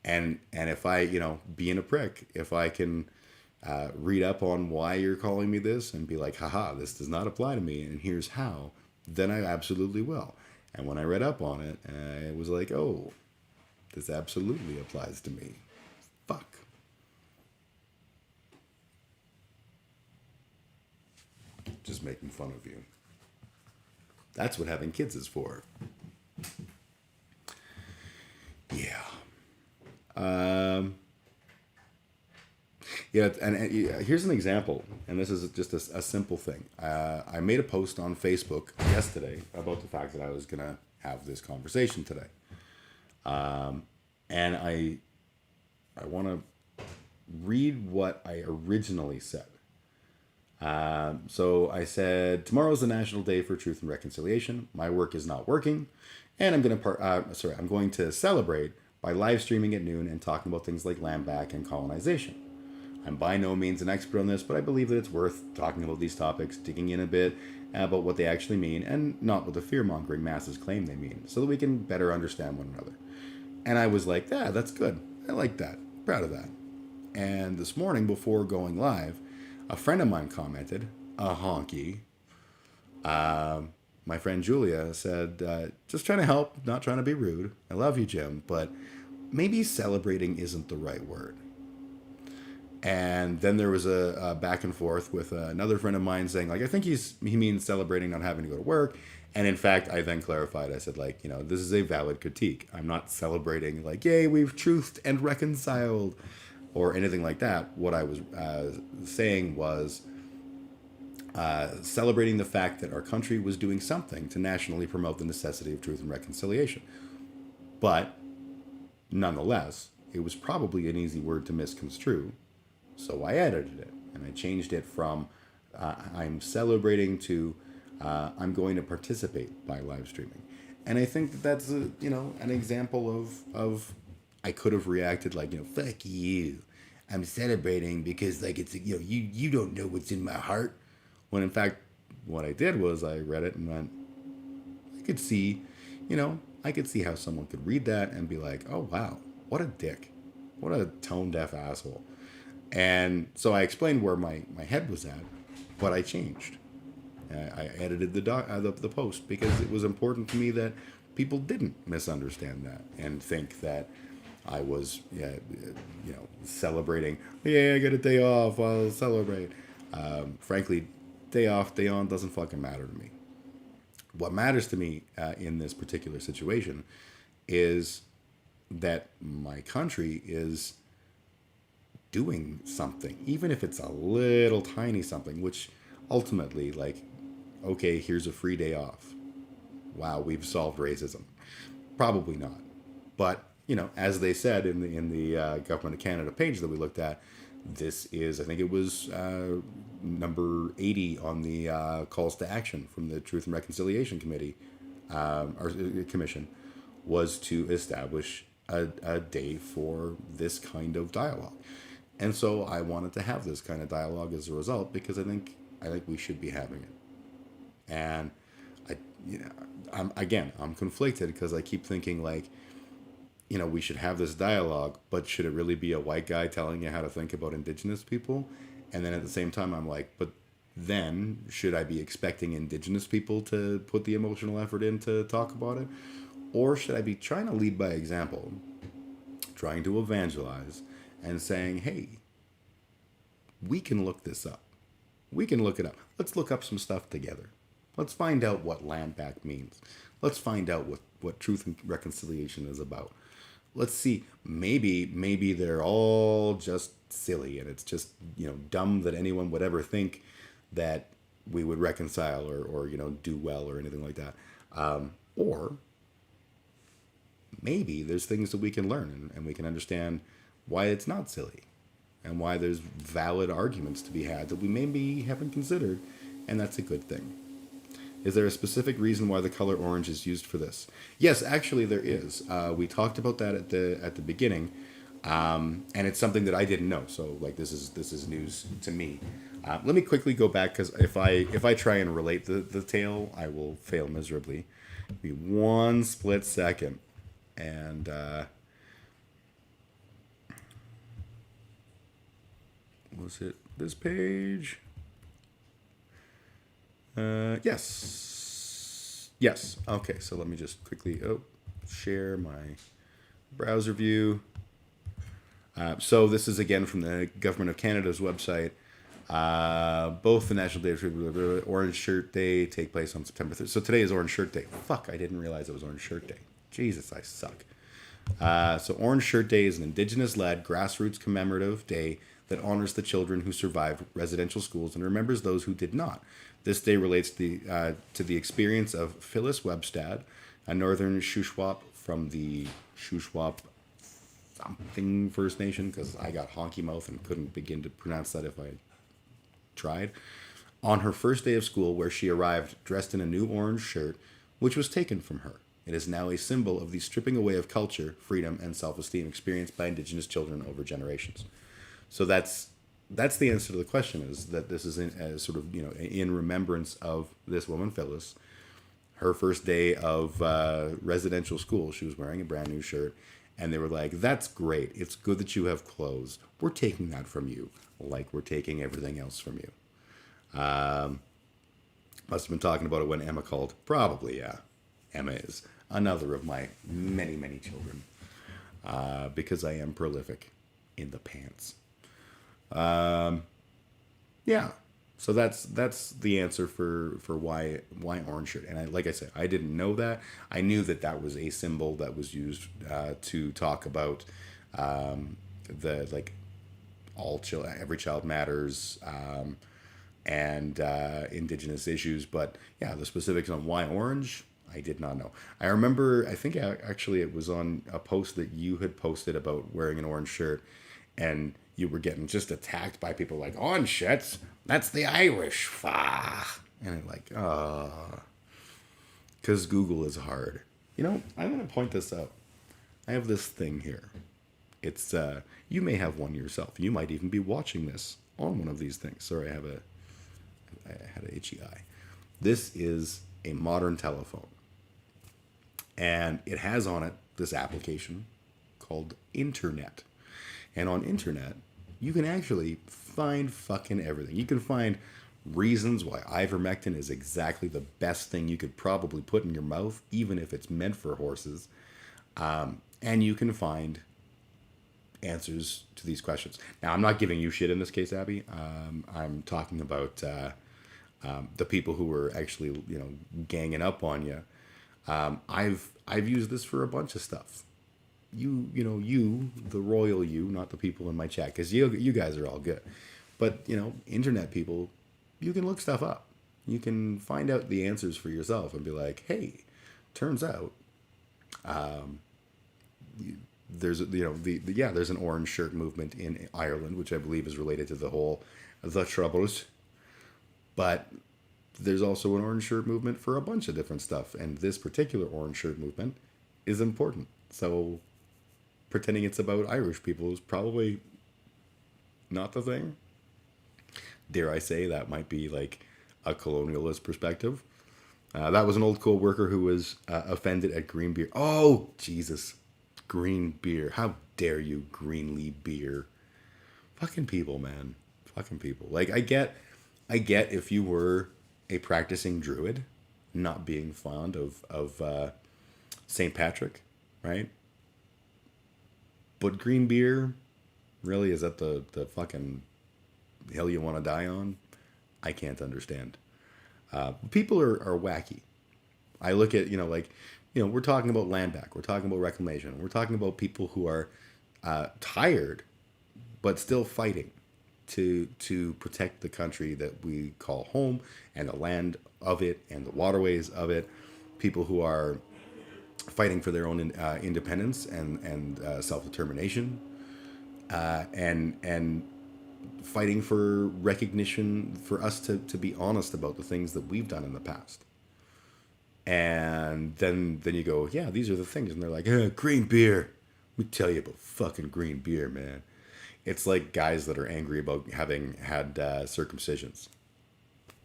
And if I, being a prick, if I can read up on why you're calling me this and be like, haha, this does not apply to me, and here's how, then I absolutely will. And when I read up on it, it was like, oh, this absolutely applies to me. Fuck. Just making fun of you. That's what having kids is for. Yeah. Here's an example, and this is just a simple thing. I made a post on Facebook yesterday about the fact that I was going to have this conversation today. And I want to read what I originally said. So I said, tomorrow is the National Day for Truth and Reconciliation. My work is not working, and I'm going to celebrate by live streaming at noon and talking about things like land back and colonization. I'm by no means an expert on this, but I believe that it's worth talking about these topics, digging in a bit about what they actually mean, and not what the fear-mongering masses claim they mean, so that we can better understand one another. And I was like, yeah, that's good. I like that. Proud of that. And this morning, before going live, a friend of mine commented, a honky. My friend Julia said, just trying to help, not trying to be rude. I love you, Jim, but maybe celebrating isn't the right word. And then there was a back and forth with another friend of mine saying, like, I think he means celebrating not having to go to work. And in fact, I then clarified, I said, like, this is a valid critique. I'm not celebrating, like, yay, we've truthed and reconciled, or anything like that. What I was saying was celebrating the fact that our country was doing something to nationally promote the necessity of truth and reconciliation. But nonetheless, it was probably an easy word to misconstrue. So I edited it, and I changed it from I'm celebrating to I'm going to participate by live streaming. And I think that's an example of I could have reacted like, fuck you. I'm celebrating because like it's you don't know what's in my heart. When in fact what I did was I read it and went, I could see how someone could read that and be like, oh wow, what a dick. What a tone deaf asshole. And so I explained where my head was at, but I changed. I edited the post because it was important to me that people didn't misunderstand that and think that I was, celebrating. Yeah, I got a day off. I'll celebrate. Frankly, day off, day on doesn't fucking matter to me. What matters to me in this particular situation is that my country is doing something, even if it's a little tiny something, which ultimately, like, okay, here's a free day off. Wow, we've solved racism. Probably not. But, as they said in the Government of Canada page that we looked at, this is, I think it was number 80 on the calls to action from the Truth and Reconciliation Committee, or Commission, was to establish a day for this kind of dialogue. And so I wanted to have this kind of dialogue as a result because I think we should be having it. And I, I'm conflicted because I keep thinking like, we should have this dialogue, but should it really be a white guy telling you how to think about Indigenous people? And then at the same time, I'm like, but then should I be expecting Indigenous people to put the emotional effort in to talk about it? Or should I be trying to lead by example, trying to evangelize, and saying, hey, we can look this up. We can look it up. Let's look up some stuff together. Let's find out what land back means. Let's find out what truth and reconciliation is about. Let's see, maybe they're all just silly and it's just, dumb that anyone would ever think that we would reconcile or do well or anything like that. Or maybe there's things that we can learn and we can understand why it's not silly and why there's valid arguments to be had that we maybe haven't considered, and that's a good thing. Is there a specific reason why the color orange is used for this? Yes, actually there is. We talked about that at the beginning, and it's something that I didn't know. So like this is news to me. Let me quickly go back because if I try and relate the tale, I will fail miserably. Give me one split second, and was it this page? Yes. Okay, so let me just quickly share my browser view. So this is again from the Government of Canada's website. Both the National Day of Orange Shirt Day take place on September 3rd. So today is Orange Shirt Day. Fuck, I didn't realize it was Orange Shirt Day. Jesus, I suck. So Orange Shirt Day is an Indigenous-led grassroots commemorative day that honors the children who survived residential schools and remembers those who did not. This day relates to the experience of Phyllis Webstad, a northern Shuswap from the Shuswap something First Nation, because I got honky mouth and couldn't begin to pronounce that if I tried, on her first day of school, where she arrived dressed in a new orange shirt, which was taken from her. It is now a symbol of the stripping away of culture, freedom, and self-esteem experienced by Indigenous children over generations. So that's the answer to the question, is that this is sort of, in remembrance of this woman, Phyllis, her first day of residential school. She was wearing a brand new shirt, and they were like, that's great. It's good that you have clothes. We're taking that from you, like we're taking everything else from you. Must have been talking about it when Emma called. Probably, yeah. Emma is another of my many, many children, because I am prolific in the pants. Yeah. So that's the answer for why orange shirt. And like I said, I didn't know that. I knew that was a symbol that was used to talk about the like every child matters, and Indigenous issues. But yeah, the specifics on why orange, I did not know. I remember, I think actually it was on a post that you had posted about wearing an orange shirt, and you were getting just attacked by people like, orange shirts, that's the Irish. And I'm like, because Google is hard. I'm going to point this out. I have this thing here. It's, you may have one yourself. You might even be watching this on one of these things. Sorry, I had an itchy eye. This is a modern telephone. And it has on it this application called Internet. And on Internet, you can actually find fucking everything. You can find reasons why ivermectin is exactly the best thing you could probably put in your mouth, even if it's meant for horses. And you can find answers to these questions. Now, I'm not giving you shit in this case, Abby. I'm talking about the people who were actually, ganging up on you. I've used this for a bunch of stuff. You, the royal you, not the people in my chat, because you guys are all good. But, internet people, you can look stuff up. You can find out the answers for yourself and be like, hey, turns out there's there's an orange shirt movement in Ireland, which I believe is related to the Troubles. But there's also an orange shirt movement for a bunch of different stuff, and this particular orange shirt movement is important. So pretending it's about Irish people is probably not the thing. Dare I say that might be like a colonialist perspective. That was an old co-worker who was offended at green beer. Oh, Jesus. Green beer. How dare you, Greenlee beer. Fucking people, man. Fucking people. Like, I get if you were a practicing druid not being fond of St. Patrick, right? But green beer, really, is that the fucking hill you want to die on? I can't understand. People are wacky. I look at, we're talking about land back. We're talking about reclamation. We're talking about people who are tired, but still fighting to protect the country that we call home and the land of it and the waterways of it. People who are fighting for their own independence and self-determination, and fighting for recognition for us to be honest about the things that we've done in the past. And then you go, yeah, these are the things. And they're like, green beer. Let me tell you about fucking green beer, man. It's like guys that are angry about having had circumcisions.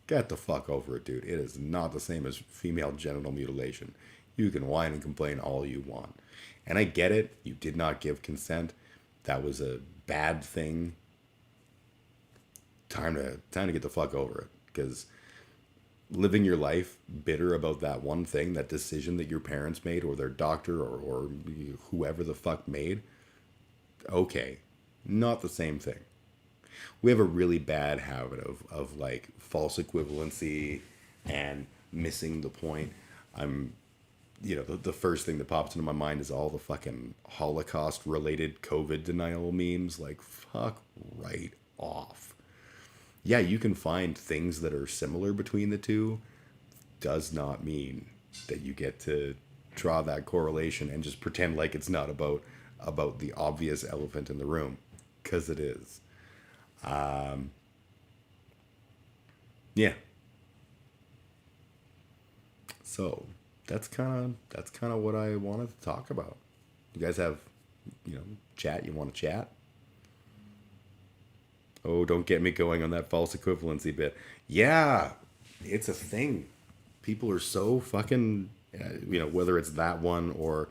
Get the fuck over it, dude. It is not the same as female genital mutilation. You can whine and complain all you want. And I get it. You did not give consent. That was a bad thing. Time to get the fuck over it. Because living your life bitter about that one thing, that decision that your parents made or their doctor or whoever the fuck made, okay, not the same thing. We have a really bad habit of like false equivalency and missing the point. The first thing that pops into my mind is all the fucking Holocaust related COVID denial memes. Like, fuck right off. Yeah, you can find things that are similar between the two. Does not mean that you get to draw that correlation and just pretend like it's not about the obvious elephant in the room, because it is. Yeah. So that's kind of what I wanted to talk about. You guys have, chat. You want to chat? Oh, don't get me going on that false equivalency bit. Yeah, it's a thing. People are so fucking, whether it's that one or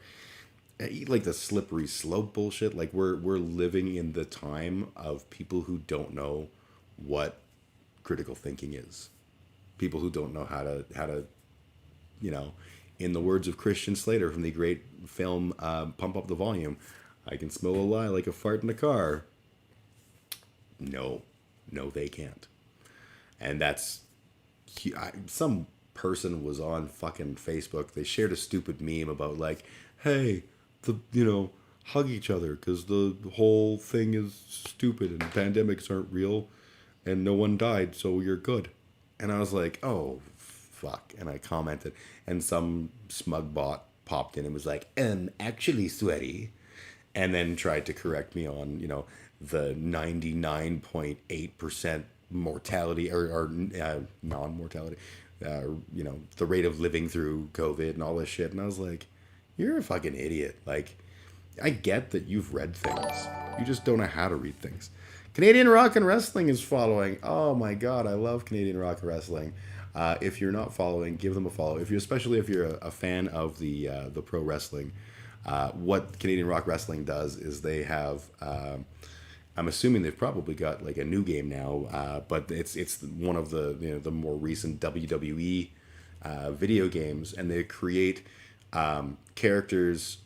like the slippery slope bullshit. Like we're living in the time of people who don't know what critical thinking is. People who don't know how to, in the words of Christian Slater from the great film Pump Up the Volume, I can smell a lie like a fart in a car. No, they can't. And that's, some person was on fucking Facebook. They shared a stupid meme about like, hey, hug each other because the whole thing is stupid and pandemics aren't real and no one died, so you're good. And I was like, oh, fuck. And I commented, and some smug bot popped in and was like, actually, sweaty. And then tried to correct me on, the 99.8% mortality or non-mortality, the rate of living through COVID and all this shit. And I was like, you're a fucking idiot. Like, I get that you've read things. You just don't know how to read things. Canadian Rock and Wrestling is following. Oh my God, I love Canadian Rock and Wrestling. If you're not following, give them a follow. Especially if you're a fan of the pro wrestling, what Canadian Rock Wrestling does is they have, I'm assuming they've probably got like a new game now, but it's one of the more recent WWE video games, and they create characters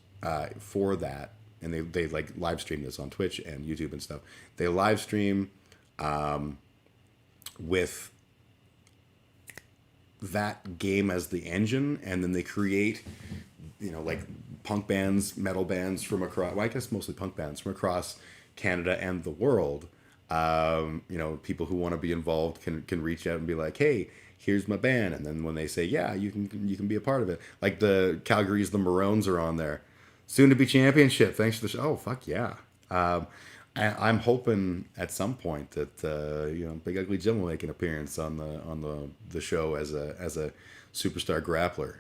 for that and they like live stream this on Twitch and YouTube and stuff. They live stream with that game as the engine, and then they create, like punk bands, metal bands from across, well, I guess mostly punk bands from across Canada and the world. People who want to be involved can reach out and be like, hey, here's my band. And then when they say, yeah, you can be a part of it. Like the Calgary's The Maroons are on there. Soon to be championship. Thanks for the show. Oh, fuck yeah. I'm hoping at some point that Big Ugly Jim will make an appearance on the show as a superstar grappler.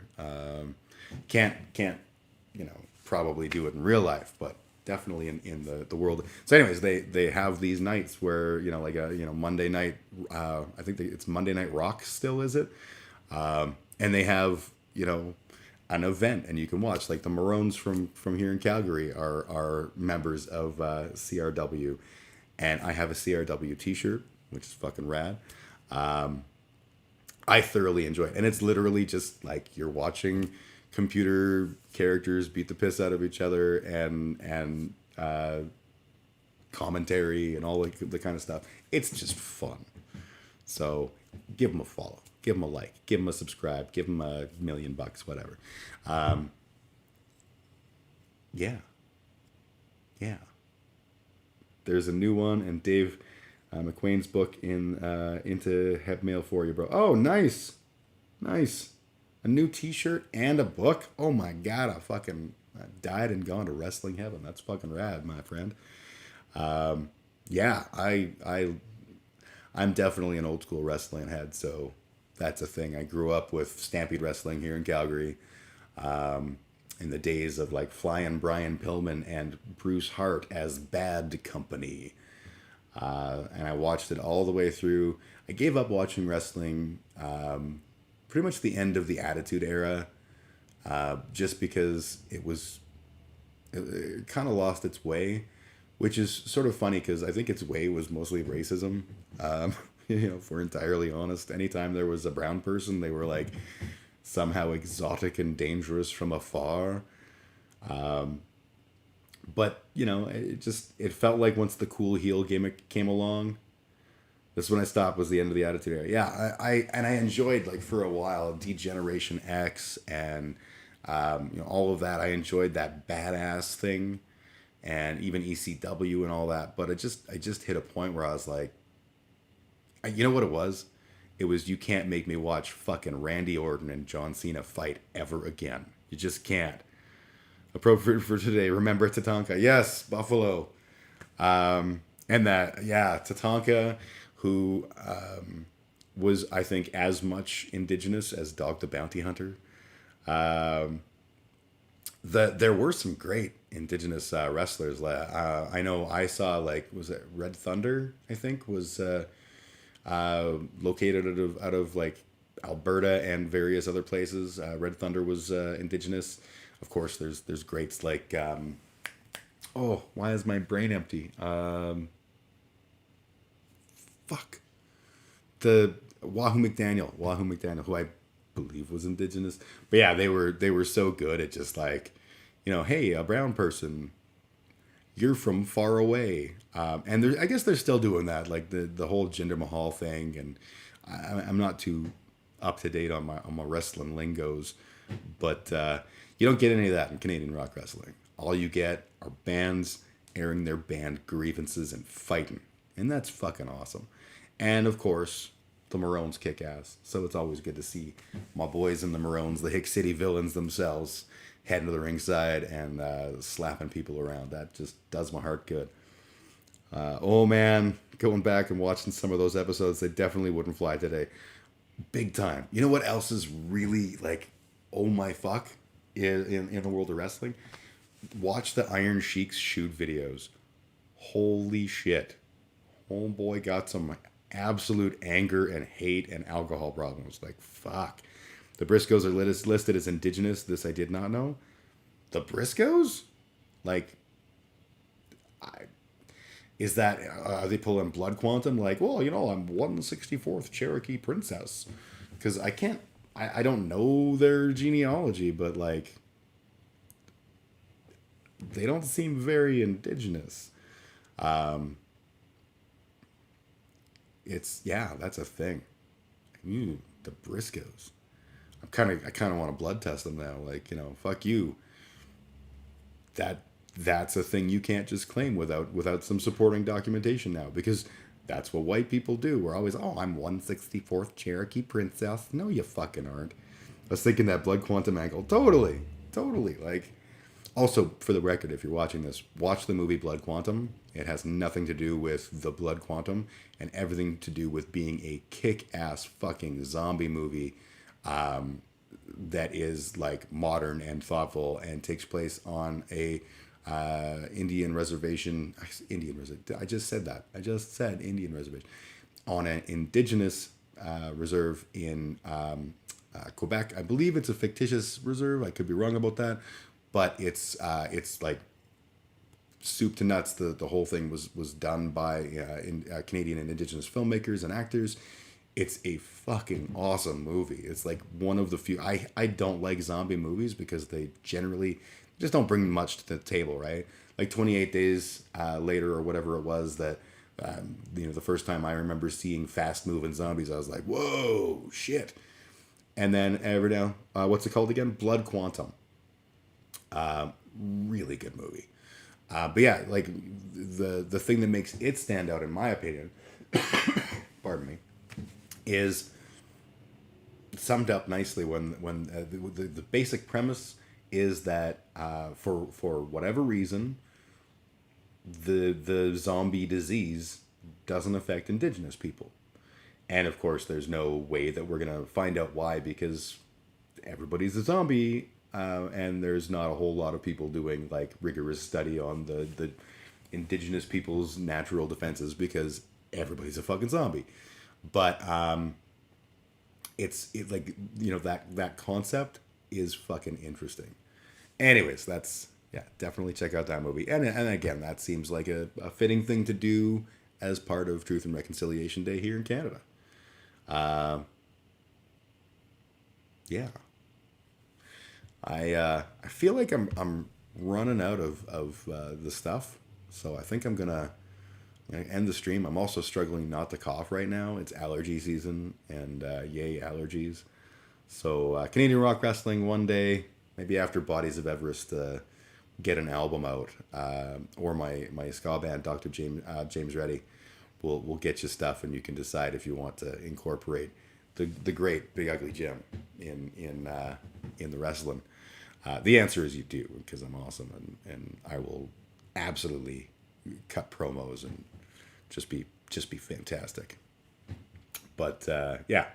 Can't probably do it in real life, but definitely in the world. So anyways, they have these nights where Monday night. I think it's Monday Night Rock still, is it? And they have an event, and you can watch, like the Maroons from here in Calgary are members of CRW, and I have a CRW t-shirt, which is fucking rad. I thoroughly enjoy it, and it's literally just like you're watching computer characters beat the piss out of each other, and commentary and all the kind of stuff. It's just fun. So give them a follow, give them a like, give them a subscribe, give them $1 million, whatever. Yeah. There's a new one, and Dave McQuain's book into Heb Mail for you, bro. Oh, nice. A new t-shirt and a book. Oh my God, I fucking died and gone to wrestling heaven. That's fucking rad, my friend. Yeah, I'm definitely an old school wrestling head, so that's a thing. I grew up with Stampede Wrestling here in Calgary, in the days of like Flying Brian Pillman and Bruce Hart as Bad Company. And I watched it all the way through. I gave up watching wrestling pretty much the end of the Attitude Era, just because it kind of lost its way, which is sort of funny because I think its way was mostly racism. If we're entirely honest, anytime there was a brown person, they were like somehow exotic and dangerous from afar. But it felt like once the cool heel gimmick came along, this is when I stopped, was the end of the Attitude Era. Yeah, I enjoyed, like, for a while, D-Generation X and all of that. I enjoyed that badass thing, and even ECW and all that. But I just hit a point where I was like, you know what it was? It was, you can't make me watch fucking Randy Orton and John Cena fight ever again. You just can't. Appropriate for today. Remember Tatanka? Yes, Buffalo. And that, yeah, Tatanka, who was, I think, as much indigenous as Dog the Bounty Hunter. There were some great indigenous wrestlers. I know I saw, like, was it Red Thunder, I think, was located out of like Alberta and various other places. Red Thunder was indigenous. Of course, there's greats like why is my brain empty? The Wahoo McDaniel, who I believe was indigenous. But yeah, they were so good at just like, hey, a brown person, you're from far away. And I guess they're still doing that, like the whole Jinder Mahal thing. And I'm not too up to date on my wrestling lingos, but you don't get any of that in Canadian rock wrestling. All you get are bands airing their band grievances and fighting, and that's fucking awesome. And of course, the Maroons kick ass. So it's always good to see my boys in the Maroons, the Hick City villains themselves, heading to the ringside and slapping people around. That just does my heart good. Oh man, going back and watching some of those episodes, they definitely wouldn't fly today. Big time. You know what else is really like, oh my fuck, in the world of wrestling? Watch the Iron Sheik's shoot videos. Holy shit. Homeboy got some absolute anger and hate and alcohol problems. Like, fuck. The Briscoes are listed as indigenous. This I did not know. The Briscoes? Like, is that, are they pulling blood quantum? Like, well, I'm 164th Cherokee princess. Because I don't know their genealogy, but like, they don't seem very indigenous. It's yeah, that's a thing. The Briscoes. I kind of want to blood test them now. Like, fuck you. That that's a thing you can't just claim without some supporting documentation now, because that's what white people do. We're always, oh, I'm 164th Cherokee princess. No, you fucking aren't. I was thinking that blood quantum angle. Totally, totally. Like, also for the record, if you're watching this, watch the movie Blood Quantum. It has nothing to do with the Blood Quantum and everything to do with being a kick-ass fucking zombie movie that is like modern and thoughtful and takes place on a Indian reservation. Indian reservation. I just said that. I just said Indian reservation on an indigenous reserve in Quebec. I believe it's a fictitious reserve. I could be wrong about that, but it's like soup to nuts. The whole thing was done by Canadian and Indigenous filmmakers and actors. It's a fucking awesome movie. It's like one of the few. I don't like zombie movies because they generally just don't bring much to the table, right? Like 28 Days Later or whatever it was that, the first time I remember seeing fast moving zombies, I was like, whoa, shit. And then ever now, what's it called again? Blood Quantum. Really good movie. But yeah, like the thing that makes it stand out, in my opinion, pardon me, is summed up nicely when the basic premise is that for whatever reason, the zombie disease doesn't affect indigenous people, and of course there's no way that we're gonna find out why, because everybody's a zombie, and there's not a whole lot of people doing like rigorous study on the indigenous people's natural defenses because everybody's a fucking zombie. But it like that concept is fucking interesting. Anyways, that's yeah, definitely check out that movie. And again, that seems like a fitting thing to do as part of Truth and Reconciliation Day here in Canada. Yeah, I feel like I'm running out of the stuff, so I think I'm gonna end the stream. I'm also struggling not to cough right now. It's allergy season, and yay allergies. So Canadian Rock Wrestling one day, maybe after Bodies of Everest get an album out, or my ska band Dr. James Reddy will get you stuff, and you can decide if you want to incorporate the great Big Ugly Jim in the wrestling. The answer is you do, because I'm awesome, and I will absolutely cut promos and just be fantastic. But yeah,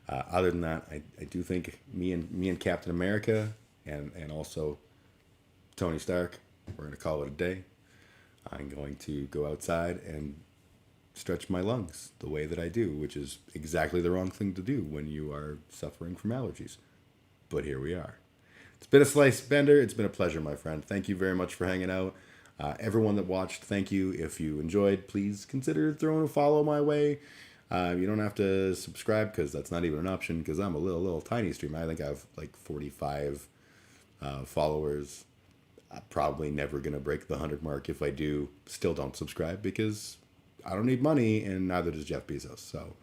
other than that, I do think me and Captain America and also Tony Stark, we're gonna call it a day. I'm going to go outside and stretch my lungs the way that I do, which is exactly the wrong thing to do when you are suffering from allergies. But here we are. It's been a slice, Bender. It's been a pleasure, my friend. Thank you very much for hanging out. Everyone that watched, thank you. If you enjoyed, please consider throwing a follow my way. You don't have to subscribe, because that's not even an option, because I'm a little tiny streamer. I think I have like 45 followers. I'm probably never going to break the 100 mark. If I do, still don't subscribe, because I don't need money, and neither does Jeff Bezos. So,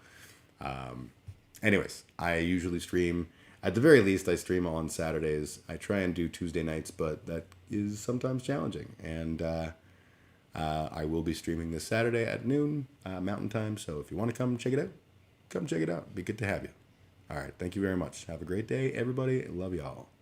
anyways, I usually stream. At the very least, I stream on Saturdays. I try and do Tuesday nights, but that is sometimes challenging. And I will be streaming this Saturday at noon Mountain Time. So if you want to come check it out, come check it out. It'd be good to have you. All right. Thank you very much. Have a great day, everybody. Love y'all.